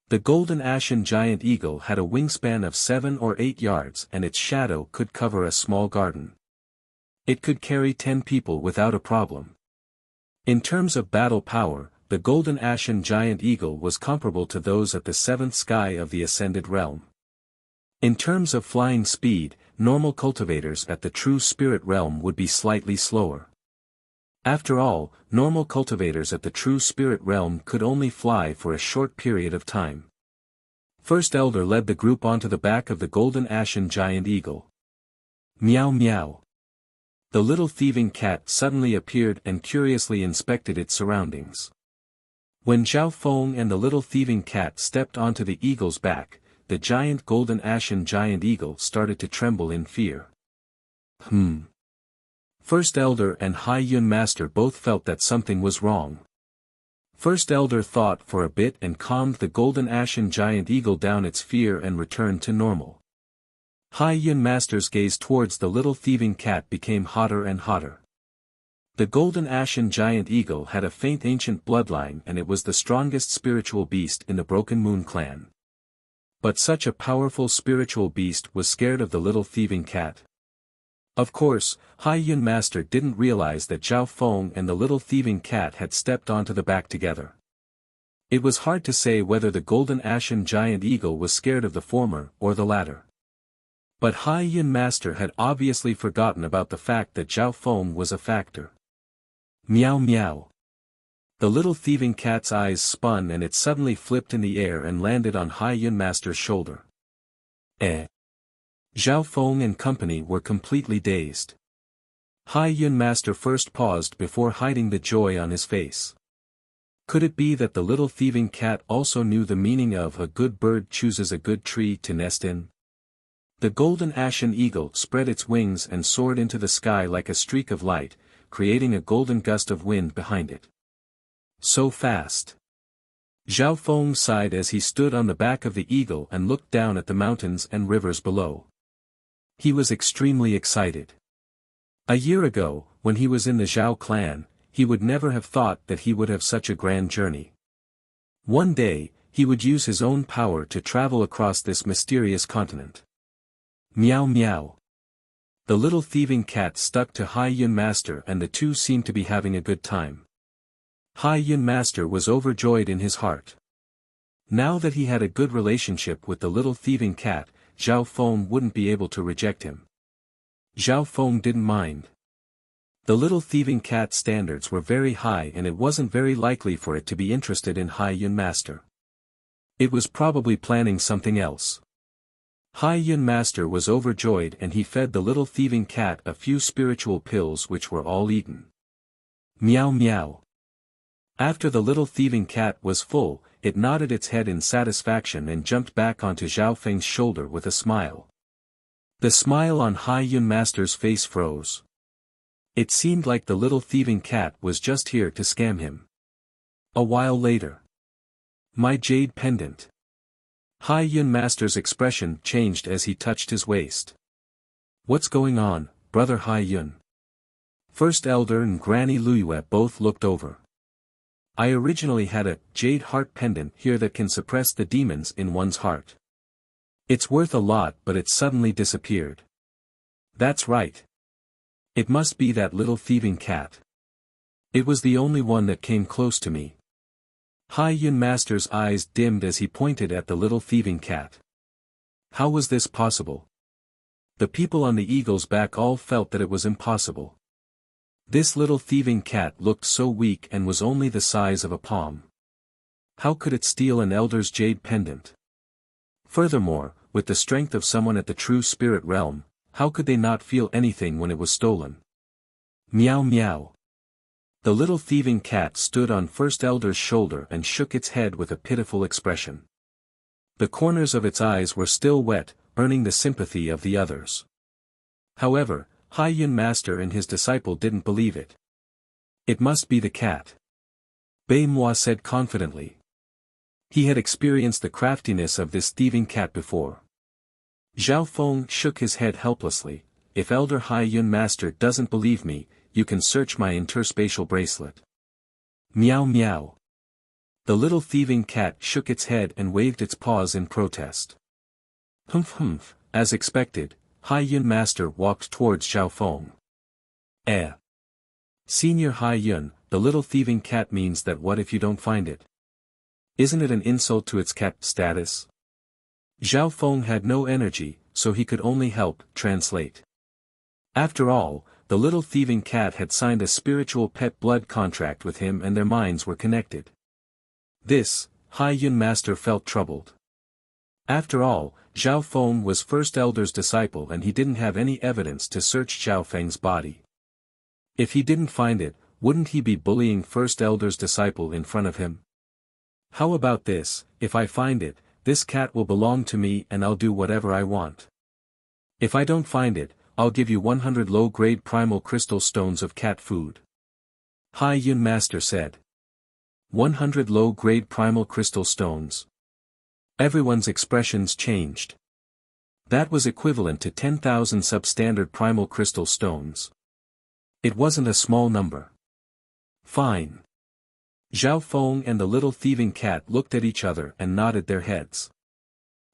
The golden ashen giant eagle had a wingspan of 7 or 8 yards and its shadow could cover a small garden. It could carry 10 people without a problem. In terms of battle power, the golden ashen giant eagle was comparable to those at the 7th sky of the ascended realm. In terms of flying speed, normal cultivators at the true spirit realm would be slightly slower. After all, normal cultivators at the true spirit realm could only fly for a short period of time. First elder led the group onto the back of the golden ashen giant eagle. Meow meow. The little thieving cat suddenly appeared and curiously inspected its surroundings. When Zhao Feng and the little thieving cat stepped onto the eagle's back, the giant golden ashen giant eagle started to tremble in fear. First elder and Hai Yun master both felt that something was wrong. First elder thought for a bit and calmed the golden ashen giant eagle down its fear and returned to normal. Hai Yun master's gaze towards the little thieving cat became hotter and hotter. The golden ashen giant eagle had a faint ancient bloodline and it was the strongest spiritual beast in the Broken Moon clan. But such a powerful spiritual beast was scared of the little thieving cat. Of course, Hai Yun master didn't realize that Zhao Feng and the little thieving cat had stepped onto the back together. It was hard to say whether the golden ashen giant eagle was scared of the former or the latter. But Hai Yun master had obviously forgotten about the fact that Zhao Feng was a factor. Meow meow. The little thieving cat's eyes spun and it suddenly flipped in the air and landed on Hai Yun master's shoulder. Zhao Feng and company were completely dazed. Hai Yun master first paused before hiding the joy on his face. Could it be that the little thieving cat also knew the meaning of a good bird chooses a good tree to nest in? The golden ashen eagle spread its wings and soared into the sky like a streak of light, creating a golden gust of wind behind it. So fast. Zhao Feng sighed as he stood on the back of the eagle and looked down at the mountains and rivers below. He was extremely excited. A year ago, when he was in the Zhao clan, he would never have thought that he would have such a grand journey. One day, he would use his own power to travel across this mysterious continent. Meow meow. The little thieving cat stuck to Hai Yun master and the two seemed to be having a good time. Hai Yun master was overjoyed in his heart. Now that he had a good relationship with the little thieving cat, Zhao Feng wouldn't be able to reject him. Zhao Feng didn't mind. The little thieving cat standards were very high and it wasn't very likely for it to be interested in Hai Yun master. It was probably planning something else. Hai Yun master was overjoyed and he fed the little thieving cat a few spiritual pills which were all eaten. Meow meow. After the little thieving cat was full, it nodded its head in satisfaction and jumped back onto Zhao Feng's shoulder with a smile. The smile on Hai Yun master's face froze. It seemed like the little thieving cat was just here to scam him. A while later. My jade pendant. Hai Yun master's expression changed as he touched his waist. What's going on, brother Hai Yun? First elder and Granny Luyue both looked over. I originally had a jade heart pendant here that can suppress the demons in one's heart. It's worth a lot but it suddenly disappeared. That's right. It must be that little thieving cat. It was the only one that came close to me. Hai Yun master's eyes dimmed as he pointed at the little thieving cat. How was this possible? The people on the eagle's back all felt that it was impossible. This little thieving cat looked so weak and was only the size of a palm. How could it steal an elder's jade pendant? Furthermore, with the strength of someone at the true spirit realm, how could they not feel anything when it was stolen? Meow meow. The little thieving cat stood on First Elder's shoulder and shook its head with a pitiful expression. The corners of its eyes were still wet, earning the sympathy of the others. However, Hai Yun Master and his disciple didn't believe it. It must be the cat. Bei Moi said confidently. He had experienced the craftiness of this thieving cat before. Zhao Feng shook his head helplessly. If Elder Hai Yun Master doesn't believe me, you can search my interspatial bracelet. Meow meow. The little thieving cat shook its head and waved its paws in protest. Humph humph, as expected, Hai Yun Master walked towards Zhao Feng. Senior Hai Yun, the little thieving cat means that what if you don't find it? Isn't it an insult to its cat status? Zhao Feng had no energy, so he could only help translate. After all, the little thieving cat had signed a spiritual pet blood contract with him and their minds were connected. This, Hai Yun Master felt troubled. After all, Zhao Feng was First Elder's disciple and he didn't have any evidence to search Zhao Feng's body. If he didn't find it, wouldn't he be bullying First Elder's disciple in front of him? How about this, if I find it, this cat will belong to me and I'll do whatever I want. If I don't find it, I'll give you 100 low-grade primal crystal stones of cat food. Hai Yun Master said. 100 low-grade primal crystal stones. Everyone's expressions changed. That was equivalent to 10,000 substandard primal crystal stones. It wasn't a small number. Fine. Zhao Feng and the little thieving cat looked at each other and nodded their heads.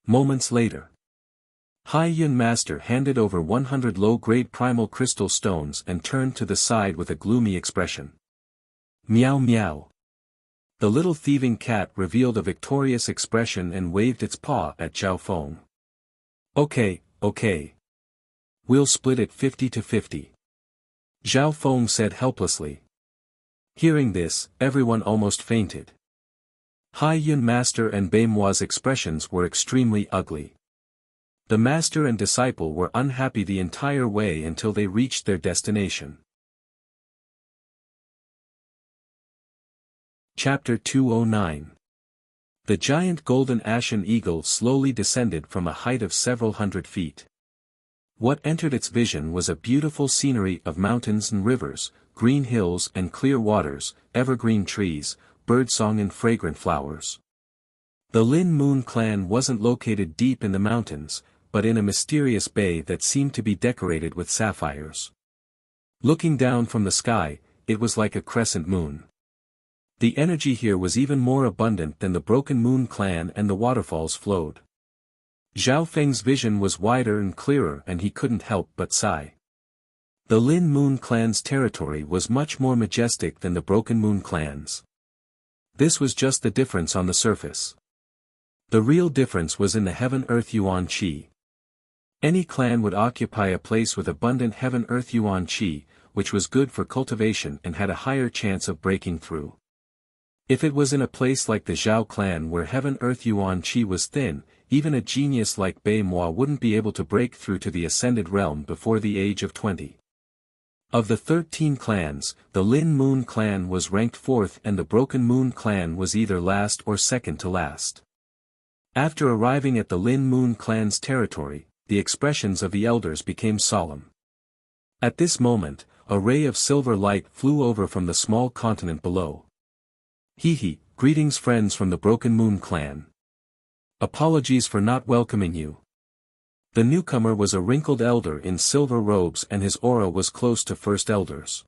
Moments later. Hai Yun Master handed over 100 low-grade primal crystal stones and turned to the side with a gloomy expression. Meow meow. The little thieving cat revealed a victorious expression and waved its paw at Zhao Feng. Okay. We'll split it 50-50. Zhao Feng said helplessly. Hearing this, everyone almost fainted. Hai Yun Master and Bei Moi's expressions were extremely ugly. The master and disciple were unhappy the entire way until they reached their destination. Chapter 209. The giant golden ashen eagle slowly descended from a height of several hundred feet. What entered its vision was a beautiful scenery of mountains and rivers, green hills and clear waters, evergreen trees, birdsong and fragrant flowers. The Lin Moon clan wasn't located deep in the mountains, but in a mysterious bay that seemed to be decorated with sapphires. Looking down from the sky, it was like a crescent moon. The energy here was even more abundant than the Broken Moon clan and the waterfalls flowed. Zhao Feng's vision was wider and clearer and he couldn't help but sigh. The Lin Moon clan's territory was much more majestic than the Broken Moon clan's. This was just the difference on the surface. The real difference was in the Heaven-Earth Yuan Qi. Any clan would occupy a place with abundant Heaven-Earth Yuan Qi, which was good for cultivation and had a higher chance of breaking through. If it was in a place like the Zhao clan where Heaven-Earth Yuan Qi was thin, even a genius like Bei Moi wouldn't be able to break through to the Ascended Realm before the age of 20. Of the 13 clans, the Lin Moon clan was ranked 4th and the Broken Moon clan was either last or second to last. After arriving at the Lin Moon clan's territory, the expressions of the elders became solemn. At this moment, a ray of silver light flew over from the small continent below. Hee, greetings friends from the Broken Moon clan. Apologies for not welcoming you. The newcomer was a wrinkled elder in silver robes and his aura was close to First Elder's.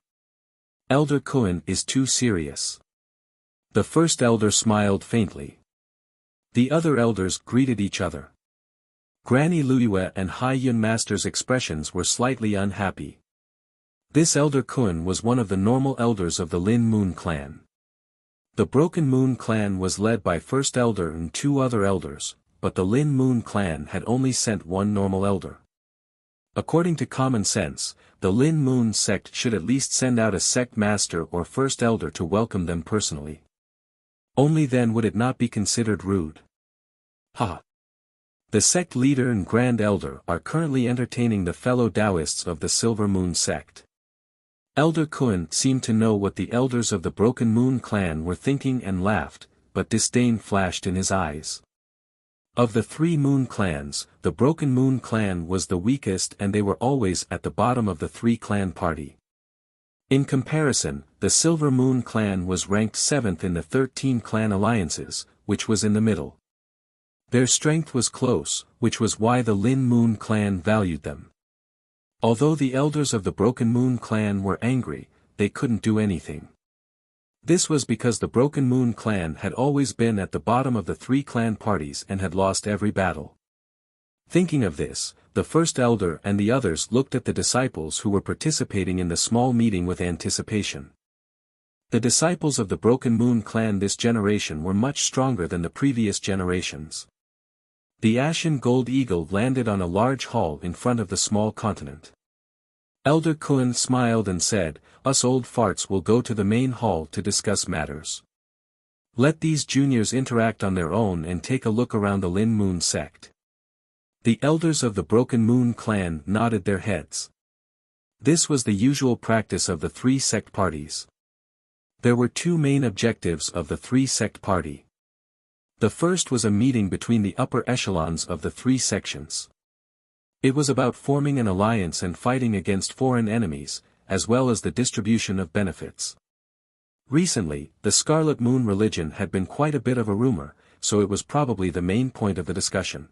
Elder Kuan is too serious. The First Elder smiled faintly. The other elders greeted each other. Granny Luyue and Hai Yun Master's expressions were slightly unhappy. This Elder Kuan was one of the normal elders of the Lin Moon clan. The Broken Moon clan was led by First Elder and 2 other elders, but the Lin Moon clan had only sent 1 normal elder. According to common sense, the Lin Moon sect should at least send out a sect master or First Elder to welcome them personally. Only then would it not be considered rude. Ha! The sect leader and Grand Elder are currently entertaining the fellow Taoists of the Silver Moon sect. Elder Kuan seemed to know what the elders of the Broken Moon clan were thinking and laughed, but disdain flashed in his eyes. Of the three moon clans, the Broken Moon clan was the weakest and they were always at the bottom of the three-clan party. In comparison, the Silver Moon clan was ranked 7th in the 13 clan alliances, which was in the middle. Their strength was close, which was why the Lin Moon clan valued them. Although the elders of the Broken Moon clan were angry, they couldn't do anything. This was because the Broken Moon clan had always been at the bottom of the three clan parties and had lost every battle. Thinking of this, the first elder and the others looked at the disciples who were participating in the small meeting with anticipation. The disciples of the Broken Moon clan this generation were much stronger than the previous generations. The Ashen Gold Eagle landed on a large hall in front of the small continent. Elder Kun smiled and said, "Us old farts will go to the main hall to discuss matters. Let these juniors interact on their own and take a look around the Lin Moon sect." The elders of the Broken Moon clan nodded their heads. This was the usual practice of the three sect parties. There were two main objectives of the three sect party. The first was a meeting between the upper echelons of the three sections. It was about forming an alliance and fighting against foreign enemies, as well as the distribution of benefits. Recently, the Scarlet Moon religion had been quite a bit of a rumor, so it was probably the main point of the discussion.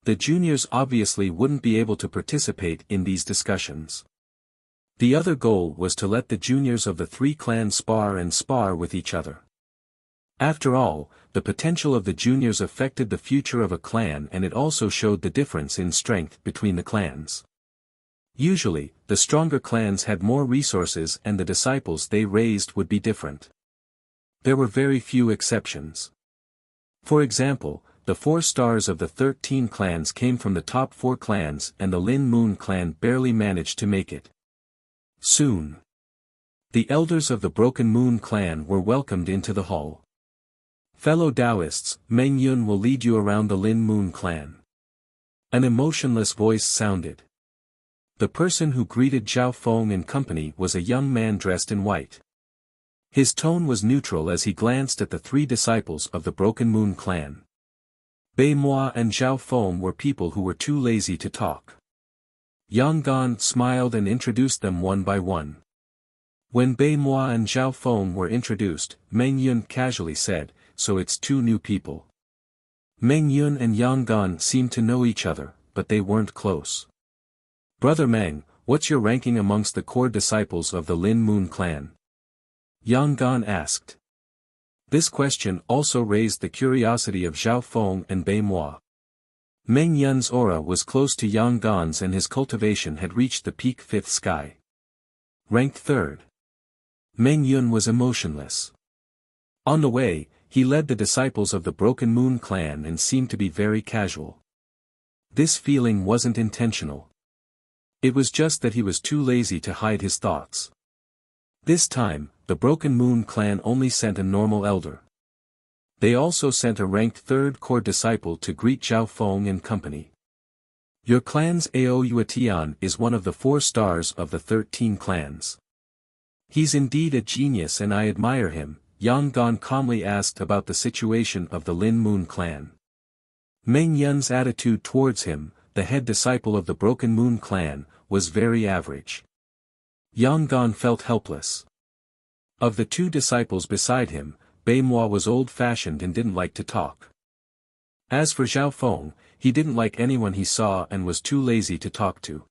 The juniors obviously wouldn't be able to participate in these discussions. The other goal was to let the juniors of the three clans spar with each other. After all, the potential of the juniors affected the future of a clan and it also showed the difference in strength between the clans. Usually, the stronger clans had more resources and the disciples they raised would be different. There were very few exceptions. For example, the 4 stars of the 13 clans came from the top 4 clans and the Lin Moon clan barely managed to make it. Soon, the elders of the Broken Moon clan were welcomed into the hall. "Fellow Taoists, Meng Yun will lead you around the Lin Moon clan." An emotionless voice sounded. The person who greeted Zhao Feng and company was a young man dressed in white. His tone was neutral as he glanced at the 3 disciples of the Broken Moon clan. Bei Moi and Zhao Feng were people who were too lazy to talk. Yang Gan smiled and introduced them one by one. When Bei Moi and Zhao Feng were introduced, Meng Yun casually said, "So it's 2 new people." Meng Yun and Yang Gan seemed to know each other, but they weren't close. "Brother Meng, what's your ranking amongst the core disciples of the Lin Moon clan?" Yang Gan asked. This question also raised the curiosity of Zhao Feng and Bei Moi. Meng Yun's aura was close to Yang Gan's and his cultivation had reached the peak 5th sky. Ranked 3rd. Meng Yun was emotionless. On the way, he led the disciples of the Broken Moon clan and seemed to be very casual. This feeling wasn't intentional. It was just that he was too lazy to hide his thoughts. This time, the Broken Moon clan only sent a normal elder. They also sent a ranked 3rd core disciple to greet Zhao Feng and company. "Your clan's Ao Yuetian is one of the 4 stars of the 13 clans. He's indeed a genius and I admire him," Yang Gan calmly asked about the situation of the Lin Moon clan. Meng Yun's attitude towards him, the head disciple of the Broken Moon clan, was very average. Yang Gan felt helpless. Of the 2 disciples beside him, Bei Moi was old-fashioned and didn't like to talk. As for Zhao Feng, he didn't like anyone he saw and was too lazy to talk to.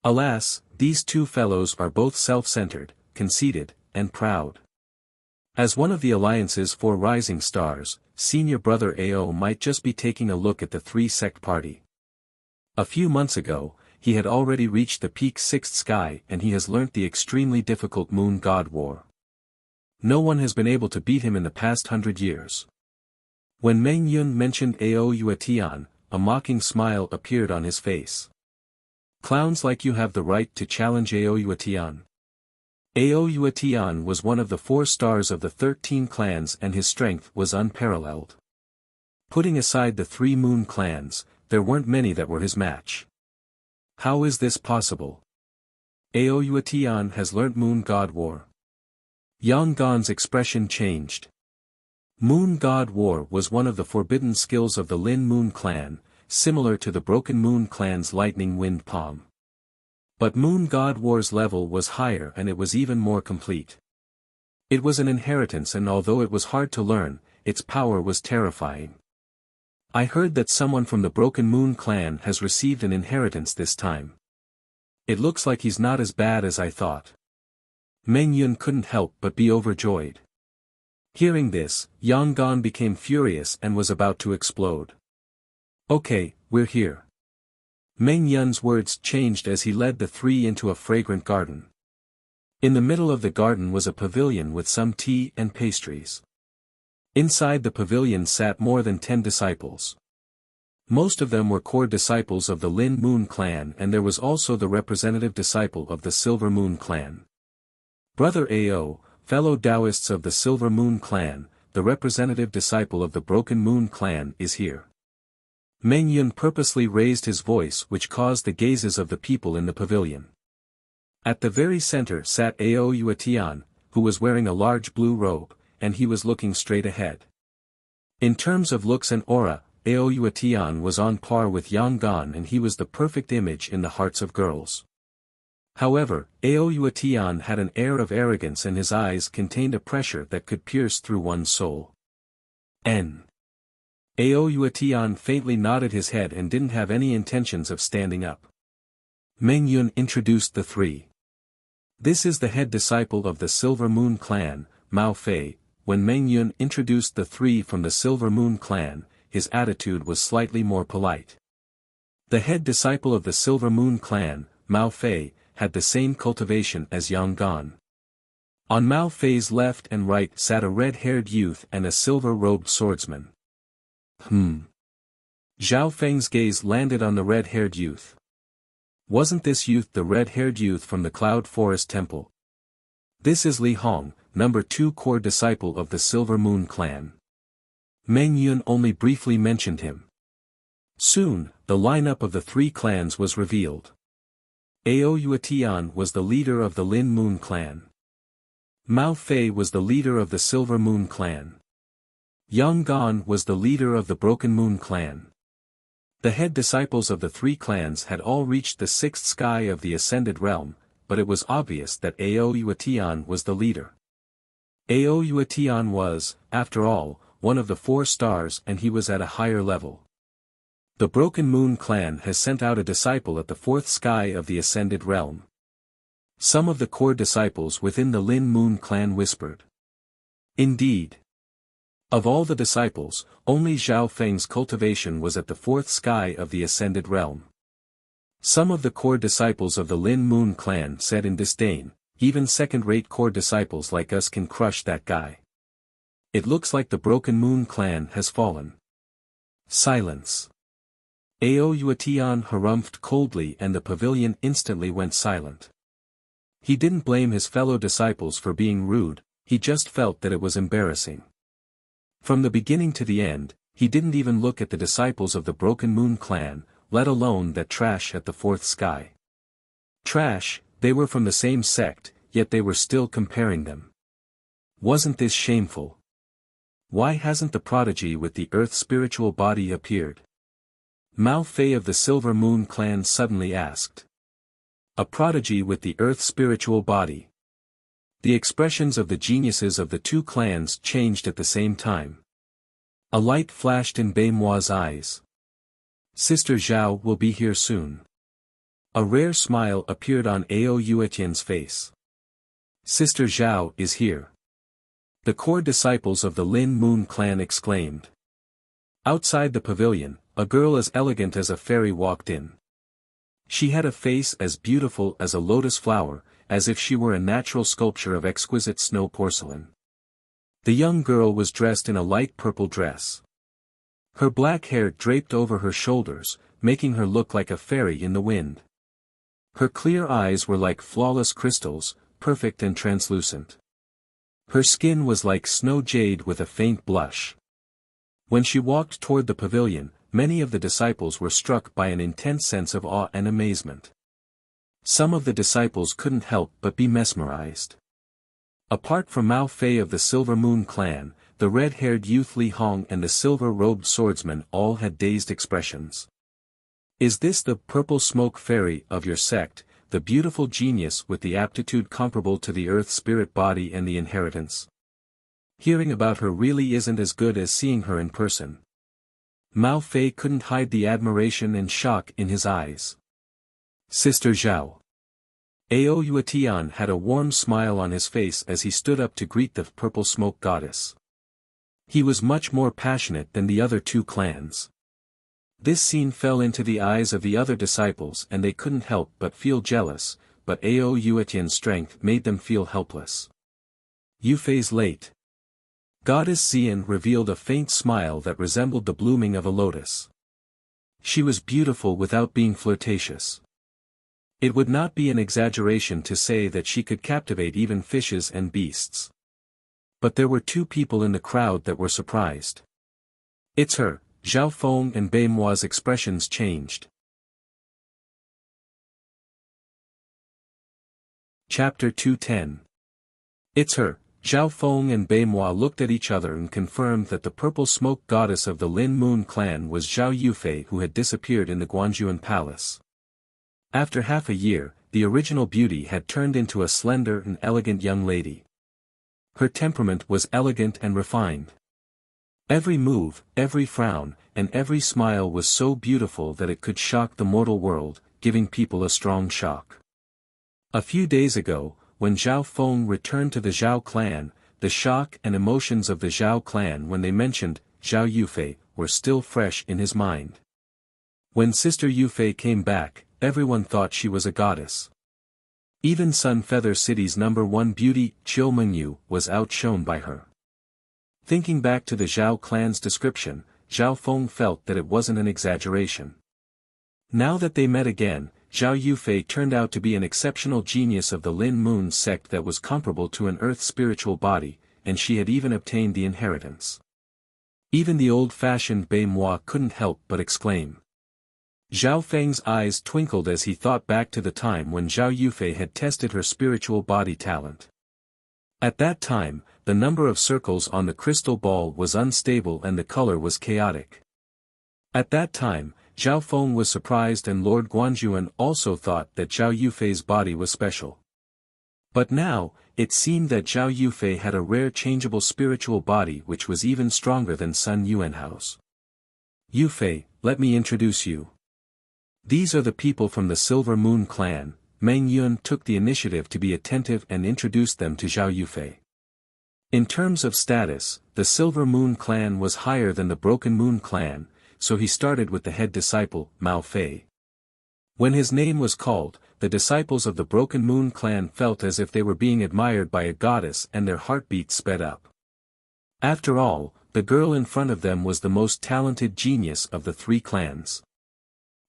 Alas, these 2 fellows are both self-centered, conceited, and proud. As one of the Alliance's 4 rising stars, senior brother Ao might just be taking a look at the 3-sect party. A few months ago, he had already reached the peak 6th sky and he has learnt the extremely difficult Moon God War. No one has been able to beat him in the past 100 years. When Meng Yun mentioned Ao Yuetian, a mocking smile appeared on his face. "Clowns like you have the right to challenge Ao Yuetian." Ao Yuetian was one of the 4 stars of the 13 clans and his strength was unparalleled. Putting aside the 3 moon clans, there weren't many that were his match. How is this possible? Ao Yuetian has learnt Moon God War. Yang Gan's expression changed. Moon God War was one of the forbidden skills of the Lin Moon clan, similar to the Broken Moon clan's Lightning Wind Palm. But Moon God War's level was higher and it was even more complete. It was an inheritance, and although it was hard to learn, its power was terrifying. I heard that someone from the Broken Moon clan has received an inheritance this time. It looks like he's not as bad as I thought. Meng Yun couldn't help but be overjoyed. Hearing this, Yang Gan became furious and was about to explode. Okay, we're here. Meng Yun's words changed as he led the three into a fragrant garden. In the middle of the garden was a pavilion with some tea and pastries. Inside the pavilion sat more than 10 disciples. Most of them were core disciples of the Lin Moon clan, and there was also the representative disciple of the Silver Moon clan. Brother Ao, fellow Taoists of the Silver Moon clan, the representative disciple of the Broken Moon clan, is here. Meng Yun purposely raised his voice, which caused the gazes of the people in the pavilion. At the very center sat Ao Yuetian, who was wearing a large blue robe, and he was looking straight ahead. In terms of looks and aura, Ao Yuetian was on par with Yang Gan, and he was the perfect image in the hearts of girls. However, Ao Yuetian had an air of arrogance, and his eyes contained a pressure that could pierce through one's soul. Ao Yuetian faintly nodded his head and didn't have any intentions of standing up. Meng Yun introduced the three. This is the head disciple of the Silver Moon clan, Mao Fei. When Meng Yun introduced the three from the Silver Moon clan, his attitude was slightly more polite. The head disciple of the Silver Moon clan, Mao Fei, had the same cultivation as Yang Gan. On Mao Fei's left and right sat a red-haired youth and a silver-robed swordsman. Zhao Feng's gaze landed on the red-haired youth. Wasn't this youth the red-haired youth from the Cloud Forest Temple? This is Li Hong, number 2 core disciple of the Silver Moon clan. Meng Yun only briefly mentioned him. Soon, the lineup of the three clans was revealed. Ao Yuetian was the leader of the Lin Moon clan. Mao Fei was the leader of the Silver Moon clan. Yang Gan was the leader of the Broken Moon clan. The head disciples of the three clans had all reached the 6th sky of the Ascended Realm, but it was obvious that Ao Yuetian was the leader. Ao Yuetian was, after all, one of the 4 stars, and he was at a higher level. The Broken Moon clan has sent out a disciple at the 4th sky of the Ascended Realm. Some of the core disciples within the Lin Moon clan whispered. Indeed. Of all the disciples, only Zhao Feng's cultivation was at the 4th sky of the Ascended Realm. Some of the core disciples of the Lin Moon clan said in disdain, even second-rate core disciples like us can crush that guy. It looks like the Broken Moon clan has fallen. Silence. Ao Yuetian harumphed coldly, and the pavilion instantly went silent. He didn't blame his fellow disciples for being rude, he just felt that it was embarrassing. From the beginning to the end, he didn't even look at the disciples of the Broken Moon clan, let alone that trash at the 4th sky. Trash, they were from the same sect, yet they were still comparing them. Wasn't this shameful? Why hasn't the prodigy with the Earth spiritual body appeared? Mao Fei of the Silver Moon clan suddenly asked. A prodigy with the Earth spiritual body. The expressions of the geniuses of the 2 clans changed at the same time. A light flashed in Bei Moi's eyes. Sister Zhao will be here soon. A rare smile appeared on Ao Yuetian's face. Sister Zhao is here. The core disciples of the Lin Moon clan exclaimed. Outside the pavilion, a girl as elegant as a fairy walked in. She had a face as beautiful as a lotus flower, as if she were a natural sculpture of exquisite snow porcelain. The young girl was dressed in a light purple dress. Her black hair draped over her shoulders, making her look like a fairy in the wind. Her clear eyes were like flawless crystals, perfect and translucent. Her skin was like snow jade with a faint blush. When she walked toward the pavilion, many of the disciples were struck by an intense sense of awe and amazement. Some of the disciples couldn't help but be mesmerized. Apart from Mao Fei of the Silver Moon clan, the red-haired youth Li Hong and the silver-robed swordsman all had dazed expressions. Is this the purple smoke fairy of your sect, the beautiful genius with the aptitude comparable to the earth spirit body and the inheritance? Hearing about her really isn't as good as seeing her in person. Mao Fei couldn't hide the admiration and shock in his eyes. Sister Zhao. Ao Yuetian had a warm smile on his face as he stood up to greet the purple smoke goddess. He was much more passionate than the other two clans. This scene fell into the eyes of the other disciples and they couldn't help but feel jealous, but Ao Yuetian's strength made them feel helpless. Yufei's late. Goddess Xian revealed a faint smile that resembled the blooming of a lotus. She was beautiful without being flirtatious. It would not be an exaggeration to say that she could captivate even fishes and beasts. But there were two people in the crowd that were surprised. It's her. Zhao Feng and Bei Mua's expressions changed. Chapter 210. It's her. Zhao Feng and Bei Mua looked at each other and confirmed that the purple smoke goddess of the Lin Moon clan was Zhao Yufei, who had disappeared in the Guanjuan palace. After half a year, the original beauty had turned into a slender and elegant young lady. Her temperament was elegant and refined. Every move, every frown, and every smile was so beautiful that it could shock the mortal world, giving people a strong shock. A few days ago, when Zhao Feng returned to the Zhao clan, the shock and emotions of the Zhao clan when they mentioned Zhao Yufei were still fresh in his mind. When Sister Yufei came back, everyone thought she was a goddess. Even Sun Feather City's #1 beauty, Chiu Mengyu, was outshone by her. Thinking back to the Zhao clan's description, Zhao Feng felt that it wasn't an exaggeration. Now that they met again, Zhao Yufei turned out to be an exceptional genius of the Lin Moon sect that was comparable to an earth spiritual body, and she had even obtained the inheritance. Even the old-fashioned Bei Mua couldn't help but exclaim. Zhao Feng's eyes twinkled as he thought back to the time when Zhao Yufei had tested her spiritual body talent. At that time, the number of circles on the crystal ball was unstable and the color was chaotic. At that time, Zhao Feng was surprised and Lord Guanjuan also thought that Zhao Yufei's body was special. But now, it seemed that Zhao Yufei had a rare changeable spiritual body which was even stronger than Sun Yuanhao's. Yufei, let me introduce you. These are the people from the Silver Moon clan. Meng Yun took the initiative to be attentive and introduced them to Zhao Yufei. In terms of status, the Silver Moon clan was higher than the Broken Moon clan, so he started with the head disciple, Mao Fei. When his name was called, the disciples of the Broken Moon clan felt as if they were being admired by a goddess and their heartbeats sped up. After all, the girl in front of them was the most talented genius of the three clans.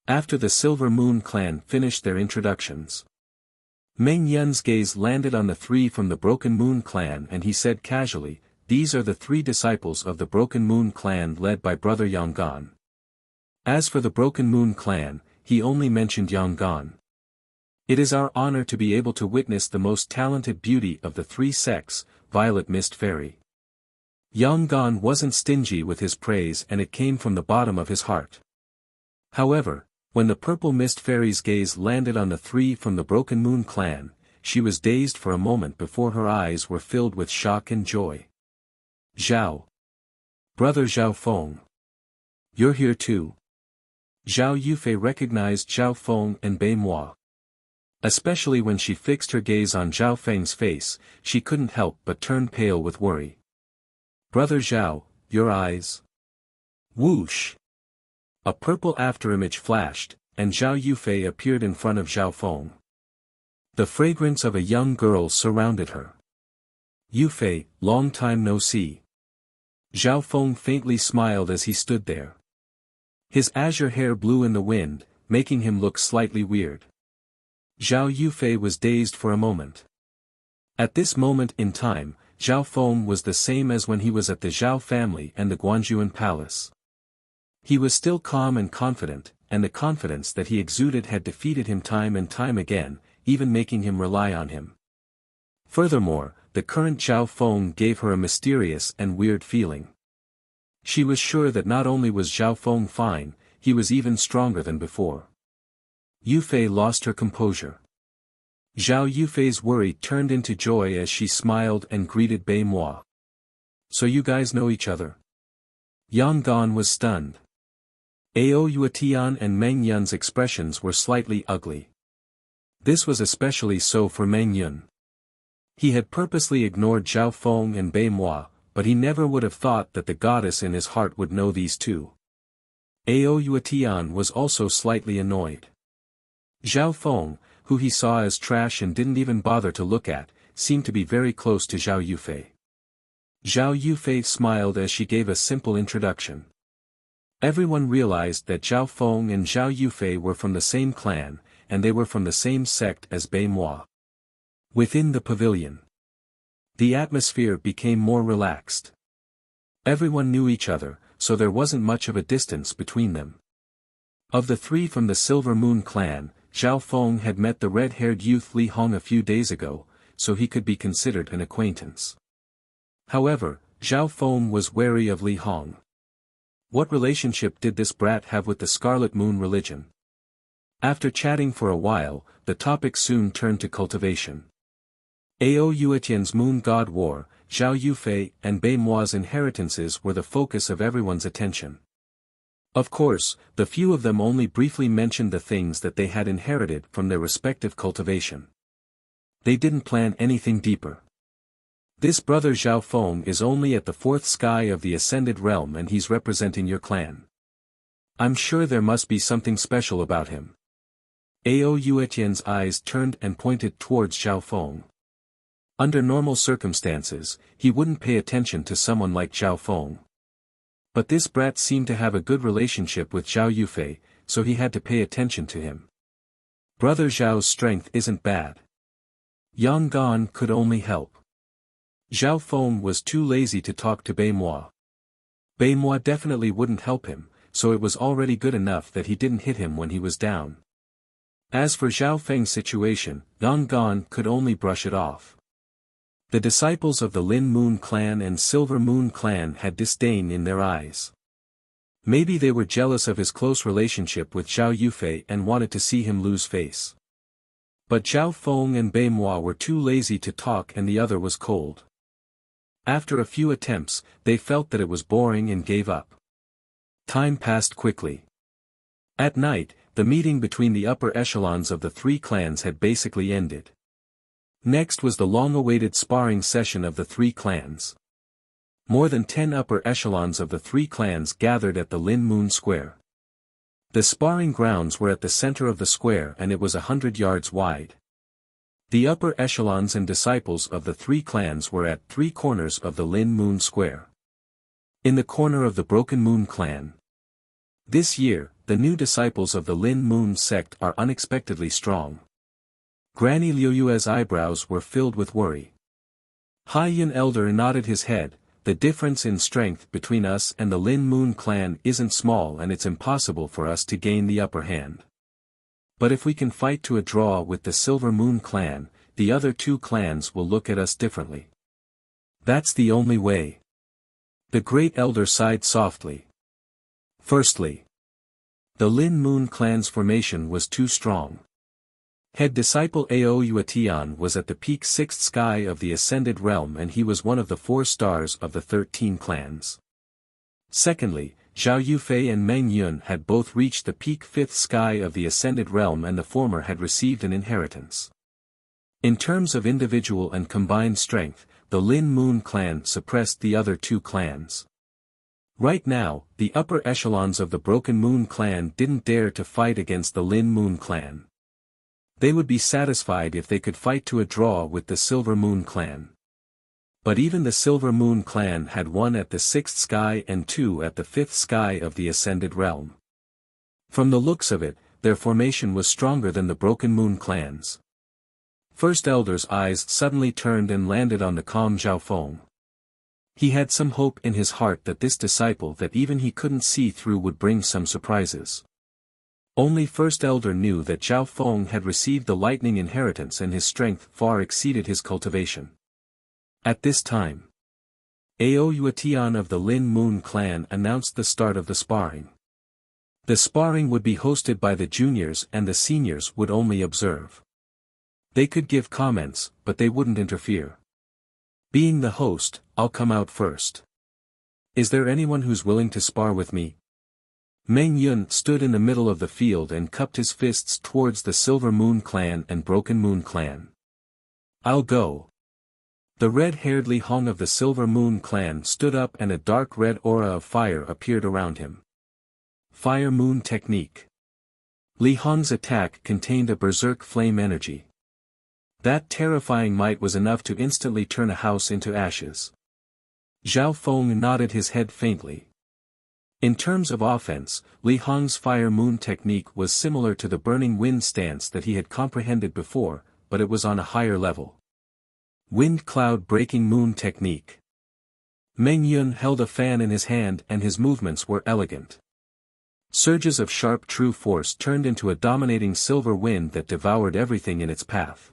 After the Silver Moon clan finished their introductions, Meng Yun's gaze landed on the three from the Broken Moon clan and he said casually, "These are the three disciples of the Broken Moon clan led by brother Yonggan." As for the Broken Moon clan, he only mentioned Yonggan. It is our honor to be able to witness the most talented beauty of the three sects, Violet Mist Fairy. Yonggan wasn't stingy with his praise and it came from the bottom of his heart. However, when the Purple Mist Fairy's gaze landed on the three from the Broken Moon clan, she was dazed for a moment before her eyes were filled with shock and joy. "Zhao. Brother Zhao Feng. You're here too." Zhao Yufei recognized Zhao Feng and Bei Mua. Especially when she fixed her gaze on Zhao Feng's face, she couldn't help but turn pale with worry. "Brother Zhao, your eyes." Whoosh! A purple afterimage flashed, and Zhao Yufei appeared in front of Zhao Feng. The fragrance of a young girl surrounded her. "Yufei, long time no see." Zhao Feng faintly smiled as he stood there. His azure hair blew in the wind, making him look slightly weird. Zhao Yufei was dazed for a moment. At this moment in time, Zhao Feng was the same as when he was at the Zhao family and the Guanjuan palace. He was still calm and confident, and the confidence that he exuded had defeated him time and time again, even making him rely on him. Furthermore, the current Zhao Feng gave her a mysterious and weird feeling. She was sure that not only was Zhao Feng fine, he was even stronger than before. Yufei lost her composure. Zhao Yufei's worry turned into joy as she smiled and greeted Bei Moi. So you guys know each other? Yang Gan was stunned. Ao Yuetian and Meng Yun's expressions were slightly ugly. This was especially so for Meng Yun. He had purposely ignored Zhao Feng and Bei Moi, but he never would have thought that the goddess in his heart would know these two. Ao Yuetian was also slightly annoyed. Zhao Feng, who he saw as trash and didn't even bother to look at, seemed to be very close to Zhao Yufei. Zhao Yufei smiled as she gave a simple introduction. Everyone realized that Zhao Feng and Zhao Yufei were from the same clan, and they were from the same sect as Bei Moi. Within the pavilion, the atmosphere became more relaxed. Everyone knew each other, so there wasn't much of a distance between them. Of the three from the Silver Moon clan, Zhao Feng had met the red-haired youth Li Hong a few days ago, so he could be considered an acquaintance. However, Zhao Feng was wary of Li Hong. What relationship did this brat have with the Scarlet Moon religion? After chatting for a while, the topic soon turned to cultivation. Ao Yuetian's moon god war, Zhao Yufei and Bei Moi's inheritances were the focus of everyone's attention. Of course, the few of them only briefly mentioned the things that they had inherited from their respective cultivation. They didn't plan anything deeper. This brother Zhao Feng is only at the fourth sky of the Ascended Realm and he's representing your clan. I'm sure there must be something special about him. Ao Yuetian's eyes turned and pointed towards Zhao Feng. Under normal circumstances, he wouldn't pay attention to someone like Zhao Feng. But this brat seemed to have a good relationship with Zhao Yufei, so he had to pay attention to him. Brother Zhao's strength isn't bad. Yang Gan could only help. Zhao Feng was too lazy to talk to Bei Moi. Bei Moi definitely wouldn't help him, so it was already good enough that he didn't hit him when he was down. As for Zhao Feng's situation, Yang Gan could only brush it off. The disciples of the Lin Moon clan and Silver Moon clan had disdain in their eyes. Maybe they were jealous of his close relationship with Zhao Yufei and wanted to see him lose face. But Zhao Feng and Bei Moi were too lazy to talk and the other was cold. After a few attempts, they felt that it was boring and gave up. Time passed quickly. At night, the meeting between the upper echelons of the three clans had basically ended. Next was the long-awaited sparring session of the three clans. More than 10 upper echelons of the three clans gathered at the Lin Moon Square. The sparring grounds were at the center of the square and it was 100 yards wide. The upper echelons and disciples of the three clans were at 3 corners of the Lin Moon Square. In the corner of the Broken Moon clan. This year, the new disciples of the Lin Moon sect are unexpectedly strong. Granny Liuyue's eyebrows were filled with worry. Hai Yun Elder nodded his head. The difference in strength between us and the Lin Moon clan isn't small and it's impossible for us to gain the upper hand. But if we can fight to a draw with the Silver Moon clan, the other two clans will look at us differently. That's the only way. The Great Elder sighed softly. Firstly, the Lin Moon clan's formation was too strong. Head disciple Ao Yuetian was at the peak 6th sky of the Ascended Realm and he was one of the 4 stars of the 13 clans. Secondly, Zhao Yufei and Meng Yun had both reached the peak 5th sky of the Ascended Realm and the former had received an inheritance. In terms of individual and combined strength, the Lin Moon clan suppressed the other 2 clans. Right now, the upper echelons of the Broken Moon clan didn't dare to fight against the Lin Moon clan. They would be satisfied if they could fight to a draw with the Silver Moon clan. But even the Silver Moon clan had 1 at the 6th sky and 2 at the 5th sky of the Ascended Realm. From the looks of it, their formation was stronger than the Broken Moon clan's. First Elder's eyes suddenly turned and landed on the calm Zhao Feng. He had some hope in his heart that this disciple that even he couldn't see through would bring some surprises. Only First Elder knew that Zhao Feng had received the lightning inheritance and his strength far exceeded his cultivation. At this time, Ao Yuetian of the Lin Moon clan announced the start of the sparring. The sparring would be hosted by the juniors and the seniors would only observe. They could give comments, but they wouldn't interfere. Being the host, I'll come out first. Is there anyone who's willing to spar with me? Meng Yun stood in the middle of the field and cupped his fists towards the Silver Moon clan and Broken Moon clan. I'll go. The red-haired Li Hong of the Silver Moon clan stood up and a dark red aura of fire appeared around him. Fire Moon Technique. Li Hong's attack contained a berserk flame energy. That terrifying might was enough to instantly turn a house into ashes. Zhao Feng nodded his head faintly. In terms of offense, Li Hong's Fire Moon Technique was similar to the Burning Wind stance that he had comprehended before, but it was on a higher level. Wind Cloud Breaking Moon Technique. Meng Yun held a fan in his hand and his movements were elegant. Surges of sharp true force turned into a dominating silver wind that devoured everything in its path.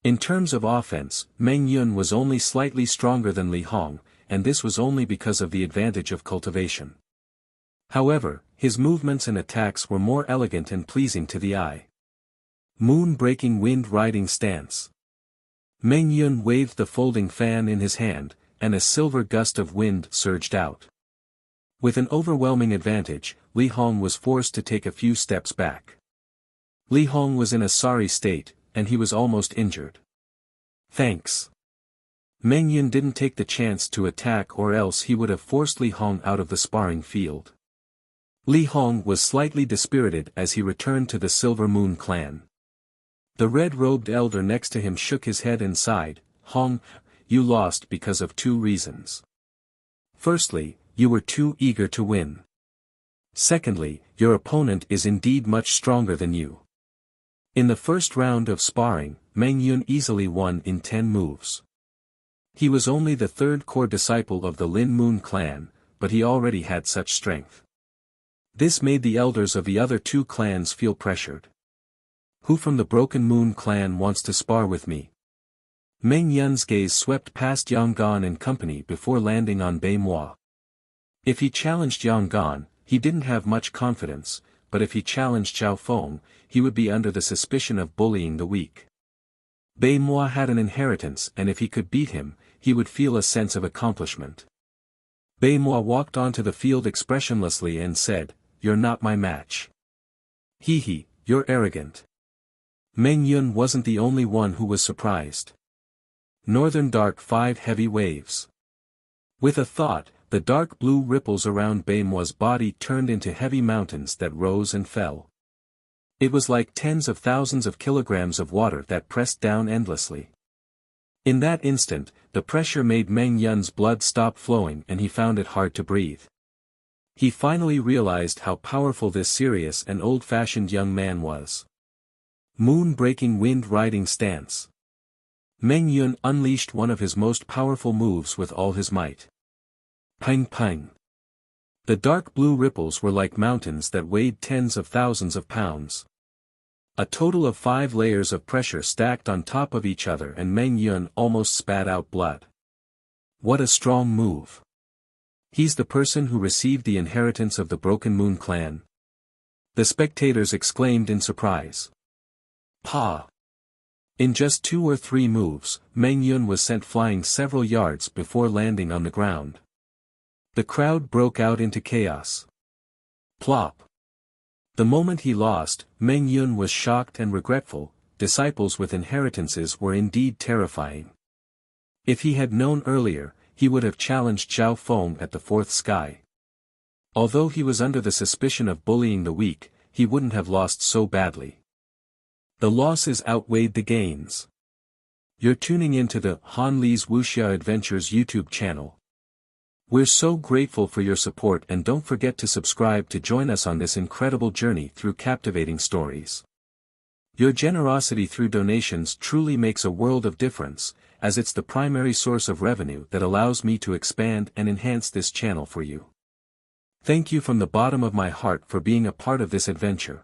In terms of offense, Meng Yun was only slightly stronger than Li Hong, and this was only because of the advantage of cultivation. However, his movements and attacks were more elegant and pleasing to the eye. Moon-breaking wind-riding stance. Meng Yun waved the folding fan in his hand, and a silver gust of wind surged out. With an overwhelming advantage, Li Hong was forced to take a few steps back. Li Hong was in a sorry state, and he was almost injured. Thanks. Meng Yun didn't take the chance to attack or else he would have forced Li Hong out of the sparring field. Li Hong was slightly dispirited as he returned to the Silver Moon clan. The red-robed elder next to him shook his head and sighed, Hong, you lost because of two reasons. Firstly, you were too eager to win. Secondly, your opponent is indeed much stronger than you. In the first round of sparring, Meng Yun easily won in 10 moves. He was only the third core disciple of the Lin Moon clan, but he already had such strength. This made the elders of the other two clans feel pressured. Who from the Broken Moon clan wants to spar with me? Meng Yun's gaze swept past Yang Gan and company before landing on Bei Moi. If he challenged Yang Gan, he didn't have much confidence, but if he challenged Zhao Feng, he would be under the suspicion of bullying the weak. Bei Moi had an inheritance and if he could beat him, he would feel a sense of accomplishment. Bei Moi walked onto the field expressionlessly and said, You're not my match. Hee, you're arrogant. Meng Yun wasn't the only one who was surprised. Northern Dark 5 Heavy Waves. With a thought, the dark blue ripples around Bei Moi's body turned into heavy mountains that rose and fell. It was like tens of thousands of kilograms of water that pressed down endlessly. In that instant, the pressure made Meng Yun's blood stop flowing and he found it hard to breathe. He finally realized how powerful this serious and old-fashioned young man was. Moon-breaking wind-riding stance. Meng Yun unleashed one of his most powerful moves with all his might. Ping ping. The dark blue ripples were like mountains that weighed tens of thousands of pounds. A total of 5 layers of pressure stacked on top of each other and Meng Yun almost spat out blood. What a strong move. He's the person who received the inheritance of the Broken Moon clan. The spectators exclaimed in surprise. Pa! In just 2 or 3 moves, Meng Yun was sent flying several yards before landing on the ground. The crowd broke out into chaos. Plop! The moment he lost, Meng Yun was shocked and regretful. Disciples with inheritances were indeed terrifying. If he had known earlier, he would have challenged Zhao Feng at the 4th sky. Although he was under the suspicion of bullying the weak, he wouldn't have lost so badly. The losses outweighed the gains. You're tuning into the Han Li's Wuxia Adventures YouTube channel. We're so grateful for your support and don't forget to subscribe to join us on this incredible journey through captivating stories. Your generosity through donations truly makes a world of difference, as it's the primary source of revenue that allows me to expand and enhance this channel for you. Thank you from the bottom of my heart for being a part of this adventure.